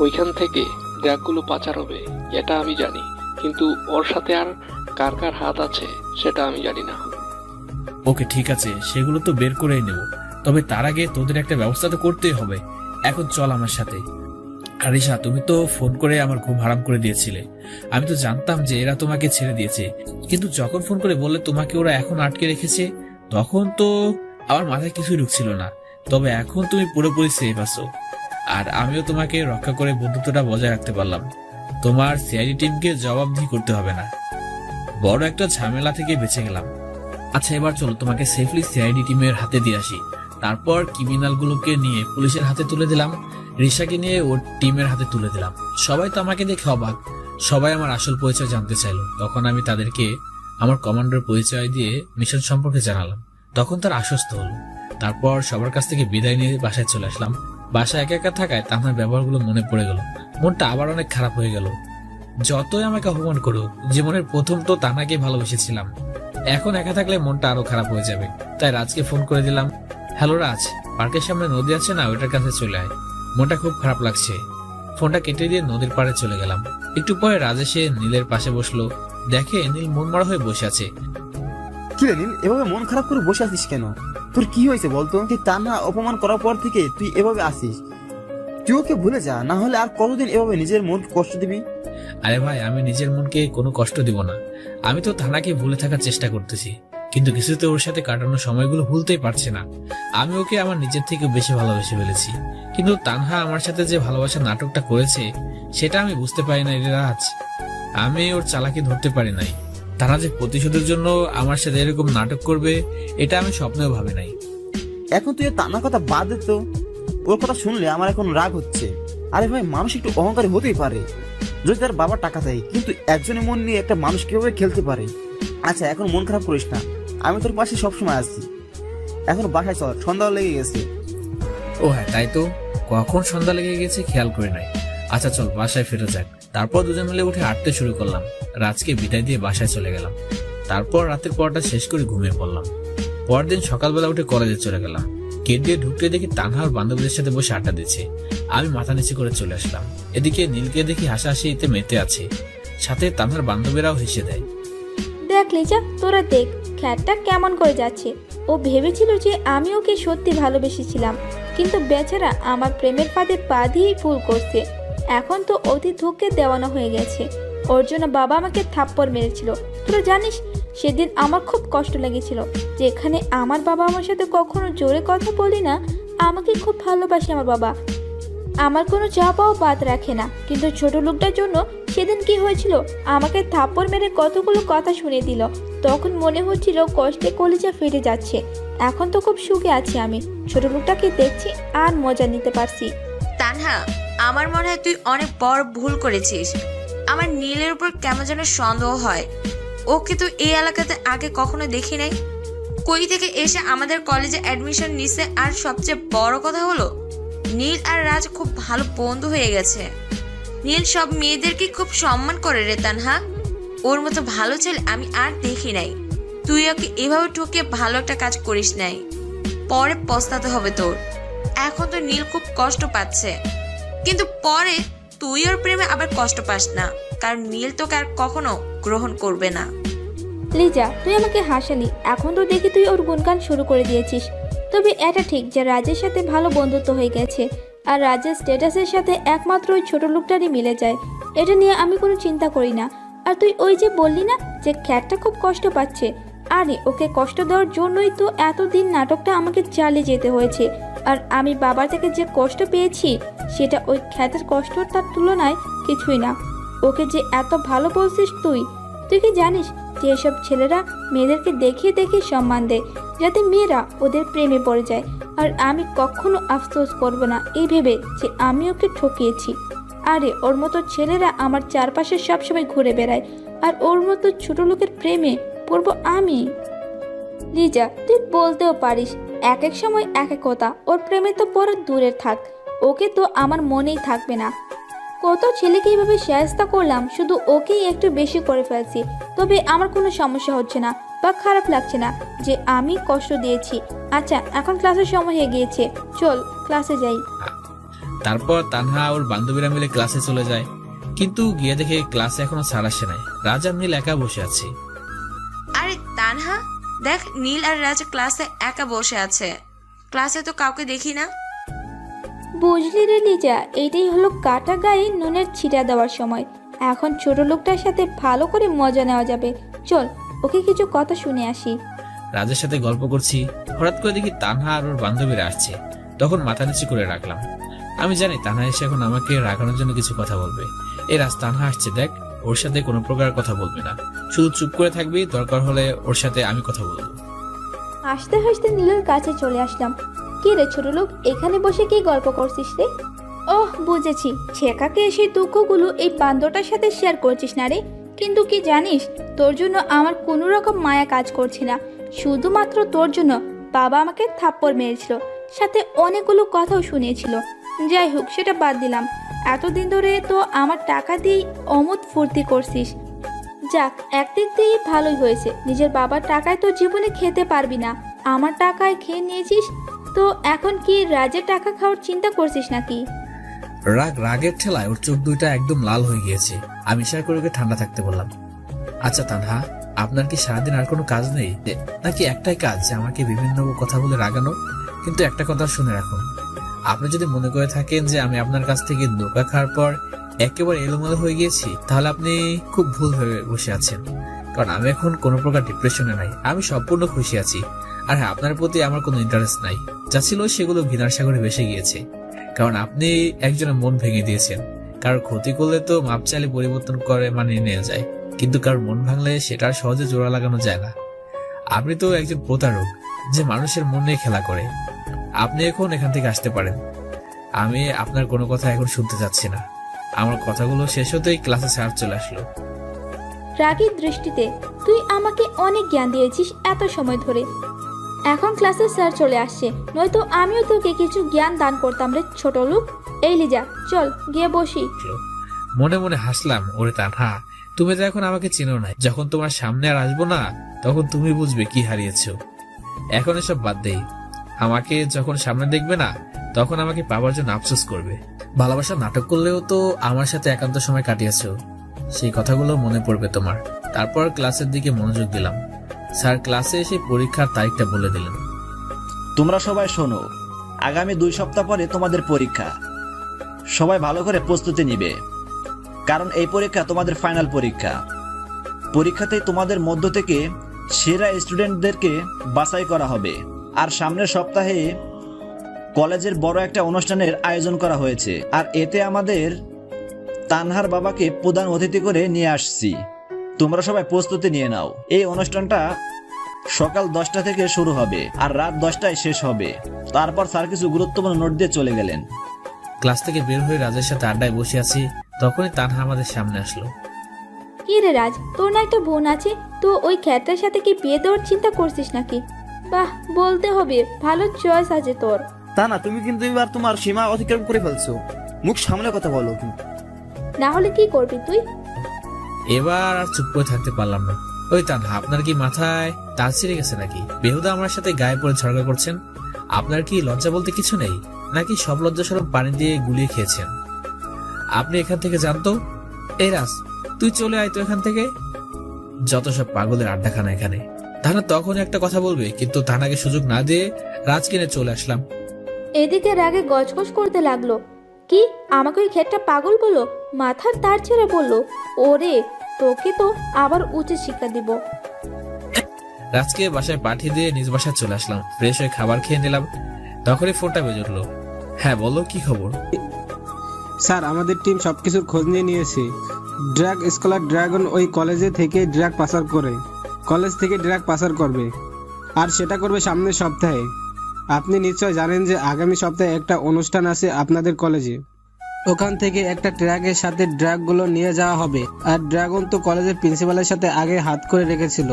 ওইখান থেকে ড্রাগগুলো পাচার হবে এটা আমি জানি, কিন্তু ওর সাথে আর কার কার হাত আছে সেটা আমি জানি না। ওকে ঠিক আছে, সেগুলো তো বের করেই নেব, তবে তার আগে তোদের একটা ব্যবস্থা তো করতেই হবে। এখন চল আমার সাথে। আরিশা, তুমি তো ফোন করে আমার ঘুম হারাম করে দিয়েছিলে। আমি তো জানতাম যে এরা তোমাকে ছেড়ে দিয়েছে, কিন্তু যখন ফোন করে বললে তোমাকে ওরা এখন আটকে রেখেছে, তখন তো আমার মাথায় কিছুই ঢুকছিল না। তবে এখন তুমি পুরোপুরি সেফ আছো, আর আমিও তোমাকে রক্ষা করে বন্ধুত্বটা বজায় রাখতে পারলাম। তোমার সিআইডি টিমকে জবাবদিহি করতে হবে না। বড় একটা ঝামেলা থেকে বেঁচে গেলাম। আচ্ছা এবার চলো তোমাকে সেফলি সিআইডি টিমের হাতে দিয়ে আসি। তারপর ক্রিমিনালগুলোকে নিয়ে পুলিশের হাতে তুলে দিলাম, রিশাকে নিয়ে ওর টিমের হাতে তুলে দিলাম। সবাই তো আমাকে দেখে অবাক, সবাই আমার আসল পরিচয় জানতে চাইলো। তখন আমি তাদেরকে আমার কমান্ডার পরিচয় দিয়ে মিশন সম্পর্কে জানালাম। তখন তার আশ্বস্ত হলো। তারপর সবার কাছ থেকে বিদায় নিয়ে বাসায় চলে আসলাম। বাসায় একা একা থাকায় তানহার ব্যবহারগুলো মনে পড়ে গেল। মনটা আবার অনেক খারাপ হয়ে গেল। যতই আমাকে অপমান করুক, জীবনের প্রথম তো তানহাকে ভালোবেসেছিলাম, এখন একা থাকলে মনটা আরো খারাপ হয়ে যাবে। তাই রাজকে ফোন করে দিলাম, হ্যালো রাজ, পার্কের সামনে নদী আছে না, ওইটার কাছে চলে আয়, মনটা খুব খারাপ লাগছে। ফোনটা কেটে দিয়ে নদীর পাড়ে চলে গেলাম। একটু পরে রাজ এসে নীলের পাশে বসলো। দেখে নীল মন মরা হয়ে বসে আছে। কি রে নীল, এভাবে মন খারাপ করে বসে আছিস কেন? তোর কি হয়েছে বলতো? তুই তানহা অপমান করার পর থেকে তুই এভাবে আসিস। তুই ওকে ভুলে যা, না হলে আর কতদিন এভাবে নিজের মন কষ্ট দিবি? আরে ভাই, আমি নিজের মনকে কোনো কষ্ট দিব না। আমি তো তানহাকে ভুলে থাকার চেষ্টা করতেছি, কিন্তু কিছুতে ওর সাথে কাটানো সময়গুলো ভুলতেই পারছি না। আমি ওকে আমার নিজের থেকে বেশি ভালোবেসে ফেলেছি, কিন্তু তানহা আমার সাথে যে ভালোবাসার নাটকটা করেছে সেটা আমি বুঝতে পারি না রে রাজ। আমি ওর চালাকি ধরতে পারি নাই। তারা যে প্রতিশোধের জন্য আমার সাথে এরকম নাটক করবে এটা আমি স্বপ্নেও ভাবি নাই। এখন তুই তানহার কথা বাদ দে তো, ওর কথা শুনলে আমার এখন রাগ হচ্ছে। আরে ভাই, মানুষ একটু অহংকারী হতেই পারে যদি তার বাবার টাকা চাই, কিন্তু একজনের মন নিয়ে একটা মানুষ কিভাবে খেলতে পারে? আচ্ছা এখন মন খারাপ করিস না, আমি তোর পাশে সবসময় আছি। এখন বাসায় চল, সন্ধ্যা লেগে গেছে। ও হ্যাঁ, তাই তো, কখন সন্ধ্যা লেগে গেছে খেয়াল করি নাই। আচ্ছা চল বাসায় ফিরে যাক। তারপর দুজন মিলে উঠে হাঁটতে শুরু করলাম। রাজকে বিদায় দিয়ে বাসায় চলে গেলাম। তারপর রাতের পড়াটা শেষ করে ঘুমিয়ে পড়লাম। পরদিন সকালবেলা উঠে কলেজে চলে গেলাম। গেট দিয়ে ঢুকতে দেখি তানহার বান্ধবীদের সাথে বসে আড্ডা দিচ্ছে। আমি মাথা নিচে করে চলে আসলাম। এদিকে নীলকে দেখি হাসাহাসিতে মেতে আছে, সাথে তানহার বান্ধবীরাও হেসে দেয়। দেখ লিজা, তোরা দেখ খ্যাটটা কেমন করে যাচ্ছে। ও ভেবেছিল যে আমি ওকে সত্যি ভালোবেসেছিলাম, কিন্তু বেচারা আমার প্রেমের ফাঁদে পা দিয়েই ভুল করছে। এখন তো অতি ধোঁকে দেওয়ানো হয়ে গেছে। ওর জন্য বাবা আমাকে থাপ্পড় মেরেছিল। তোরা জানিস, সেদিন আমার খুব কষ্ট লেগেছিল, যেখানে আমার বাবা আমার সাথে কখনো জোরে কথা বলি না। আমাকে খুব ভালোবাসে আমার বাবা, আমার কোনো চাপাও বাদ রাখে না। কিন্তু ছোট লোকটার জন্য সেদিন কি হয়েছিল, আমাকে থাপ্পড় মেরে কতগুলো কথা শুনিয়ে দিল। তখন মনে হচ্ছিল কষ্টে কলিজা ফেটে যাচ্ছে। এখন তো খুব সুখে আছি আমি, ছোট লোকটাকে দেখছি আর মজা নিতে পারছি। তানহা, আমার মনে হয় তুই অনেক বড় ভুল করেছিস। আমার নীলের উপর কেমন যেন সন্দেহ হয়। ওকে তুই এই এলাকাতে আগে কখনো দেখি নাই। কই থেকে এসে আমাদের কলেজে অ্যাডমিশন নিছে। আর সবচেয়ে বড় কথা হলো, নীল আর রাজ খুব ভালো বন্ধু হয়ে গেছে। নীল সব মেয়েদেরকে খুব সম্মান করে রে তানহা। ওর মতো ভালো ছেলে আমি আর দেখি নাই। তুই ওকে এভাবে ঠকিয়ে ভালো একটা কাজ করিস নাই, পরে পস্তাতে হবে তোর। এখন তো নীল খুব কষ্ট পাচ্ছে, কিন্তু পরে তুই ওর প্রেমে আবার কষ্ট পাস না, কারণ নীল তোকে আর কখনো গ্রহণ করবে না। লিজা, তুই আমাকে হাসালি, এখন তো দেখি তুই ওর গুণগান শুরু করে দিয়েছিস। তবে এটা ঠিক যে রাজের সাথে ভালো বন্ধুত্ব হয়ে গেছে, আর রাজের স্ট্যাটাসের সাথে একমাত্র ওই ছোট লোকটারই মিলে যায়। এটা নিয়ে আমি কোনো চিন্তা করি না। আর তুই ওই যে বললি না যে খ্যাটটা খুব কষ্ট পাচ্ছে। আরে ওকে কষ্ট দেওয়ার জন্যই তো এতদিন নাটকটা আমাকে চালিয়ে যেতে হয়েছে। আর আমি বাবা থেকে যে কষ্ট পেয়েছি সেটা ওই খ্যাতের কষ্টর তার তুলনায় কিছুই না। ওকে যে এত ভালো বলছিস তুই কি জানিস যে এসব ছেলেরা মেয়েদেরকে দেখিয়ে দেখিয়ে সম্মান দেয় যাতে মেয়েরা ওদের প্রেমে পড়ে যায়। আর আমি কখনো আফসোস করব না এই ভেবে যে আমি ওকে ঠকিয়েছি। আরে ওর মতো ছেলেরা আমার চারপাশে সবসময় ঘুরে বেড়ায়, আর ওর মতো ছোট লোকের প্রেমে পড়বো আমি? লিজা, তুই বলতেও পারিস এক এক সময় এক এক কথা। ওর প্রেমে তো পরে দূরে থাক, ওকে তো আমার মনেই থাকবে না। কত ছেলেকে এইভাবে সাহায্য করলাম, শুধু ওকেই একটু বেশি করে ফেলছি। তবে আমার কোনো সমস্যা হচ্ছে না বা খারাপ লাগছে না যে আমি কষ্ট দিয়েছি। আচ্ছা, এখন ক্লাসের সময় হয়ে গিয়েছে, চল ক্লাসে যাই। তারপর তানহা ওর বান্ধবীরা মিলে ক্লাসে চলে যায়, কিন্তু গিয়ে দেখে ক্লাসে এখনো স্যার আসে নাই। রাজা নীল একা বসে আছে। আরে তানহা, দেখ নীল আর রাজা ক্লাসে একা বসে আছে। ক্লাসে তো কাউকে দেখি না। বুঝলি রে লিজা, এইটাই হলো কাটা গায়ে নুনের ছিটা দেওয়ার সময়। এখন ছোট লোকটার সাথে ভালো করে মজা নেওয়া যাবে। চল ওকে কিছু কথা শুনে আসি। রাজের সাথে গল্প করছি, হঠাৎ করে দেখি তানহা আর ওর বান্ধবীরা আসছে। তখন মাথা নিচু করে রাখলাম। আমি জানি তানহা এসে এখন আমাকে রাগানোর জন্য কিছু কথা বলবে। এই রাজ, তানহা আসছে দেখ, ওর সাথে কোনো প্রকার কথা বলবি না, শুধু চুপ করে থাকবি, দরকার হলে ওর সাথে আমি কথা বলবো। হাসতে হাসতে নীলের কাছে চলে আসলাম। কি রে ছোট লোক, এখানে বসে কি গল্প করছিস রে? ওহ বুঝেছি, ছেকাকে এসে দুঃখগুলো এই বান্দরটার সাথে শেয়ার করছিস না রে। কিন্তু কি জানিস, তোর জন্য আমার কোনো রকম মায়া কাজ করছে না। শুধুমাত্র তোর জন্য বাবা আমাকে থাপ্পড় মেরেছিল, সাথে অনেকগুলো কথাও শুনিয়েছিল। যাই হোক, সেটা বাদ দিলাম। এতদিন ধরে তো আমার টাকা দিয়ে অমত ফুর্তি করছিস। যাক, একদিক দিয়ে ভালোই হয়েছে, নিজের বাবার টাকায় তো জীবনে খেতে পারবি না, আমার টাকায় খেয়ে নিয়েছিস। তো এখন কি রাজের টাকা খাওয়ার চিন্তা করছিস নাকি? রাগের ঠেলায় ওর চোখ দুইটা একদম লাল হয়ে গিয়েছে। আমি ইশারা করে ওকে ঠান্ডা থাকতে বললাম। আচ্ছা তানহা, আপনার কি সারাদিন আর কোনো কাজ নেই, নাকি একটাই কাজ যে আমাকে বিভিন্ন কথা বলে রাগানো? কিন্তু একটা কথা শুনে রাখুন, আপনি যদি মনে করে থাকেন যে আমি আপনার কাছ থেকে ধোঁকা খাওয়ার পর একেবারে এলোমেলো হয়ে গিয়েছি, তাহলে আপনি খুব ভুল ভেবে বসে আছেন। কারণ আমি এখন কোনো প্রকার ডিপ্রেশনে নাই, আমি সম্পূর্ণ খুশি আছি। আর হ্যাঁ, আপনার প্রতি আমার কোনো ইন্টারেস্ট নাই। যা ছিল সেগুলো ঘৃণার সাগরে ভেসে গিয়েছে। কারণ আপনি একজনের মন ভেঙে দিয়েছেন। কারোর ক্ষতি করলে তো মাপ চাইলে পরিবর্তন করে মানিয়ে নেওয়া যায়, কিন্তু কারোর মন ভাঙলে সেটা সহজে জোড়া লাগানো যায় না। আপনি তো একজন প্রতারক যে মানুষের মন নিয়ে খেলা করে। আপনি এখন এখান থেকে আসতে পারেন। আমি আপনার কোনো কথা এখন শুনতে চাচ্ছি না। আমার কথাগুলো শেষ হতেই ক্লাসে স্যার চলে আসলো। রাগীর দৃষ্টিতে, তুই আমাকে অনেক জ্ঞান দিয়েছিস এত সময় ধরে, এখন ক্লাসে স্যার চলে আসছে, নয়তো আমিও তোকে কিছু জ্ঞান দান করতাম রে ছোট লোক। এই লিজা, চল গিয়ে বসি। মনে মনে হাসলাম, ওরে তানহা, তুমি তো এখন আমাকে চেনো না। যখন তোমার সামনে আর আসবো না, তখন তুমি বুঝবে কি হারিয়েছো। এখন এসব বাদ দেই। আমাকে যখন সামনে দেখবে না, তখন আমাকে পাওয়ার জন্য আফসোস করবে। ভালোবাসা নাটক করলেও তো আমার সাথে একান্ত সময় কাটিয়েছো, সেই কথাগুলো মনে পড়বে তোমার। তারপর ক্লাসের দিকে মনোযোগ দিলাম। স্যার ক্লাসে এসে পরীক্ষার তারিখটা বলে দিলেন। তোমরা সবাই শোনো, আগামী 2 সপ্তাহ পরে তোমাদের পরীক্ষা। সবাই ভালো করে প্রস্তুতি নিবে, কারণ এই পরীক্ষা তোমাদের ফাইনাল পরীক্ষা। পরীক্ষাতেই তোমাদের মধ্য থেকে সেরা স্টুডেন্টদেরকে বাছাই করা হবে। আর সামনের সপ্তাহে কলেজের বড় একটা অনুষ্ঠানের আয়োজন করা হয়েছে, আর এতে আমাদের তানহার বাবাকে প্রধান অতিথি করে নিয়ে আসছি। তোমরা সবাই প্রস্তুতি নিয়ে নাও। এই অনুষ্ঠানটা সকাল 10টা থেকে শুরু হবে আর রাত 10টায় শেষ হবে। তারপর স্যার কিছু গুরুত্বপূর্ণ নোট দিয়ে চলে গেলেন। ক্লাস থেকে বের হয়ে রাজের সাথে আড্ডায় বসে আছি, তখনই তানহা আমাদের সামনে আসলো। কি রে রাজ, তোর না একটা বোন আছে, তো ওই খ্যাটার সাথে কি বিয়ে দেওয়ার চিন্তা করছিস নাকি? বাহ, বলতে হবে ভালো চয়েস আছে তোর। তা না, তুমি কিন্তু এবার তোমার সীমা অতিক্রম করে ফেলছো। মুখ সামনে কথা বলো। না হলে কি করবি তুই? এবার আর চুপ করে থাকতে পারলাম না। ওই তানহা, আপনার কি মাথায় তার ছিঁড়ে গেছে নাকি? বেহুদা আমার সাথে গায়ে পড়ে ঝগড়া করছেন। আপনার কি লজ্জা বলতে কিছু নেই, নাকি সব লজ্জা সরব পানি দিয়ে গুলিয়ে খেয়েছেন? আপনি এখান থেকে জানতো। এই রাজ, তুই চলে আয় তো এখান থেকে। যত সব পাগলের আড্ডাখানা এখানে। তাহলে তখন একটা কথা বলবে, কিন্তু তানাকে সুযোগ না দিয়ে রাজ কিনে চলে আসলাম। এদিকে রাগে গজগজ করতে লাগলো। কি, আমাকে ওই ক্ষেতটা পাগল বললো, মাথার তার ছেড়ে বললো? ওরে, তোকে তো আবার উচিত শিক্ষা দিব। রাজকে বাসায় পাঠিয়ে দিয়ে নিজ বাসায় চলে আসলাম। ফ্রেশ হয়ে খাবার খেয়ে নিলাম, তখনই ফোনটা বেজে উঠলো। হ্যাঁ বলো, কি খবর? স্যার, আমাদের টিম সবকিছুর খোঁজ নিয়ে নিয়েছে। ড্রাগ স্কলার ড্রাগন ওই কলেজে থেকে ড্রাগ পাচার করে, কলেজ থেকে ড্রাগ পাচার করবে, আর সেটা করবে সামনের সপ্তাহে। আপনি নিশ্চয় জানেন যে আগামী সপ্তাহে একটা অনুষ্ঠান আছে আপনাদের কলেজে। ওখান থেকে একটা ট্রাকের সাথে ড্রাগগুলো নিয়ে যাওয়া হবে। আর ড্রাগন তো কলেজের প্রিন্সিপালের সাথে আগে হাত করে রেখেছিল,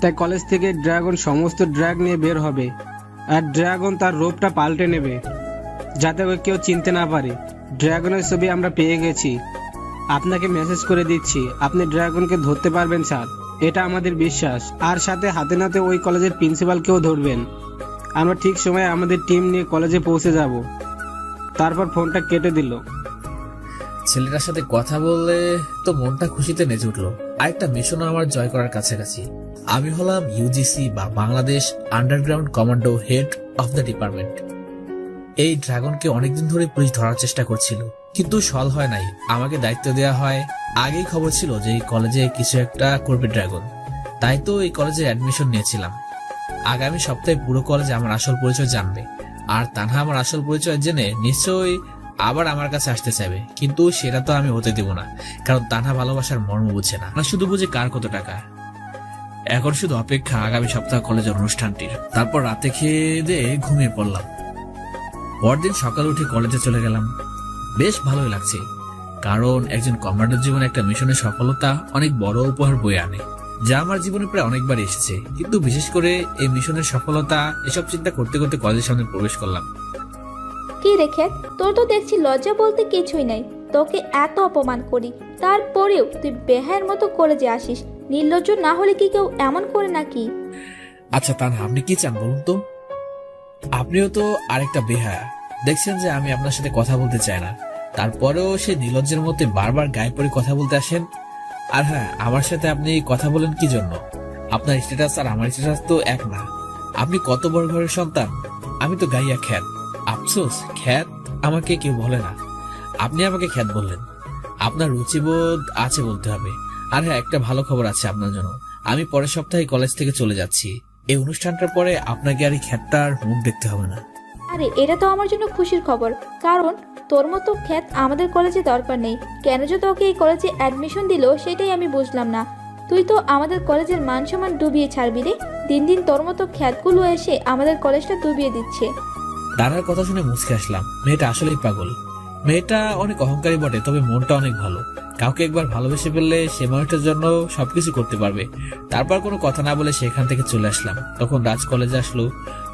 তাই কলেজ থেকে ড্রাগন সমস্ত ড্রাগ নিয়ে বের হবে। আর ড্রাগন তার রূপটা পাল্টে নেবে যাতে ওকে কেউ চিনতে না পারে। ড্রাগনের ছবি আমরা পেয়ে গেছি, আপনাকে মেসেজ করে দিচ্ছি। আপনি ড্রাগনকে ধরতে পারবেন স্যার, এটা আমাদের বিশ্বাস। আর সাথে হাতে নাতে ওই কলেজের প্রিন্সিপালকেও ধরবেন। আমরা ঠিক সময়ে আমাদের টিম নিয়ে কলেজে পৌঁছে যাব। তারপর ফোনটা কেটে দিল। ছেলেটার সাথে কথা বললে তো মনটা খুশিতে নেচে উঠলো। আরেকটা মিশনও আমার জয় করার কাছাকাছি। আমি হলাম ইউজিসি বা Bangladesh underground commando head of the department. এই ড্রাগনকে অনেকদিন ধরে পুলিশ ধরার চেষ্টা করছিল, কিন্তু সল হয় নাই। আমাকে দায়িত্ব দেওয়া হয়। আগেই খবর ছিল যে এই কলেজে কিছু একটা করবে ড্রাগন, তাই তো এই কলেজে অ্যাডমিশন নিয়েছিলাম। আগামী সপ্তাহে পুরো কলেজে আমার আসল পরিচয় জানবে, আর তানহা আমার আসল পরিচয় জেনে নিশ্চয়ই আবার আমার কাছে আসতে চাইবে। কিন্তু সেটা তো আমি হতে দেব না, কারণ তানহা ভালোবাসার মর্ম বুঝে না, শুধু বুঝে কার কত টাকা। এখন শুধু অপেক্ষা আগামী সপ্তাহ কলেজের অনুষ্ঠানটির। তারপর রাতে খেয়ে দিয়ে ঘুমিয়ে পড়লাম। পরদিন সকালে উঠে কলেজে চলে গেলাম। বেশ ভালোই লাগছে, কারণ একজন কমান্ডোর জীবনে একটা মিশনের সফলতা অনেক বড় উপহার বয়ে আনে, যা আমার জীবনে প্রায় অনেকবার এসেছে। কিন্তু বিশেষ করে এই মিশনের সফলতা, এসব চিন্তা করতে করতে কলেজের সামনে প্রবেশ করলাম। কি রেখে, তোর তো দেখছি লজ্জা বলতে কিছুই নাই। তোকে এত অপমান করি, তারপরেও তুই বেহায়ের মতো কলেজে আসিস। নির্লজ্জ না হলে কি কেউ এমন করে নাকি? আচ্ছা তানহা, আপনি কি চান বলুন তো? আপনিও তো আরেকটা বেহায়া। দেখছেন যে আমি আপনার সাথে কথা বলতে চাই না, তারপরেও সে নির্লজ্জের মধ্যে বারবার গায়ে পড়ে কথা বলতে আসেন। আর হ্যাঁ, আমার সাথে আপনি কথা বলেন কি জন্য? আপনার স্ট্যাটাস আর আমার স্ট্যাটাস তো এক না। আপনি কত বড় ঘরের সন্তান, আমি তো গাইয়া খ্যাত। আফসোস, খ্যাত আমাকে কেউ বলে না, আপনি আমাকে খ্যাত বললেন। আপনার রুচিবোধ আছে বলতে হবে। আর হ্যাঁ, একটা ভালো খবর আছে আপনার জন্য। আমি পরের সপ্তাহে কলেজ থেকে চলে যাচ্ছি। এই অনুষ্ঠানটার পরে আপনাকে আর এই খ্যাতটার মুখ দেখতে হবে না। আরে এটা তো আমার জন্য খুশির খবর, কারণ তোর মতো খ্যাত আমাদের কলেজে দরকার নেই। কেন যে তোকে এই কলেজে অ্যাডমিশন দিল সেটাই আমি বুঝলাম না। তুই তো আমাদের কলেজের মান সম্মান ডুবিয়ে ছাড়বি রে। দিন দিন তোর মতো খ্যাতগুলো এসে আমাদের কলেজটা ডুবিয়ে দিচ্ছে। তার কথা শুনে মুচকে আসলাম। মেয়েটা আসলেই পাগল। মেয়েটা অনেক অহংকারী বটে, তবে মনটা অনেক ভালো। কাউকে একবার ভালোবেসে ফেললে সে মানুষটার জন্য সবকিছু করতে পারবে। তারপর কোনো কথা না বলে সেখান থেকে চলে আসলাম। তখন রাজ কলেজে আসলো,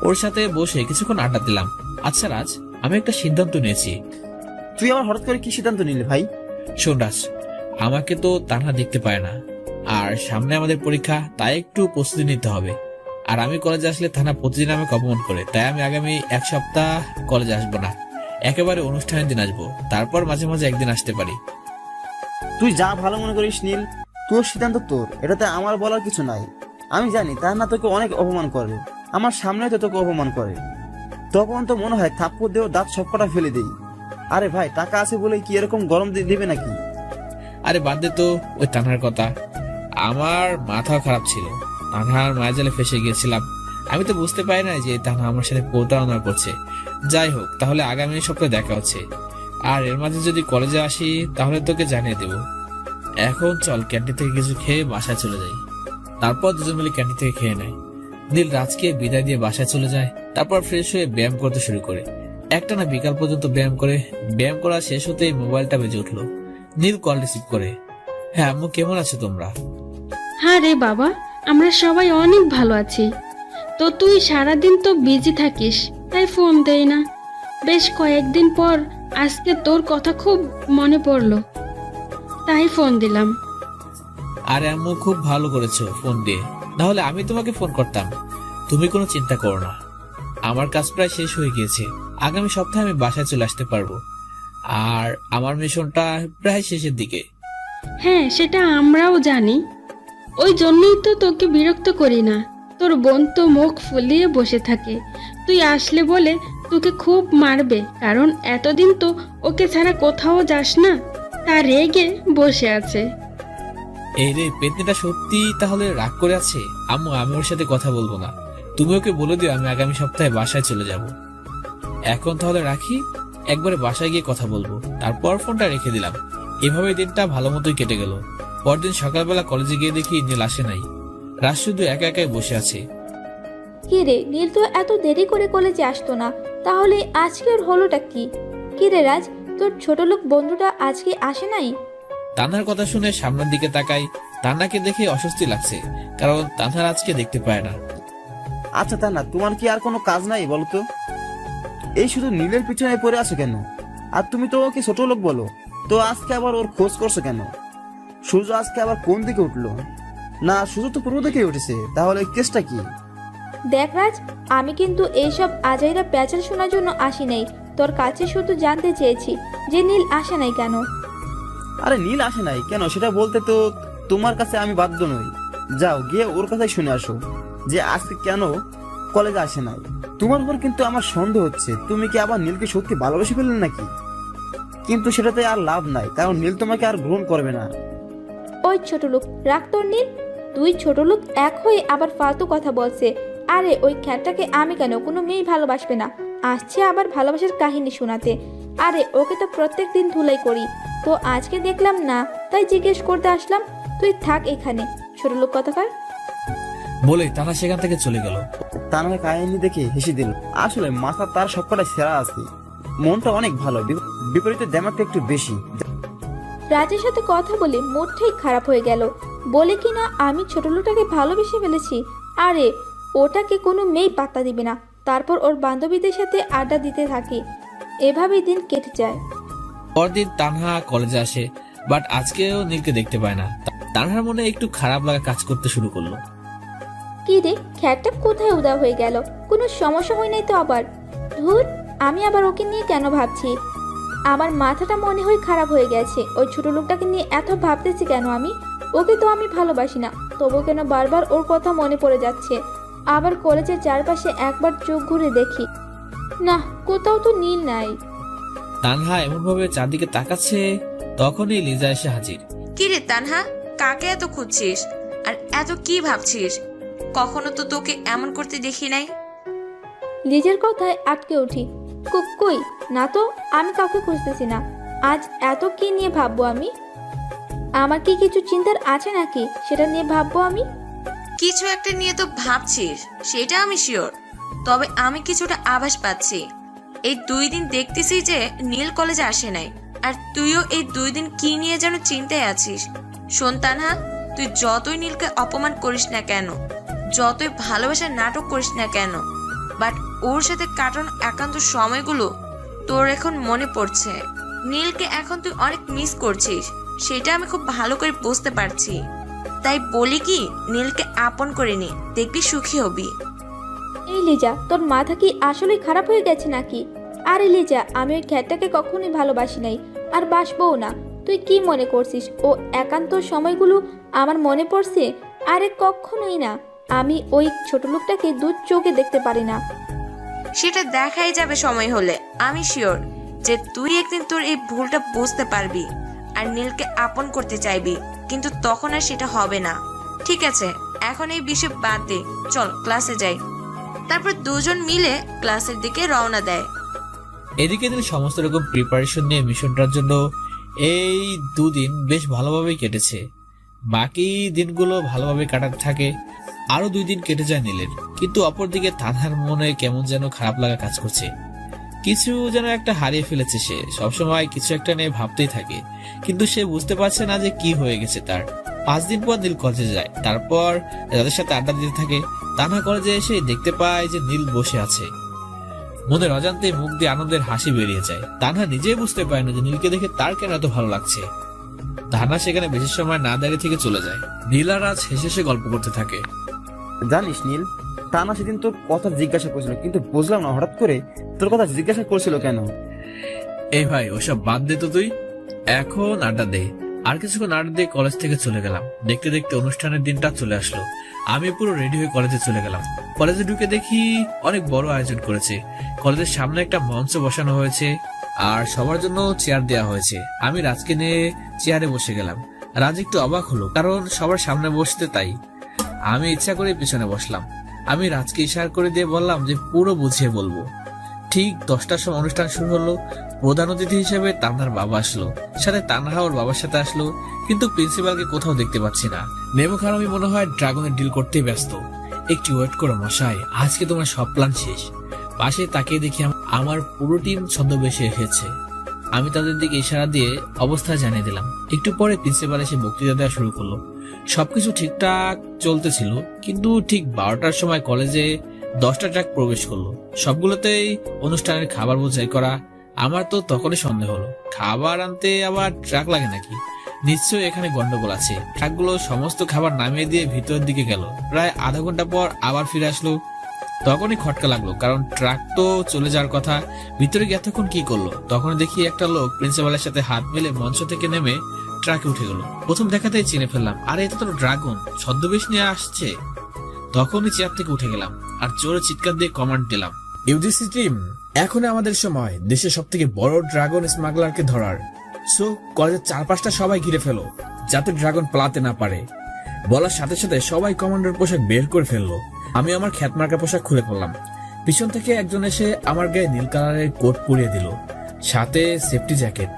ওর সাথে বসে কিছুক্ষণ আড্ডা দিলাম। আচ্ছা রাজ, আমি একটা সিদ্ধান্ত নিয়েছি। তুই আমার হঠাৎ করে কি সিদ্ধান্ত নিলি ভাই? শোন রাজ, আমাকে তো তানহা দেখতে পায় না, আর সামনে আমাদের পরীক্ষা, তাই একটু প্রস্তুতি নিতে হবে। আর আমি কলেজে আসলে থানা প্রতিদিন আমাকে অপমান করে, তাই আমি আগামী এক সপ্তাহ কলেজে আসবো না। একেবারে অনুষ্ঠানের দিন আসবো, তারপর মাঝে মাঝে একদিন আসতে পারি। তুই যা ভালো মনে করিস নীল, তোর সিদ্ধান্ত তোর, এটাতে আমার বলার কিছু নাই। আমি জানি তার না তোকে অনেক অপমান করে, আমার সামনে তো তোকে অপমান করে। তখন তো মনে হয় থাপ্পড় দেও দাঁত সবকটা ফেলে দেই। আরে ভাই, টাকা আছে বলে কি এরকম গরম দিবে নাকি? আরে বাদ দে তো ওই তানহার কথা। আমার মাথা খারাপ ছিল, তানহার মায়াজালে ফেসে গিয়েছিলাম। আমি তো বুঝতে পারি না যে তানহা আমার সাথে প্রতারণা করছে। যাই হোক, তাহলে আগামী সপ্তাহে দেখা হচ্ছে। আর এর মাঝে যদি কলেজে আসি তাহলে তোকে জানিয়ে দেব। এখন চল ক্যান্টিন থেকে কিছু খেয়ে বাসায় চলে যাই। তারপর দুজন মিলে ক্যান্টিন থেকে খেয়ে নেয়। নীল রাজকে বিদায় দিয়ে বাসায় চলে যায়। তারপর ফ্রেশ হয়ে ব্যায়াম করতে শুরু করে। একটা না বিকাল পর্যন্ত ব্যায়াম করে। ব্যায়াম করা শেষ হতেই মোবাইলটা বেজে উঠলো। নীল কল রিসিভ করে। হ্যাঁ আম্মু, কেমন আছো তোমরা? হ্যাঁ রে বাবা, আমরা সবাই অনেক ভালো আছি। তো তুই সারাদিন তো বিজি থাকিস, তাই ফোন দেই না। বেশ কয়েকদিন পর আজকে তোর কথা খুব মনে পড়লো, তাই ফোন দিলাম। আরে আম্মু, খুব ভালো করেছো ফোন দিয়ে, নাহলে আমি তোমাকে ফোন করতাম। তুমি কোনো চিন্তা করো না, আমার কাজ প্রায় শেষ হয়ে গিয়েছে। আগামী সপ্তাহে আমি বাসায় চলে আসতে পারবো। আর আমার মিশনটা প্রায় শেষের দিকে। হ্যাঁ, সেটা আমরাও জানি, ওই জন্যই তো তোকে বিরক্ত করি না। তোর বোন তো মুখ ফুলিয়ে বসে থাকে, তুই আসলে বলে তোকে খুব মারবে, কারণ এতদিন তো ওকে ছাড়া কোথাও যাস না, তা রেগে বসে আছে। এই রে, পেতনিটা সত্যি তাহলে রাগ করে আছে। আম্মু, আমি ওর সাথে কথা বলবো না। তুমি ওকে বলে দিও আমি আগামী সপ্তাহে বাসায় চলে যাব। এখন তাহলে রাখি, একবারে বাসায় গিয়ে কথা বলবো। তারপর ফোনটা রেখে দিলাম। এভাবে দিনটা ভালো মতোই কেটে গেল। পরদিন সকালবেলা কলেজে গিয়ে দেখি নীল আসে নাই। রাজ শুধু একা একাই বসে আছে। কি রে, নীল তো এত দেরি করে কলেজে আসতো না, তাহলে আজকে ওর হলোটা কি? কি রে রাজ, তোর ছোট লোক বন্ধুটা আজকে আসে নাই? তানহার কথা শুনে সামনের দিকে তাকাই। তান্নাকে দেখে অস্বস্তি লাগছে, কারণ তানহার আজকে দেখতে পায় না। আচ্ছা তা না, তোমার কি আর কোনো কাজ নাই বলো তো? এই শুধু নীলের পিছনে পড়ে আছো কেন? আর তুমি তো ওকে ছোট লোক বলো, তো আজকে আবার ওর খোঁজ করছো কেন? সূর্য আজকে আবার কোন দিকে উঠলো? না, সূর্য তো পূর্ব দিকে উঠেছে, তাহলে কেসটা কি? দেখ রাজ, আমি কিন্তু এইসব আজাইরা প্যাচাল শোনার জন্য আসি নাই। তোর কাছে শুধু জানতে চেয়েছি যে নীল আসে নাই কেন। আরে নীল আসে নাই কেন সেটা বলতে তো তোমার কাছে আমি বাধ্য নই। যাও গিয়ে ওর কথাই শুনে আসো যে আজকে কেন কলেজে আসে নাই। তোমার উপর কিন্তু আমার সন্দেহ হচ্ছে, তুমি কি আবার নীলকে সত্যি ভালোবেসে ফেললেন নাকি? কিন্তু সেটাতে আর লাভ নাই, কারণ নীল তোমাকে আর গ্রহণ করবে না। ওই ছোট লোক, রাখ তোর নীল। তুই ছোট লোক এক হয়ে আবার ফালতু কথা বলছে। আরে ওই খ্যাটটাকে আমি কেন, কোনো মেয়ে ভালোবাসবে না। আসছে আবার ভালোবাসার কাহিনী শোনাতে। আরে ওকে তো প্রত্যেক দিন ধুলাই করি, তো আজকে দেখলাম না, তাই জিজ্ঞেস করতে আসলাম। তুই থাক এখানে, ছোট লোক কথাকার। বলে তানা সেখান থেকে চলে গেল। তা নয় কাহিনী দেখে হেসে দিল। আসলে মাথা তার সবকটাই সেরা আছে, মনটা অনেক ভালো, বিপরীতে দেমাগটা একটু বেশি। রাজের সাথে কথা বলে মুডটাই খারাপ হয়ে গেল। বলে কিনা আমি ছোট লোকটাকে ভালোবেসে ফেলেছি। আরে ওটাকে কোনো মেয়ে পাত্তা দিবে না। তারপর ওর বান্ধবীদের সাথে আড্ডা দিতে থাকে। এভাবেই দিন কেটে যায়। পরদিন তানহা কলেজে আসে, বাট আজকেও নীলকে দেখতে পায় না। তানহার মনে একটু খারাপ লাগা কাজ করতে শুরু করলো। কি রে, খ্যাটটা কোথায় উদা হয়ে গেল? কোনো সমস্যা হয় নাই তো আবার? ধুর, আমি আবার ওকে নিয়ে কেন ভাবছি? আমার মাথাটা মনে হয় খারাপ হয়ে গেছে। ওই ছোট লোকটাকে নিয়ে এত ভাবতেছি কেন আমি? ওকে তো আমি ভালোবাসি না, তবু কেন বারবার ওর কথা মনে পড়ে যাচ্ছে। আবার কলেজের চারপাশে একবার চোখ ঘুরে দেখি, না, কোথাও তো নীল নাই। তানহা এমন ভাবে চারদিকে তাকাচ্ছে, তখনই লিজা এসে হাজির। কি রে তানহা, কাকে এত খুঁজছিস আর এত কি ভাবছিস? কখনো তো তোকে এমন করতে দেখি নাই। লিজের কথায় আটকে উঠি। কই না তো, আমি কাউকে খুঁজতেছি না। আজ এত কি নিয়ে ভাববো আমি? আমার কি কিছু চিন্তার আছে নাকি সেটা নিয়ে ভাববো আমি? কিছু একটা নিয়ে তো ভাবছিস, সেটা আমি শিওর। তবে আমি কিছুটা আভাস পাচ্ছি। এই 2 দিন দেখতেছি যে নীল কলেজে আসে নাই, আর তুইও এই 2 দিন কি নিয়ে যেন চিন্তায় আছিস। শোন তানহা, তুই যতই নীলকে অপমান করিস না কেন, যতই ভালোবাসার নাটক করিস না কেন, বাট ওর সাথে কাটানো একান্ত সময়গুলো তোর এখন মনে পড়ছে। নীলকে এখন তুই অনেক মিস করছিস, সেটা আমি খুব ভালো করে বুঝতে পারছি। তাই বলি কি, নীলকে আপন করে নি, দেখবি সুখী হবি। এই লিজা, তোর মাথা কি আসলে খারাপ হয়ে গেছে নাকি? আরে লিজা, আমি ওই খ্যাটটাকে কখনোই ভালোবাসি নাই, আর বাসবও না। তুই কি মনে করছিস ও একান্ত সময়গুলো আমার মনে পড়ছে? আরে কখনোই না। আমি ওই ছোট লোকটাকে 2 চোখে দেখতে পারি না। সেটা দেখাই যাবে সময় হলে। আমি শিওর যে তুই একদিন তোর এই ভুলটা বুঝতে পারবি আর নীলকে আপন করতে চাইবি, কিন্তু তখন আর সেটা হবে না। ঠিক আছে, এখন এই বিষয় বাদ দে, চল ক্লাসে যাই। তারপর দুজন মিলে ক্লাসের দিকে রওনা দেয়। এদিকে নীল সমস্ত রকম প্রিপারেশন নিয়ে মিশনটার জন্য এই 2 দিন বেশ ভালোভাবেই কেটেছে। বাকি দিনগুলো ভালোভাবে কাটাতে থাকে। আরো 2 দিন কেটে যায় নীলের, কিন্তু অপরদিকে তানহার মনে কেমন যেন খারাপ লাগা কাজ করছে। কিছু যেন একটা হারিয়ে ফেলেছে সে। সবসময় কিছু একটা নিয়ে ভাবতেই থাকে, কিন্তু সে বুঝতে পারছে না যে কি হয়ে গেছে তার। 5 দিন পর নীল কলেজে যায়, তারপর যাদের সাথে আড্ডা দিতে থাকে। তানহা কলেজে এসে দেখতে পায় যে নীল বসে আছে। মনের অজান্তে মুখ দিয়ে আনন্দের হাসি বেরিয়ে যায়। তানহা নিজেই বুঝতে পারে না যে নীলকে দেখে তার কেন এত ভালো লাগছে। তানহা সেখানে বেশি সময় না দাঁড়িয়ে থেকে চলে যায়। নীল আর রাজ হেসে হেসে গল্প করতে থাকে। জানিস নীল, টানা সেদিন তোর কথা জিজ্ঞাসা করছিল, কিন্তু বুঝলাম না হঠাৎ করে তোর কথা জিজ্ঞাসা করছিল কেন। এই ভাই, ওসব বাদ দে তো, তুই এখন আড্ডা দে। আর কিছুক্ষণ আড্ডা দিয়ে কলেজ থেকে চলে গেলাম। দেখতে দেখতে অনুষ্ঠানের দিনটা চলে আসলো। আমি পুরো রেডি হয়ে কলেজে চলে গেলাম। কলেজে ঢুকে দেখি অনেক বড় আয়োজন করেছে। কলেজের সামনে একটা মঞ্চ বসানো হয়েছে আর সবার জন্য চেয়ার দেওয়া হয়েছে। আমি রাজকে নিয়ে চেয়ারে বসে গেলাম। রাজ একটু অবাক হলো, কারণ সবার সামনে বসতে তাই। আমি ইচ্ছা করে পিছনে বসলাম। আমি রাজকে ইশারা করে দিয়ে বললাম যে পুরো বুঝিয়ে বলবো। ঠিক 10টার সময় অনুষ্ঠান শুরু হলো। প্রধান অতিথি হিসেবে তানহার বাবা আসলো, সাথে তানহা ওর বাবার সাথে আসলো, কিন্তু প্রিন্সিপালকে কোথাও দেখতে পাচ্ছি না। নেমো খারামি মনে হয় ড্রাগনের ডিল করতে ব্যস্ত। একটু ওয়েট করো মশাই, আজকে তোমার সব প্ল্যান শেষ। পাশে তাকিয়ে দেখি আমার পুরো টিম ছদ্মবেশে এসেছে। আমি তাদের দিকে ইশারা দিয়ে অবস্থা জানিয়ে দিলাম। একটু পরে প্রিন্সিপাল এসে বক্তৃতা দেওয়া শুরু করলো। সবকিছু ঠিকঠাক চলতেছিল, কিন্তু ঠিক 12টার সময় কলেজে 10টা ট্রাক প্রবেশ করলো। সবগুলোতেই অনুষ্ঠানের খাবার বোঝাই করা। আমার তো তখনই সন্দেহ হলো, খাবার আনতে আবার ট্রাক লাগে নাকি? নিশ্চয়ই এখানে গন্ডগোল আছে। ট্রাকগুলো সমস্ত খাবার নামিয়ে দিয়ে ভিতরের দিকে গেল। প্রায় আধা ঘন্টা পর আবার ফিরে আসলো। তখনই খটকা লাগলো, কারণ ট্রাক তো চলে যাওয়ার কথা। ভিতরে গিয়ে এতক্ষণ কি করলো? তখন দেখি একটা লোক প্রিন্সিপালের সাথে হাত মিলে মঞ্চ থেকে নেমে ট্রাকে উঠে গেল। প্রথম দেখাতেই চিনে ফেললাম, আরে এটা তো ড্রাগন, ছদ্মবেশ নিয়ে আসছে। তখনই চেয়ার থেকে উঠে গেলাম আর জোরে চিৎকার দিয়ে কমান্ড দিলাম, ইউজিসি টিম, এখন আমাদের সময় দেশের সব থেকে বড় ড্রাগন স্মাগলারকে ধরার। সো কলেজের 4-5টা সবাই ঘিরে ফেলো, যাতে ড্রাগন পালাতে না পারে। বলার সাথে সাথে সবাই কমান্ডার পোশাক বের করে ফেললো। আমি আমার খ্যাতমার্কা পোশাক খুলে পড়লাম। পিছন থেকে একজন এসে আমার গায়ে নীল কালারের কোট পরিয়ে দিল, সাথে সেফটি জ্যাকেট।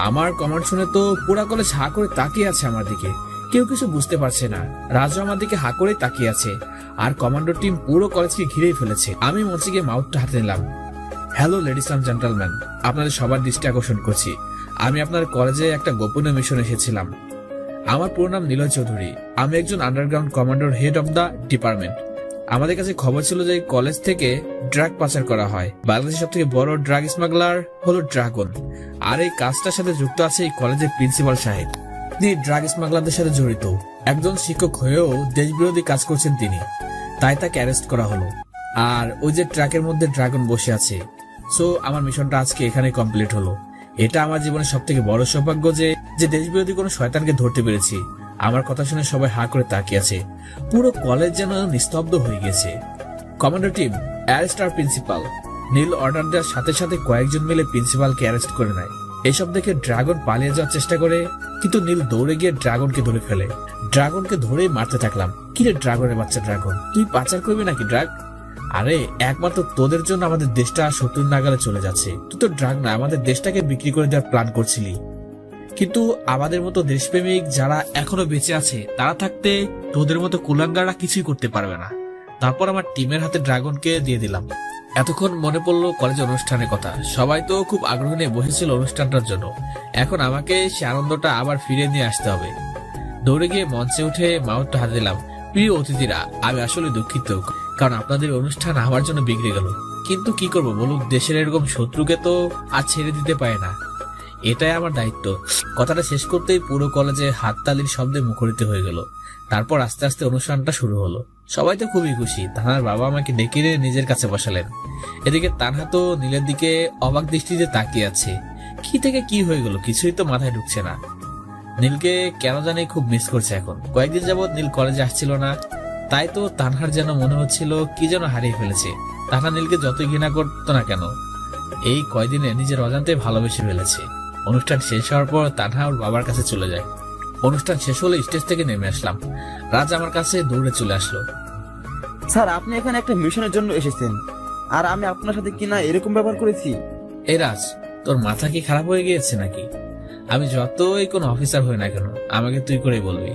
আমার কমান্ড শুনে তো পুরা কলেজ হা করে তাকিয়ে আছে আমার দিকে। কেউ কিছু বুঝতে পারছে না। রাজু আমার দিকে হা করে তাকিয়ে আছে, আর কমান্ডো টিম পুরো কলেজকে ঘিরেই ফেলেছে। আমি মঞ্চে গিয়ে মাউথটা হাতে নিলাম। হ্যালো লেডিস এন্ড জেন্টলম্যান, আপনাদের সবার দৃষ্টি আকর্ষণ করছি। আমি আপনার কলেজে একটা গোপনীয় মিশন এসেছিলাম। আমার পুরো নাম নীলয় চৌধুরী। আমি একজন আন্ডারগ্রাউন্ড কমান্ডোর, হেড অব দ্য ডিপার্টমেন্ট। আমাদের কাছে খবর ছিল যে কলেজ থেকে ড্রাগ পাচার করা হয়। বাংলাদেশের সব থেকে বড় ড্রাগ স্মাগলার হলো ড্রাগন, আর এই কাজটার সাথে যুক্ত আছে এই কলেজের প্রিন্সিপাল সাহেব। তিনি ড্রাগ স্মাগলারদের সাথে জড়িত। একজন শিক্ষক হয়েও দেশবিরোধী কাজ করছেন তিনি, তাই তাকে অ্যারেস্ট করা হলো। আর ওই যে ট্রাকের মধ্যে ড্রাগন বসে আছে। সো আমার মিশনটা আজকে এখানে কমপ্লিট হলো। এটা আমার জীবনের সব থেকে বড় সৌভাগ্য যে দেশবিরোধী কোনো শয়তানকে ধরতে পেরেছি। আমার কথা শুনে সবাই হা করে তাকিয়ে আছে। পুরো কলেজ যেন নিস্তব্ধ হয়ে গেছে। কমান্ডার টিম, অ্যারেস্ট আর প্রিন্সিপাল। নীল অর্ডার দেওয়ার সাথে সাথে কয়েকজন মিলে প্রিন্সিপালকে অ্যারেস্ট করে নেয়। এসব দেখে ড্রাগন পালিয়ে যাওয়ার চেষ্টা করে, কিন্তু নীল দৌড়ে গিয়ে ড্রাগনকে ধরে ফেলে। ড্রাগনকে ধরেই মারতে থাকলাম। কিরে ড্রাগনের বাচ্চা ড্রাগন, তুই পাচার করবি নাকি ড্রাগ? আরে একমাত্র তোদের জন্য আমাদের দেশটা শত্রুর নাগালে চলে যাচ্ছে। তুই তো ড্রাগ না, আমাদের দেশটাকে বিক্রি করে দেওয়ার প্ল্যান করছিলি। কিন্তু আমাদের মতো দেশপ্রেমিক যারা এখনো বেঁচে আছে, তারা থাকতে তোদের মতো কুলাঙ্গাররা কিছুই করতে পারবে না। তারপর আমার টিমের হাতে ড্রাগনকে দিয়ে দিলাম। এতক্ষণ মনে পড়লো কলেজের অনুষ্ঠানের কথা। সবাই তো খুব আগ্রহ নিয়ে বসেছিল অনুষ্ঠানটার জন্য। এখন আমাকে সে আনন্দটা আবার ফিরে নিয়ে আসতে হবে। দৌড়ে গিয়ে মঞ্চে উঠে মাউথটা হাতে দিলাম। প্রিয় অতিথিরা, আমি আসলে দুঃখিত, কারণ আপনাদের অনুষ্ঠান আমার জন্য বিগড়ে গেল। কিন্তু কি করবো বলুন, দেশের এরকম শত্রুকে তো আর ছেড়ে দিতে পারে না। এটাই আমার দায়িত্ব। কথাটা শেষ করতেই পুরো কলেজে হাততালির শব্দে মুখরিত হয়ে গেল। তারপর আস্তে আস্তে অনুষ্ঠানটা শুরু হলো। সবাই তো খুবই খুশি। তানহার বাবা আমাকে ডেকে নিয়ে নিজের কাছে বসালেন। এদিকে তানহা তো নীলের দিকে অবাক দৃষ্টিতে তাকিয়ে আছে। কি থেকে কি হয়ে গেল কিছুই তো মাথায় ঢুকছে না। নীলকে কেন জানি খুব মিস করছে এখন। কয়েকদিন যাবৎ নীল কলেজে আসছিল না, তাই তো তানহার যেন মনে হচ্ছিল কি যেন হারিয়ে ফেলেছে। তানহা নীলকে যতই ঘৃণা করতো না কেন, এই কয়দিনে নিজের অজান্তে ভালোবেসে ফেলেছে। অনুষ্ঠান শেষ হওয়ার পর তানহা ওর বাবার কাছে চলে যায়। অনুষ্ঠান শেষ হলে স্টেজ থেকে নেমে আসলাম। রাজ আমার কাছে দৌড়ে চলে আসলো। স্যার, আপনি এখানে একটা মিশনের জন্য এসেছেন, আর আমি আপনার সাথে কিনা এরকম ব্যবহার করেছি? এই রাজ, তোর মাথা কি খারাপ হয়ে গিয়েছে নাকি? আমি যতই কোনো অফিসার হই না কেন, আমাকে তুই করেই বলবি।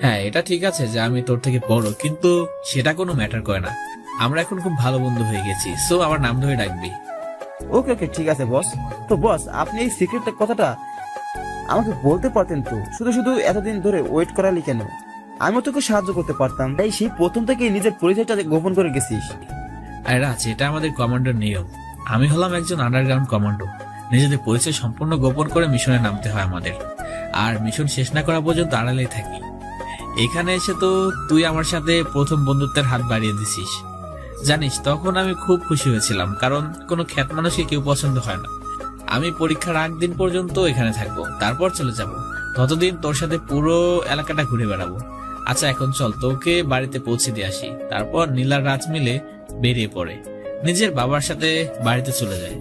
হ্যাঁ, এটা ঠিক আছে যে আমি তোর থেকে বড়, কিন্তু সেটা কোনো ম্যাটার করে না। আমরা এখন খুব ভালো বন্ধু হয়ে গেছি। সো আমার নাম ধরে ডাকবি। ওকে ওকে, ঠিক আছে বস। তো বস, আপনি এই সিক্রেট কথাটা আমাকে বলতে পারতেন তো, শুধু শুধু এতদিন ধরে ওয়েট করালি কেন? আমিও তোকে সাহায্য করতে পারতাম। তাই সেই প্রথম থেকেই নিজের পরিচয়টা গোপন করে গেছিস। আরে রাজ, এটা আমাদের কমান্ডোর নিয়ম। আমি হলাম একজন আন্ডারগ্রাউন্ড কমান্ডো। নিজেদের পরিচয় সম্পূর্ণ গোপন করে মিশনে নামতে হয় আমাদের। আর মিশন শেষ না করা পর্যন্ত আড়ালেই থাকি। এখানে এসে তো তুই আমার সাথে প্রথম বন্ধুত্বের হাত বাড়িয়ে দিছিস। জানিস, তখন আমি খুব খুশি হয়েছিলাম, কারণ কোনো খ্যাত মানুষকে কেউ পছন্দ হয় না। আমি পরীক্ষার আগ দিন পর্যন্ত এখানে থাকবো, তারপর চলে যাব। ততদিন তোর সাথে পুরো এলাকাটা ঘুরে বেড়াবো। আচ্ছা, এখন চল, তোকে বাড়িতে পৌঁছে দিয়ে আসি। তারপর নীলার রাজ মিলে বেরিয়ে পড়ে, নিজের বাবার সাথে বাড়িতে চলে যায়।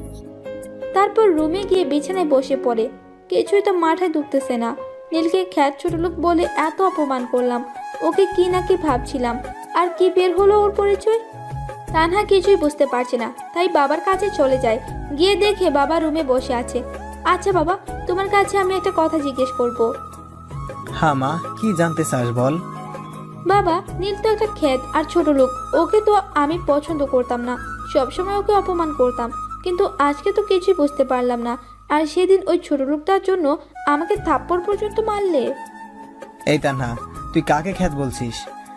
তারপর রুমে গিয়ে বিছানায় বসে পড়ে। কিছুই তো মাথায় ঢুকতেছে না। নীলকে খ্যাত ছোট লোক বলে এত অপমান করলাম, ওকে কি না কি ভাবছিলাম, আর কি বের হলো ওর পরিচয়। তানহা কিছুই বুঝতে পারছে না, তাই বাবার কাছে চলে যায়। গিয়ে দেখে বাবা রুমে বসে আছে। আচ্ছা বাবা, তোমার কাছে আমি একটা কথা জিজ্ঞেস করব। হ্যাঁ মা, কি জানতে চাস বল। বাবা, নীল তো একটা খ্যাত আর ছোট লোক, ওকে তো আমি পছন্দ করতাম না, সবসময় ওকে অপমান করতাম, কিন্তু আজকে তো কিছুই বুঝতে পারলাম না। আর সেদিন ওই ছোট লোকটার জন্য আমাকে থাপ্পড় পর্যন্ত মারলে। এই তানহা, তুই কাকে খ্যাত বলছিস?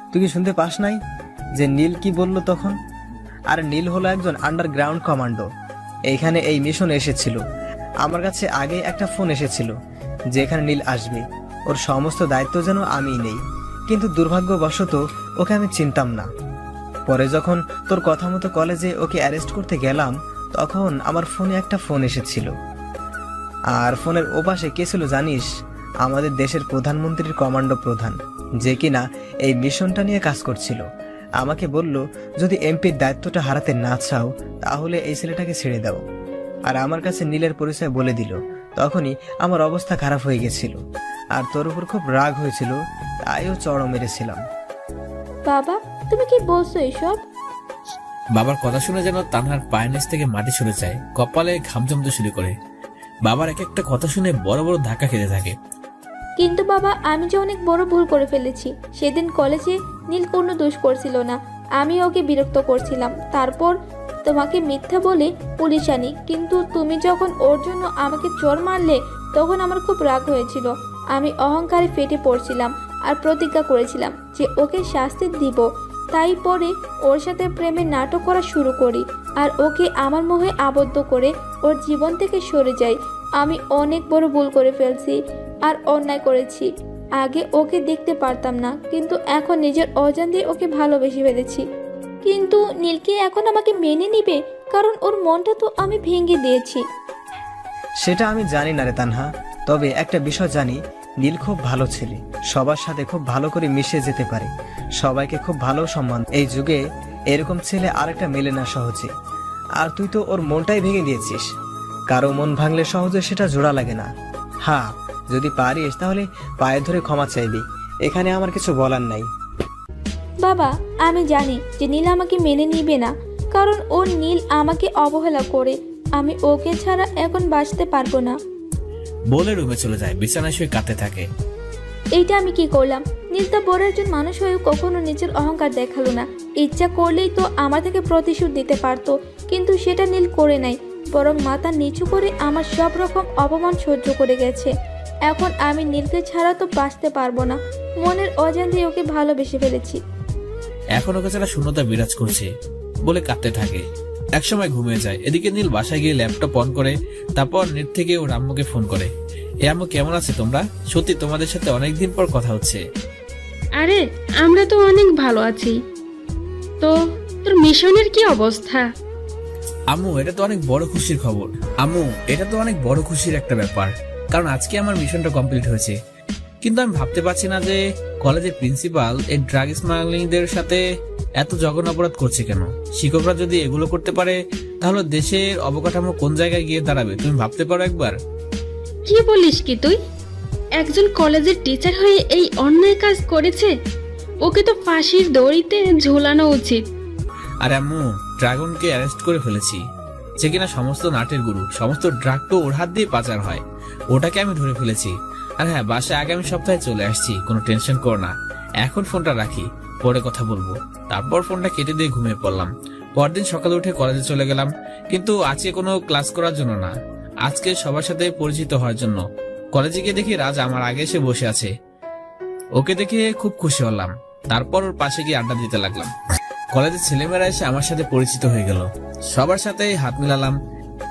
তুই কি শুনতে পাস নাই যে নীল কি বললো তখন? আর নীল হলো একজন আন্ডারগ্রাউন্ড কমান্ডো। এইখানে এই মিশন এসেছিল। আমার কাছে আগে একটা ফোন এসেছিল যেখানে নীল আসবে, ওর সমস্ত দায়িত্ব যেন আমিই নেই। কিন্তু দুর্ভাগ্যবশত ওকে আমি চিনতাম না। পরে যখন তোর কথা মতো কলেজে ওকে অ্যারেস্ট করতে গেলাম, তখন আমার ফোনে একটা ফোন এসেছিল। আর ফোনের ওপাশে কে ছিল জানিস? আমাদের দেশের প্রধানমন্ত্রীর কমান্ডো প্রধান, যে কিনা এই মিশনটা নিয়ে কাজ করছিল। আমাকে বলল, যদি এমপির দায়িত্বটা হারাতে না চাও তাহলে এই ছেলেটাকে ছেড়ে দাও। আর আমার কাছে নীলের পরিচয় বলে দিল। তখনই আমার অবস্থা খারাপ হয়ে গেছিল, আর তোর উপর খুব রাগ হয়েছিল, তাইও চড় মেরেছিলাম। বাবা, তুমি কি বলছো এসব? বাবার কথা শুনে যেন তানহার পায়ের নিচ থেকে মাটি সরে যায়, কপালে ঘাম জমতে শুরু করে। বাবার এক একটা কথা শুনে বড় বড় ধাক্কা খেতে থাকে। কিন্তু বাবা, আমি যে অনেক বড় ভুল করে ফেলেছি। সেদিন কলেজে নীল কোনো দোষ করছিল না, আমি ওকে বিরক্ত করছিলাম। তারপর তোমাকে মিথ্যা বলে পুলিশ আনি, কিন্তু তুমি যখন ওর জন্য আমাকে চোর মারলে তখন আমার খুব রাগ হয়েছিল। আমি অহংকারে ফেটে পড়ছিলাম আর প্রতিজ্ঞা করেছিলাম যে ওকে শাস্তি দিব। তাই পরে ওর সাথে প্রেমের নাটক করা শুরু করি আর ওকে আমার মোহে আবদ্ধ করে ওর জীবন থেকে সরে যাই। আমি অনেক বড় ভুল করে ফেলছি আর অন্যায় করেছি। আগে ওকে দেখতে পারতাম না, কিন্তু এখন নিজের অজান্তে ওকে ভালোবেসে ফেলেছি। কিন্তু নীলকে এখন আমাকে মেনে নিবে, কারণ ওর মনটা তো আমি ভেঙে দিয়েছি। সেটা আমি জানি না রে তানহা, তবে একটা বিষয় জানি, নীল খুব ভালো ছেলে, সবার সাথে খুব ভালো করে মিশে যেতে পারে, সবাইকে খুব ভালো সম্মান। এই যুগে এরকম ছেলে আরেকটা মেলে না সহজে। আর তুই তো ওর মনটাই ভেঙে দিয়েছিস। কারো মন ভাঙলে সহজে সেটা জোড়া লাগে না। হ্যাঁ, যদি পারিস তাহলে পায়ে ধরে ক্ষমা চাইবি, এখানে আমার কিছু বলার নাই। বাবা, আমি জানি যে নীল আমাকে মেনে নিবে না, কারণ ও নীল আমাকে অবহেলা করে। আমি ওকে ছাড়া এখন বাঁচতে পারবো না। বলে রুমে চলে যায়, বিছানায় শুয়ে কাঁদতে থাকে। এইটা আমি কি করলাম? নীল তো বড় একজন মানুষ হয়েও কখনো নিজের অহংকার দেখালো না। ইচ্ছা করলেই তো আমার থেকে প্রতিশোধ দিতে পারতো, কিন্তু সেটা নীল করে নাই, বরং মাথা নিচু করে আমার সব রকম অপমান সহ্য করে গেছে। এখন আমি নীলকে ছাড়া তো বাঁচতে পারবো না। মনের অজান্তে ওকে ভালোবেসে ফেলেছি। এখন ওকে ছাড়া শূন্যতা বিরাজ করছে বলে কাঁদতে থাকে। একসময় ঘুমিয়ে যায়। এদিকে নীল বাসায় গিয়ে ল্যাপটপ অন করে, তারপর নেট থেকে ওর আম্মুকে ফোন করে। এ আম্মু, কেমন আছে তোমরা? সত্যি তোমাদের সাথে অনেকদিন পর কথা হচ্ছে। আরে আমরা তো অনেক ভালো আছি। তো তোর মিশনের কি অবস্থা? আম্মু, এটা তো অনেক বড় খুশির খবর। আম্মু, এটা তো অনেক বড় খুশির একটা ব্যাপার, কারণ আজকে আমার মিশনটা কমপ্লিট হয়েছে। কিন্তু আমি ভাবতে পারছি না যে কলেজের প্রিন্সিপাল এই ড্রাগ স্মাগলিংদের সাথে এত জঘন্য অপরাধ করছে কেন। শিক্ষকরা যদি এগুলো করতে পারে তাহলে দেশের অবকাঠামো কোন জায়গায় গিয়ে দাঁড়াবে, তুমি ভাবতে পারো একবার? কি বলিস কি তুই? একজন কলেজের টিচার হয়ে এই অন্যায় কাজ করেছে, ওকে তো ফাঁসির দড়িতে ঝোলানো উচিত। আর আম্মু, ড্রাগনকে অ্যারেস্ট করে ফেলেছি, যে কিনা সমস্ত নাটের গুরু। সমস্ত ড্রাগ তো ওর হাত দিয়ে পাচার হয়, ওটাকে আমি ধরে ফেলেছি। আর হ্যাঁ, বাসায় আগামী সপ্তাহে চলে আসছি, কোনো টেনশন কর না। এখন ফোনটা রাখি, পরে কথা বলবো। তারপর ফোনটা কেটে দিয়ে ঘুমিয়ে পড়লাম। পরদিন সকালে উঠে কলেজে চলে গেলাম, কিন্তু আজকে কোনো ক্লাস করার জন্য না, আজকে সবার সাথে পরিচিত হওয়ার জন্য। কলেজে গিয়ে দেখি রাজ আমার আগে এসে বসে আছে। ওকে দেখে খুব খুশি হলাম। তারপর ওর পাশে গিয়ে আড্ডা দিতে লাগলাম। কলেজের ছেলেমেয়েরা এসে আমার সাথে পরিচিত হয়ে গেল, সবার সাথে হাত মিলালাম।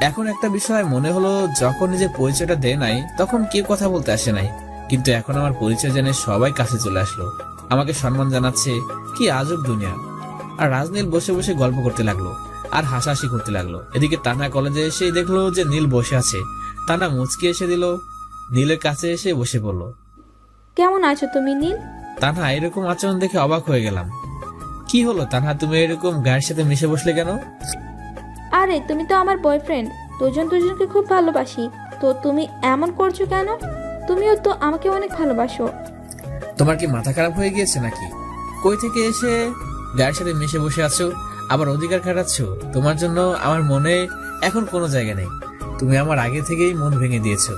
এখন একটা বিষয় মনে হলো, যখন নিজের পরিচয়টা দেয় নাই তখন কেউ কথা বলতে আসে নাই, কিন্তু এখন আমার পরিচয় জেনে সবাই কাছে চলে আসলো, আমাকে সম্মান জানাচ্ছে। কি আজব দুনিয়া। আর রাজনীল বসে বসে গল্প করতে লাগলো আর হাসাহাসি করতে লাগলো। এদিকে তানা কলেজে এসে দেখলো যে নীল বসে আছে। তানা মুচকি এসে দিল, নীলের কাছে এসে বসে পড়ল। কেমন আছো তুমি নীল? তানহা এরকম আচরণ দেখে অবাক হয়ে গেলাম। কি হলো তানহা, তুমি এরকম গায়ের সাথে মিশে বসলে কেন? আরে তুমি তো আমার বয়ফ্রেন্ড, দুজন দুজনকে খুব ভালোবাসি, তো তুমি এমন করছো কেন? তুমিও তো আমাকে অনেক ভালোবাসো। তোমার কি মাথা খারাপ হয়ে গিয়েছে নাকি? কই থেকে এসে গায়ের সাথে মিশে বসে আছো, আবার অধিকার খাটাচ্ছ? তোমার জন্য আমার মনে এখন কোনো জায়গা নেই। তুমি আমার আগে থেকেই মন ভেঙে দিয়েছো।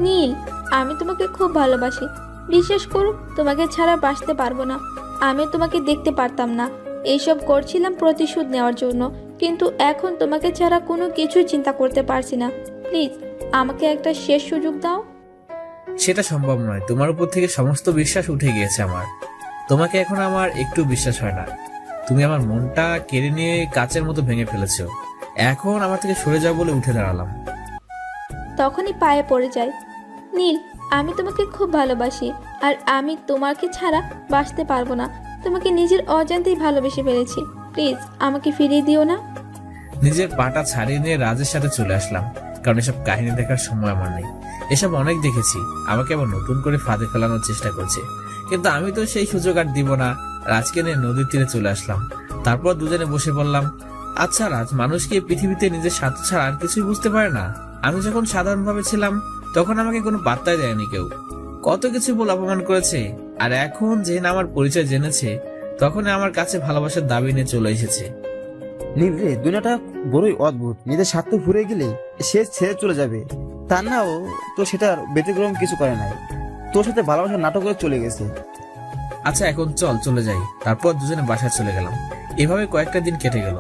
নীল, আমি তোমাকে খুব ভালোবাসি। বিশ্বাস করো, তোমাকে ছাড়া বাঁচতে পারবো না। আমি তোমাকে দেখতে পারতাম না। এইসব করছিলাম প্রতিশোধ নেওয়ার জন্য, কিন্তু এখন তোমাকে ছাড়া কোনো কিছু চিন্তা করতে পারছি না। প্লিজ আমাকে একটা শেষ সুযোগ দাও। সেটা সম্ভব নয়। তোমার উপর থেকে সমস্ত বিশ্বাস উঠে গিয়েছে আমার। তোমাকে এখন আমার একটু বিশ্বাস হয় না। তুমি আমার মনটা কেড়ে নিয়ে কাচের মতো ভেঙে ফেলেছো। এখন আমার থেকে সরে যাও বলে উঠে দাঁড়ালাম। তখনই পায়ে পড়ে যায়। নীল, আমি তোমাকে খুব ভালোবাসি, আর আমি তোমাকে ছাড়া বাঁচতে পারবো না। তোমাকে নিজের অজান্তেই ভালোবেসে ফেলেছি। প্লিজ আমাকে ফিরিয়ে দিও না। নিজের পাটা ছাড়িয়ে নিয়ে রাজের সাথে চলে আসলাম, কারণ এসব কাহিনী দেখার সময় আমার নেই। এসব অনেক দেখেছি। আমাকে আবার নতুন করে ফাঁদে ফেলানোর চেষ্টা করছে, কিন্তু আমি তো সেই সুযোগ আর দিব না। রাজকে নিয়ে নদীর তীরে চলে আসলাম। তারপর দুজনে বসে পড়লাম। আচ্ছা রাজ, মানুষ কি পৃথিবীতে নিজের স্বার্থ ছাড়া আর কিছুই বুঝতে পারে না? আমি যখন সাধারণভাবে ছিলাম তখন আমাকে কোনো পাত্তাই দেয়নি কেউ। কত কিছু বলে অপমান করেছে, আর এখন যেদিন আমার পরিচয় জেনেছে তখন আমার কাছে ভালোবাসার দাবি নিয়ে চলে এসেছে। নীল রে, দুনিয়াটা বড়ই অদ্ভুত। নিজের স্বার্থ ফুরে গেলে সে ছেড়ে চলে যাবে। তা নাও তো সেটার ব্যতিক্রম কিছু করে নাই। তোর সাথে ভালোবাসার নাটক করে চলে গেছে। আচ্ছা এখন চলে যাই। তারপর দুজনে বাসায় চলে গেলাম। এভাবে কয়েকটা দিন কেটে গেল।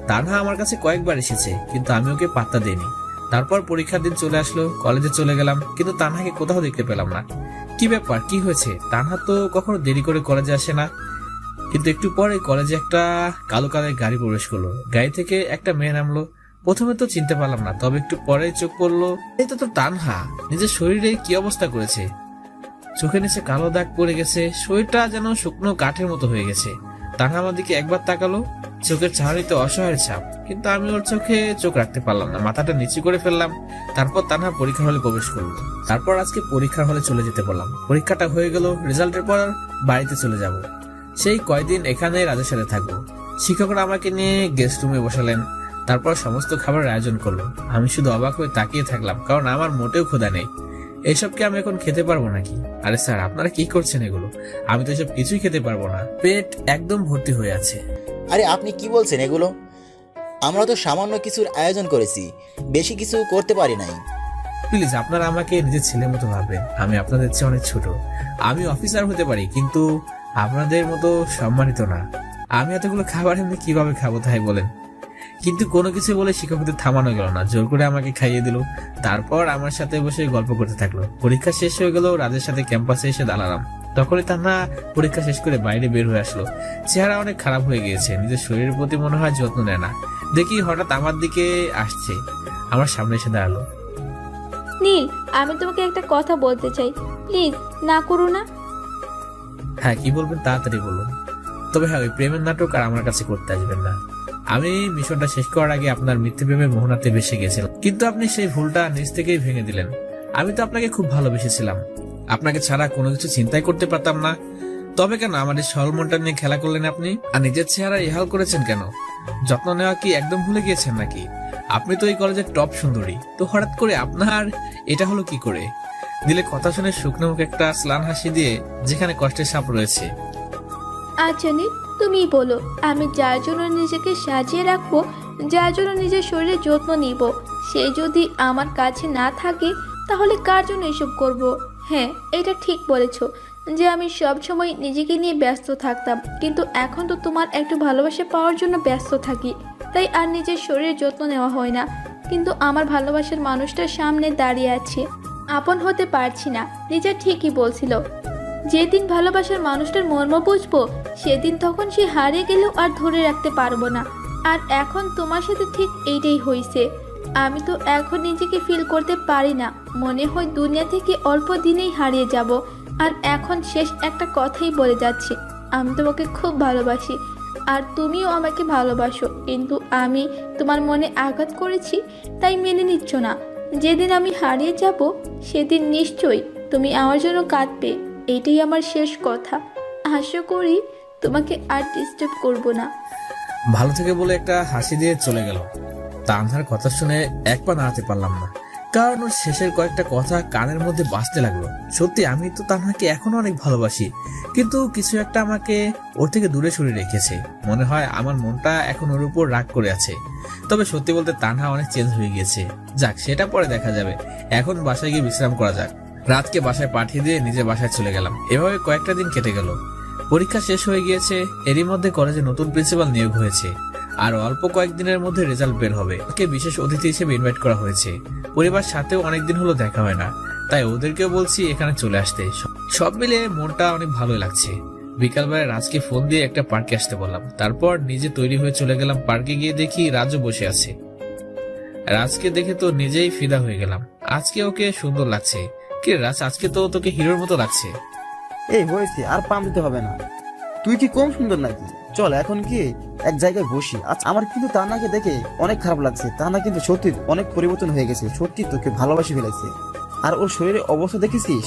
তানহা আমার কাছে কয়েকবার এসেছে, কিন্তু আমি ওকে পাত্তা দিইনি। তারপর পরীক্ষার দিন চলে আসলো, কলেজে চলে গেলাম, কিন্তু তানহাকে কোথাও দেখতে পেলাম না। কি ব্যাপার, কি হয়েছে? তানহা তো কখনো দেরি করে কলেজে আসে না। কিন্তু একটু পরে কলেজে একটা কালো কালের গাড়ি প্রবেশ করলো। গাড়ি থেকে একটা মেয়ে নামলো। প্রথমে তো চিনতে পারলাম না, তবে একটু পরে চোখ পড়লো, এই তো তানহা। নিজের শরীরে কি অবস্থা করেছে! চোখের নিচে কালো দাগ পড়ে গেছে, শরীরটা যেন শুকনো কাঠের মতো হয়ে গেছে। তানহা আমার দিকে একবার তাকালো, চোখের চাহনিতে অসহায়ের ছাপ, কিন্তু আমি ওর চোখে চোখ রাখতে পারলাম না। মাথাটা নিচু করে ফেললাম। তারপর তানহা পরীক্ষার হলে প্রবেশ করলো। তারপর আজকে পরীক্ষার হলে চলে যেতে বললাম। পরীক্ষাটা হয়ে গেল, রেজাল্টের পর বাড়িতে চলে যাব। সেই কয়দিন এখানে রাজের সাথে থাকবো। শিক্ষকরা আমাকে নিয়ে গেস্ট রুমে বসালেন। তারপর সমস্ত খাবারের আয়োজন করলো। আমি শুধু অবাক হয়ে তাকিয়ে থাকলাম, কারণ আমার মোটেও ক্ষুধা নেই। এইসবকে আমি এখন খেতে পারবো নাকি? আরে স্যার, আপনারা কি করছেন এগুলো? আমি তো এসব কিছুই খেতে পারবো না। পেট একদম ভর্তি হয়ে আছে। আরে আপনি কি বলছেন এগুলো? আমরা তো সামান্য কিছুর আয়োজন করেছি, বেশি কিছু করতে পারি নাই। প্লিজ আপনারা আমাকে নিজের ছেলের মতো ভাববেন। আমি আপনাদের চেয়ে অনেক ছোট। আমি অফিসার হতে পারি, কিন্তু আপনাদের মতো সম্মানিত না। আমি এতগুলো খাবার এমনি কিভাবে খাবো তাই বলেন? কিন্তু কোনো কিছু বলে শিক্ষকদের থামানো গেল না। জোর করে আমাকে খাইয়ে দিল। তারপর আমার সাথে বসে গল্প করতে থাকলো। পরীক্ষা শেষ হয়ে গেল, রাজের সাথে ক্যাম্পাসে এসে দাঁড়ালাম। তখনই তান্না পরীক্ষা শেষ করে বাইরে বের হয়ে আসলো। চেহারা অনেক খারাপ হয়ে গিয়েছে। নিজের শরীরের প্রতি মনে হয় যত্ন নেয় না। দেখি হঠাৎ আমার দিকে আসছে, আমার সামনে এসে দাঁড়ালো। নীল, আমি তোমাকে একটা কথা বলতে চাই। প্লিজ না করো না। হ্যাঁ, কি বলবেন তাড়াতাড়ি বলুন। তবে হ্যাঁ, ওই প্রেমের নাটক আর আমার কাছে করতে আসবেন না। আমি মিশনটা শেষ করার আগে আপনার মৃত্যু প্রেমে মোহনাতে ভেসে গেছিলাম, কিন্তু আপনি সেই ভুলটা নিজ থেকেই ভেঙে দিলেন। আমি তো আপনাকে খুব ভালোবেসেছিলাম। আপনাকে ছাড়া কোনো কিছু চিন্তাই করতে পারতাম না। তবে কেন আমাদের সরল মনটা নিয়ে খেলা করলেন আপনি? আর নিজের চেহারা ইহাল করেছেন কেন? যত্ন নেওয়া কি একদম ভুলে গিয়েছেন নাকি? আপনি তো এই কলেজের টপ সুন্দরী, তো হঠাৎ করে আপনার এটা হলো কি করে? দিলে কথা শুনে শুকনো মুখে একটা স্লান হাসি দিয়ে যেখানে কষ্টের ছাপ রয়েছে। আচ্ছা নীল, তুমিই বলো, আমি যার জন্য নিজেকে সাজিয়ে রাখবো, যার জন্য নিজের শরীরের যত্ন নিব, সে যদি আমার কাছে না থাকে তাহলে কার জন্য এসব করব? হ্যাঁ, এটা ঠিক বলেছ যে আমি সব সময় নিজেকে নিয়ে ব্যস্ত থাকতাম, কিন্তু এখন তো তোমার একটু ভালোবাসা পাওয়ার জন্য ব্যস্ত থাকি, তাই আর নিজের শরীরের যত্ন নেওয়া হয় না। কিন্তু আমার ভালোবাসার মানুষটার সামনে দাঁড়িয়ে আছে, আপন হতে পারছি না। নিজে ঠিকই বলছিল, যেদিন ভালোবাসার মানুষটার মর্ম বুঝবো সেদিন তখন সে হারিয়ে গেলেও আর ধরে রাখতে পারবো না। আর এখন তোমার সাথে ঠিক এইটাই হয়েছে। আমি তো এখন নিজেকে ফিল করতে পারি না। মনে হয় দুনিয়া থেকে অল্প দিনেই হারিয়ে যাব। আর এখন শেষ একটা কথাই বলে যাচ্ছি, আমি তোমাকে খুব ভালোবাসি, আর তুমিও আমাকে ভালোবাসো, কিন্তু আমি তোমার মনে আঘাত করেছি তাই মেনে নিচ্ছ না। যেদিন আমি হারিয়ে যাব সেদিন নিশ্চয়ই তুমি আমার জন্য কাঁদবে। এটাই আমার শেষ কথা। আশা করি তোমাকে আর ডিস্টার্ব করব না। ভালো থেকে বলে একটা হাসি দিয়ে চলে গেল। তানহার কথা শুনে এক পা নাড়াতে পারলাম না, কারণ ওর শেষের কয়েকটা কথা কানের মধ্যে বাজতে লাগলো। সত্যি আমি তো তানহাকে এখনো অনেক ভালোবাসি, কিন্তু কিছু একটা আমাকে ওর থেকে দূরে সরিয়ে রেখেছে। মনে হয় আমার মনটা এখন ওর উপর রাগ করে আছে। তবে সত্যি বলতে তানহা অনেক চেঞ্জ হয়ে গিয়েছে। যাক, সেটা পরে দেখা যাবে, এখন বাসায় গিয়ে বিশ্রাম করা যাক। রাতকে বাসায় পাঠিয়ে দিয়ে নিজে বাসায় চলে গেলাম। এভাবে কয়েকটা দিন কেটে গেল। পরীক্ষা শেষ হয়ে গিয়েছে, এরই মধ্যে কলেজে নতুন প্রিন্সিপাল নিয়োগ হয়েছে। আর অল্প কয়েকদিনের মধ্যে রেজাল্ট বের হবে। ওকে বিশেষ অতিথি হিসেবে ইনভাইট করা হয়েছে। পরিবার সাথেও অনেকদিন হলো দেখা হয় না, তাই ওদেরকেও বলছি এখানে চলে আসতে। সব মিলে মনটা অনেক ভালো লাগছে। বিকালবেলা রাজকে ফোন দিয়ে একটা পার্কে আসতে বললাম। তারপর নিজে তৈরি হয়ে চলে গেলাম পার্কে। গিয়ে দেখি রাজও বসে আছে। রাজকে দেখে তো নিজেই ফিদা হয়ে গেলাম। আজকে ওকে সুন্দর লাগছে। কে রাজ, আজকে তো তোকে হিরোর মতো লাগছে। এই হয়েছে, আর পাম দিতে হবে না। তুই কি কম সুন্দর নাকি? চল এখন কি এক জায়গায় বসি। আচ্ছা, আমার কিন্তু তান্নাকে দেখে অনেক খারাপ লাগছে। তান্না কিন্তু সত্যি অনেক পরিবর্তন হয়ে গেছে, সত্যি তোকে ভালোবাসি ফেলেছে। আর ওর শরীরের অবস্থা দেখেছিস?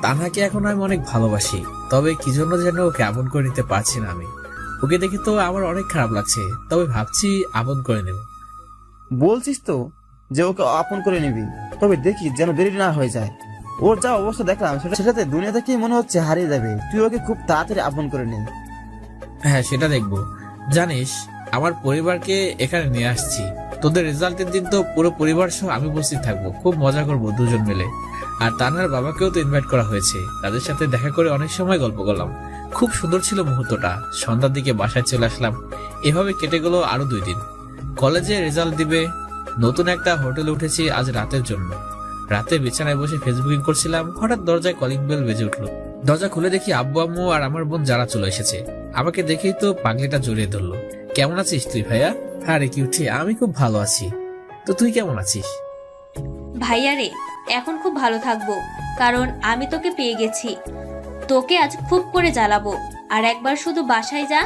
তানহাকে এখন আমি অনেক ভালোবাসি, তবে কি জন্য যেন ওকে আপন করে নিতে পারছি না আমি। ওকে দেখে তো আমার অনেক খারাপ লাগছে, তবে ভাবছি আপন করে নেব। বলছিস তো যে ওকে আপন করে নিবি, তবে দেখি যেন দেরি না হয়ে যায়। ওর যা অবস্থা দেখলাম সেটাতে দুনিয়া থেকে মনে হচ্ছে হারিয়ে যাবে। তুই ওকে খুব তাড়াতাড়ি আপন করে নে। হ্যাঁ, সেটা দেখবো। জানিস, আমার পরিবারকে এখানে নিয়ে আসছি। তোদের রেজাল্টের দিন তো পুরো পরিবার সহ আমি উপস্থিত থাকবো। খুব মজা করবো দুজন মিলে। আর তানহার বাবাকেও তো ইনভাইট করা হয়েছে। তাদের সাথে দেখা করে অনেক সময় গল্প করলাম। খুব সুন্দর ছিল মুহূর্তটা। সন্ধ্যার দিকে বাসায় চলে আসলাম। এভাবে কেটে গেল আরো 2 দিন। কলেজে রেজাল্ট দিবে। নতুন একটা হোটেলে উঠেছি আজ রাতের জন্য। রাতে বিছানায় বসে ফেসবুকিং করছিলাম, হঠাৎ দরজায় কলিং বেল বেজে উঠলো। দরজা খুলে দেখি আব্বু আম্মু আর আমার বোন যারা চলে এসেছে। আমাকে দেখেই তো পাগলিটা জড়িয়ে ধরলো। কেমন আছিস তুই ভাইয়া? আরে কিউটি, আমি খুব ভালো আছি। তো তুই কেমন আছিস? ভাইয়া রে, এখন খুব ভালো থাকবো, কারণ আমি তোকে পেয়ে গেছি। তোকে আজ খুব করে জ্বালাবো। আর একবার শুধু বাসায় যা,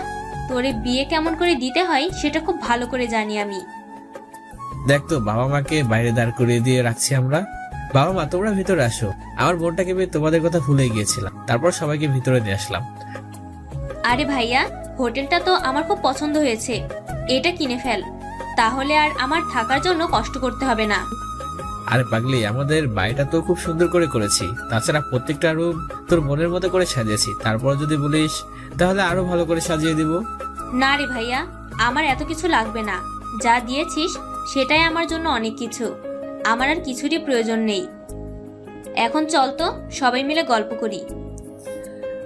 তোরে বিয়ে কেমন করে দিতে হয় সেটা খুব ভালো করে জানি আমি। দেখ তো, বাবা মাকে বাইরে দাঁড় করিয়ে দিয়ে রাখছি আমরা। বাবা মা, তোমরা ভিতরে আসো। আমার বোনটাকে পেয়ে তোমাদের কথা ভুলে গিয়েছিলাম। তারপর সবাইকে ভিতরে নিয়ে আসলাম। আরে ভাইয়া, হোটেলটা তো আমার খুব পছন্দ হয়েছে, এটা কিনে ফেল, তাহলে আর আমার থাকার জন্য কষ্ট করতে হবে না। আরে পাগলি, আমাদের বাড়িটা তো খুব সুন্দর করে করেছি। তাছাড়া প্রত্যেকটা রুম তোর মনের মতো করে সাজিয়েছি। তারপর যদি বলিস তাহলে আরো ভালো করে সাজিয়ে দিব। না রে ভাইয়া, আমার এত কিছু লাগবে না। যা দিয়েছিস সেটাই আমার জন্য অনেক কিছু। আমার আর কিছুরই প্রয়োজন নেই। এখন চল তো সবাই মিলে গল্প করি।